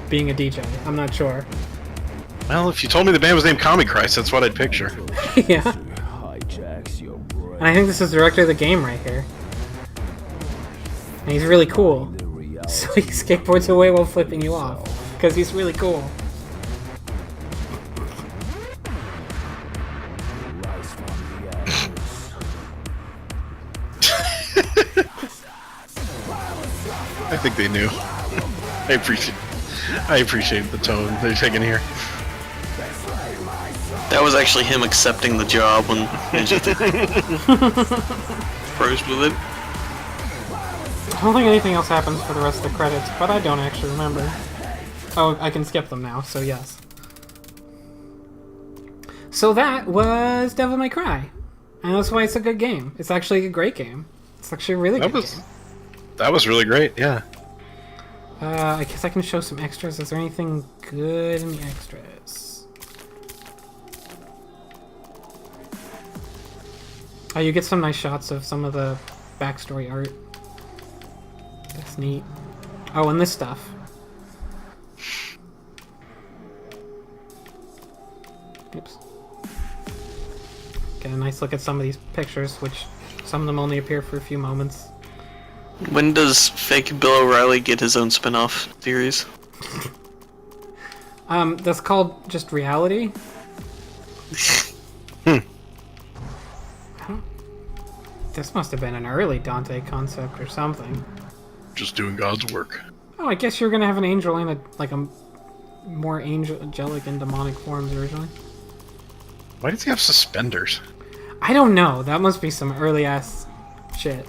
being a DJ. I'm not sure. Well, if you told me the band was named Comic Christ, that's what I'd picture. Yeah. And I think this is the director of the game right here. And he's really cool. So he skateboards away while flipping you off. Because he's really cool. I think they knew. I appreciate the tone they're taking here. That was actually him accepting the job when Ninja approached with it. I don't think anything else happens for the rest of the credits, but I don't actually remember. Oh, I can skip them now, so yes. So that was Devil May Cry. And that's why it's a good game. It's actually a great game. It's actually a really good game. That was really great, yeah. I guess I can show some extras. Is there anything good in the extras? Oh, you get some nice shots of some of the backstory art. That's neat. Oh, and this stuff. Oops. Get a nice look at some of these pictures, which some of them only appear for a few moments. When does fake Bill O'Reilly get his own spin-off series? That's called just Reality. This must have been an early Dante concept or something. Just doing God's work. Oh, I guess you're gonna have an angel in a more angelic and demonic forms originally. Why does he have suspenders? I don't know. That must be some early ass shit.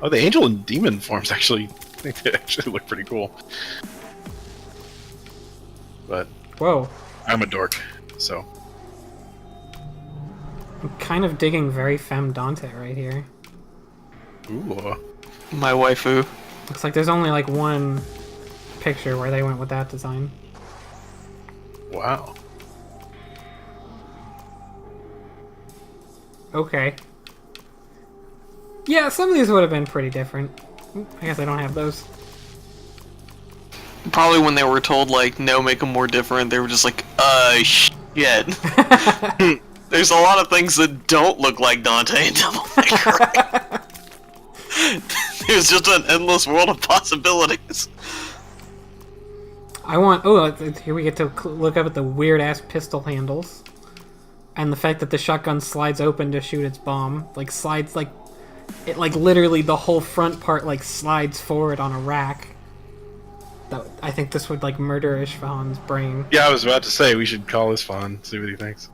Oh, the angel and demon forms actually look pretty cool. But whoa, I'm a dork, so I'm kind of digging very femme Dante right here. Ooh. My waifu. Looks like there's only like one picture where they went with that design. Wow. Okay. Yeah, some of these would have been pretty different. I guess I don't have those. Probably when they were told, like, no, make them more different, they were just like, shit. There's a lot of things that don't look like Dante and Devil May Cry. There's just an endless world of possibilities. Here we get to look up at the weird-ass pistol handles. And the fact that the shotgun slides open to shoot its bomb. Like, slides, like... It, like, literally the whole front part, like, slides forward on a rack. I think this would, like, murder Ishvahan's brain. Yeah, I was about to say, we should call Isfahan, see what he thinks.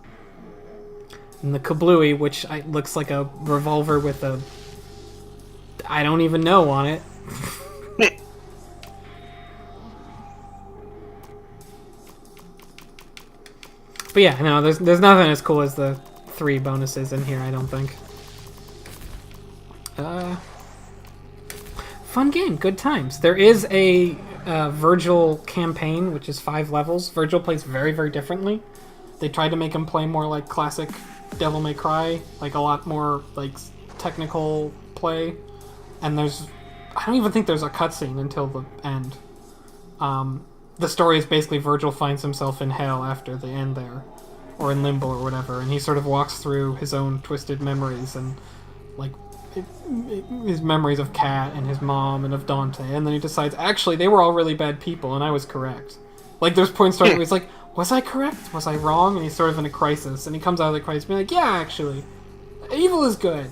And the kablooey, which looks like a revolver with a... I don't even know on it. But yeah, no, there's nothing as cool as the 3 bonuses in here, I don't think. Fun game, good times. There is a Virgil campaign, which is 5 levels. Virgil plays very, very differently. They tried to make him play more like classic Devil May Cry, like a lot more like technical play. And I don't even think there's a cutscene until the end. The story is basically Virgil finds himself in hell after the end there, or in limbo or whatever, and he sort of walks through his own twisted memories and like his memories of Kat and his mom and of Dante, and then he decides actually they were all really bad people and I was correct. Like there's points where he's like, was I correct? Was I wrong? And he's sort of in a crisis, and he comes out of the crisis being like, yeah, actually, evil is good.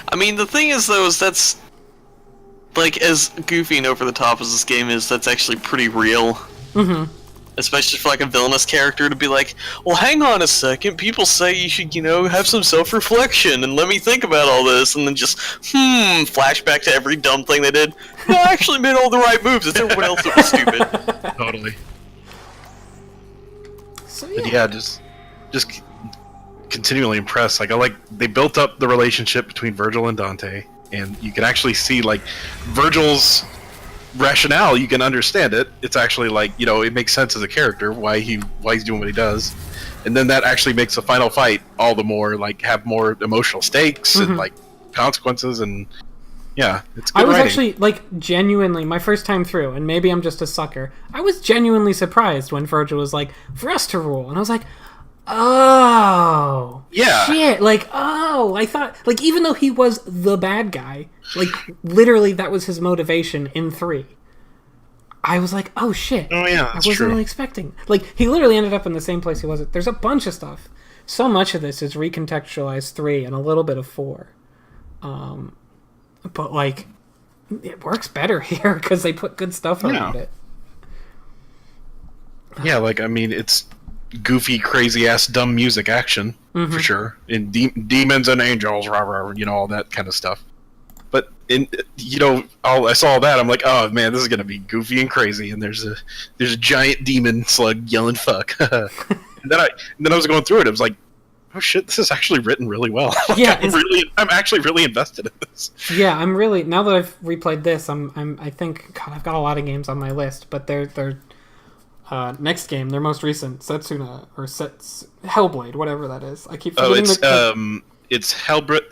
I mean, the thing is though, is that's like, as goofy and over the top as this game is, that's actually pretty real. Mm-hmm. Especially for like a villainous character to be like, well, hang on a second, people say you should, have some self-reflection and let me think about all this, and then just, flashback to every dumb thing they did. No, I actually made all the right moves, it's everyone else that was stupid. Totally. So yeah, just continually impressed. Like, they built up the relationship between Virgil and Dante, and you can actually see, like, Virgil's rationale. You can understand it. It's actually like, it makes sense as a character why he's doing what he does, and then that actually makes the final fight all the more like have more emotional stakes and like consequences, and yeah, it's good I was writing. actually like genuinely my first time through, and maybe I'm just a sucker, I was genuinely surprised when Virgil was like, for us to rule, and I was like, oh yeah, shit, like, oh, I thought, like, even though he was the bad guy, like literally that was his motivation in 3, I was like, oh shit, oh yeah, I wasn't true. really expecting, like, he literally ended up in the same place he was. There's a bunch of stuff, so much of this is recontextualized 3 and a little bit of 4, but like it works better here because they put good stuff around it. Yeah, like, I mean, it's goofy, crazy ass, dumb music action for sure. In demons and angels, rah, rah, all that kind of stuff. But I saw all that. I'm like, oh man, this is gonna be goofy and crazy. And there's a giant demon slug yelling "fuck." and then I was going through it. I was like, oh shit, this is actually written really well. Yeah, I'm actually really invested in this. Yeah, I'm really, now that I've replayed this, I think, God, I've got a lot of games on my list, but they're next game, their most recent, Setsuna, or Hellblade, whatever that is. I keep forgetting it's Hellblade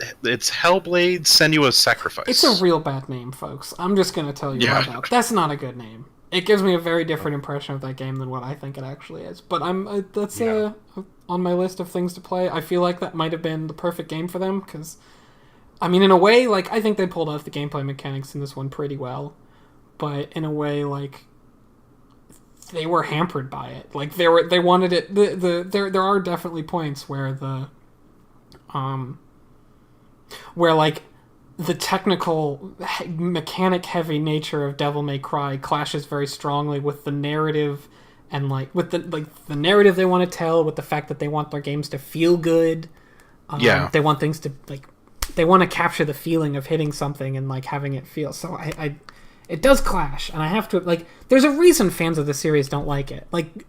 Senua's Sacrifice. It's a real bad name, folks. I'm just going to tell you right now. That's not a good name. It gives me a very different impression of that game than what I think it actually is. But that's on my list of things to play. I feel like that might have been the perfect game for them, because, I mean, in a way, like, I think they pulled off the gameplay mechanics in this one pretty well. But in a way, like, they were hampered by it. Like, they wanted it. There are definitely points where where like the technical mechanic heavy nature of Devil May Cry clashes very strongly with the narrative, and like with the narrative they want to tell, with the fact that they want their games to feel good. They want things to, like, they want to capture the feeling of hitting something and like having it feel. So it does clash, and I have to, like, there's a reason fans of the series don't like it. Like,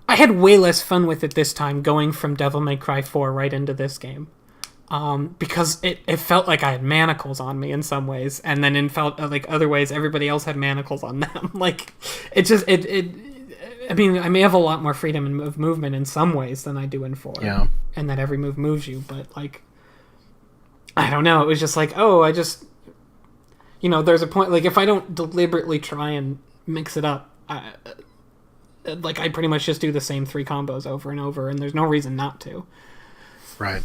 I had way less fun with it this time going from Devil May Cry 4 right into this game. Because it felt like I had manacles on me in some ways, and then in felt like other ways everybody else had manacles on them. Like, I mean, I may have a lot more freedom of movement in some ways than I do in 4. Yeah. And that every move moves you, but like, I don't know, it was just like, oh, I just, there's a point, like, if I don't deliberately try and mix it up, I pretty much just do the same 3 combos over and over, and there's no reason not to. Right.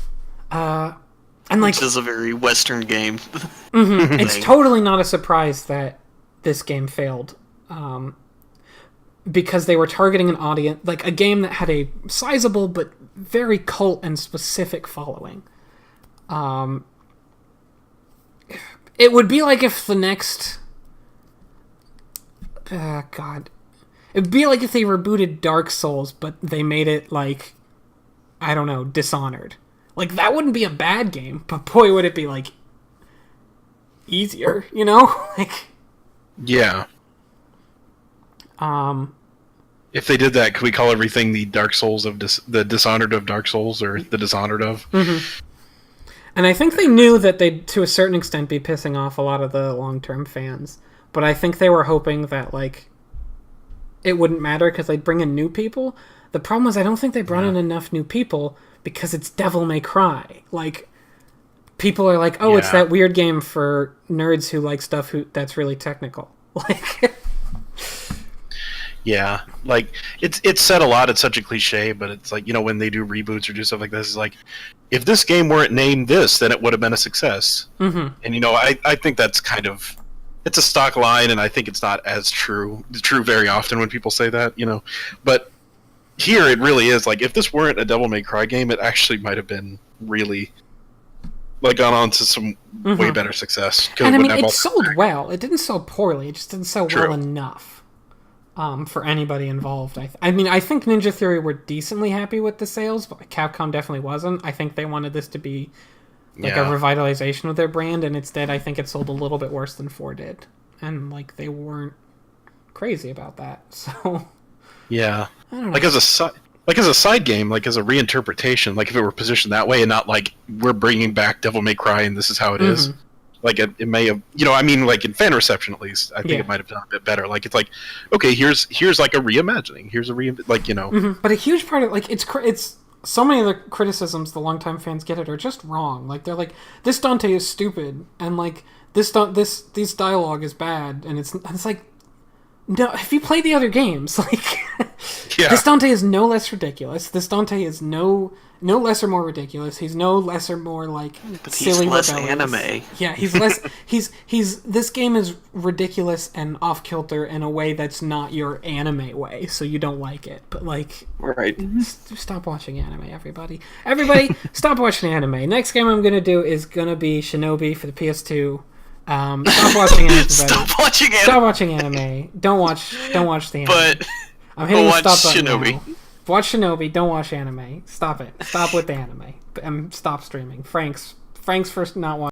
And like, Which is a very Western game. It's totally not a surprise that this game failed. Because they were targeting an audience, like a game that had a sizable but very cult and specific following. It would be like if the next... God. It would be like if they rebooted Dark Souls, but they made it like, I don't know, Dishonored. Like, that wouldn't be a bad game, but boy, would it be, like, easier, Like... Yeah. If they did that, could we call everything the Dark Souls of the Dishonored of Dark Souls, or the Dishonored of? Mm-hmm. And I think they knew that they'd, to a certain extent, be pissing off a lot of the long-term fans. But I think they were hoping that, like, it wouldn't matter because they'd bring in new people. The problem is I don't think they brought in enough new people because it's Devil May Cry. Like, people are like, oh, it's that weird game for nerds who like stuff that's really technical. Like... Yeah, like it's said a lot. It's such a cliche, but it's like, when they do reboots or do stuff like this, it's like, if this game weren't named this, then it would have been a success. Mm-hmm. And I think that's kind of, it's a stock line, and I think it's not as true very often when people say that, But here it really is like, if this weren't a Devil May Cry game, it actually might have been really, like, gone on to some way better success. And I mean, it sold well. It didn't sell poorly. It just didn't sell well enough. For anybody involved. I mean, I think Ninja Theory were decently happy with the sales, but Capcom definitely wasn't. I think they wanted this to be like a revitalization of their brand, and instead I think it sold a little bit worse than 4 did. And, like, they weren't crazy about that, so... Yeah. I don't know. Like, as a side game, like, as a reinterpretation, like, if it were positioned that way and not like, we're bringing back Devil May Cry and this is how it is. Like, it may have, I mean, like, in fan reception, at least, I think it might have done a bit better. Like, it's like, okay, here's like a reimagining. Here's a But a huge part of, like, it's so many of the criticisms the longtime fans get are just wrong. Like, they're like, this Dante is stupid, and, like, this dialogue is bad, and it's like, no, if you play the other games, like, this Dante is no less ridiculous. This Dante is no less or more ridiculous. He's no less or more, like, but silly, he's less rebellious. Anime. Yeah, he's less. he's. This game is ridiculous and off kilter in a way that's not your anime way, so you don't like it. But, like, right. Stop watching anime, everybody. Everybody, stop watching anime. Next game I'm gonna do is gonna be Shinobi for the PS2. Stop watching anime. Stop watching anime. Stop watching anime. Don't watch the anime. But I'm hitting the stop button Shinobi. now. Watch Shinobi. Don't watch anime. Stop it. Stop with the anime. Stop streaming. Frank's for not watching.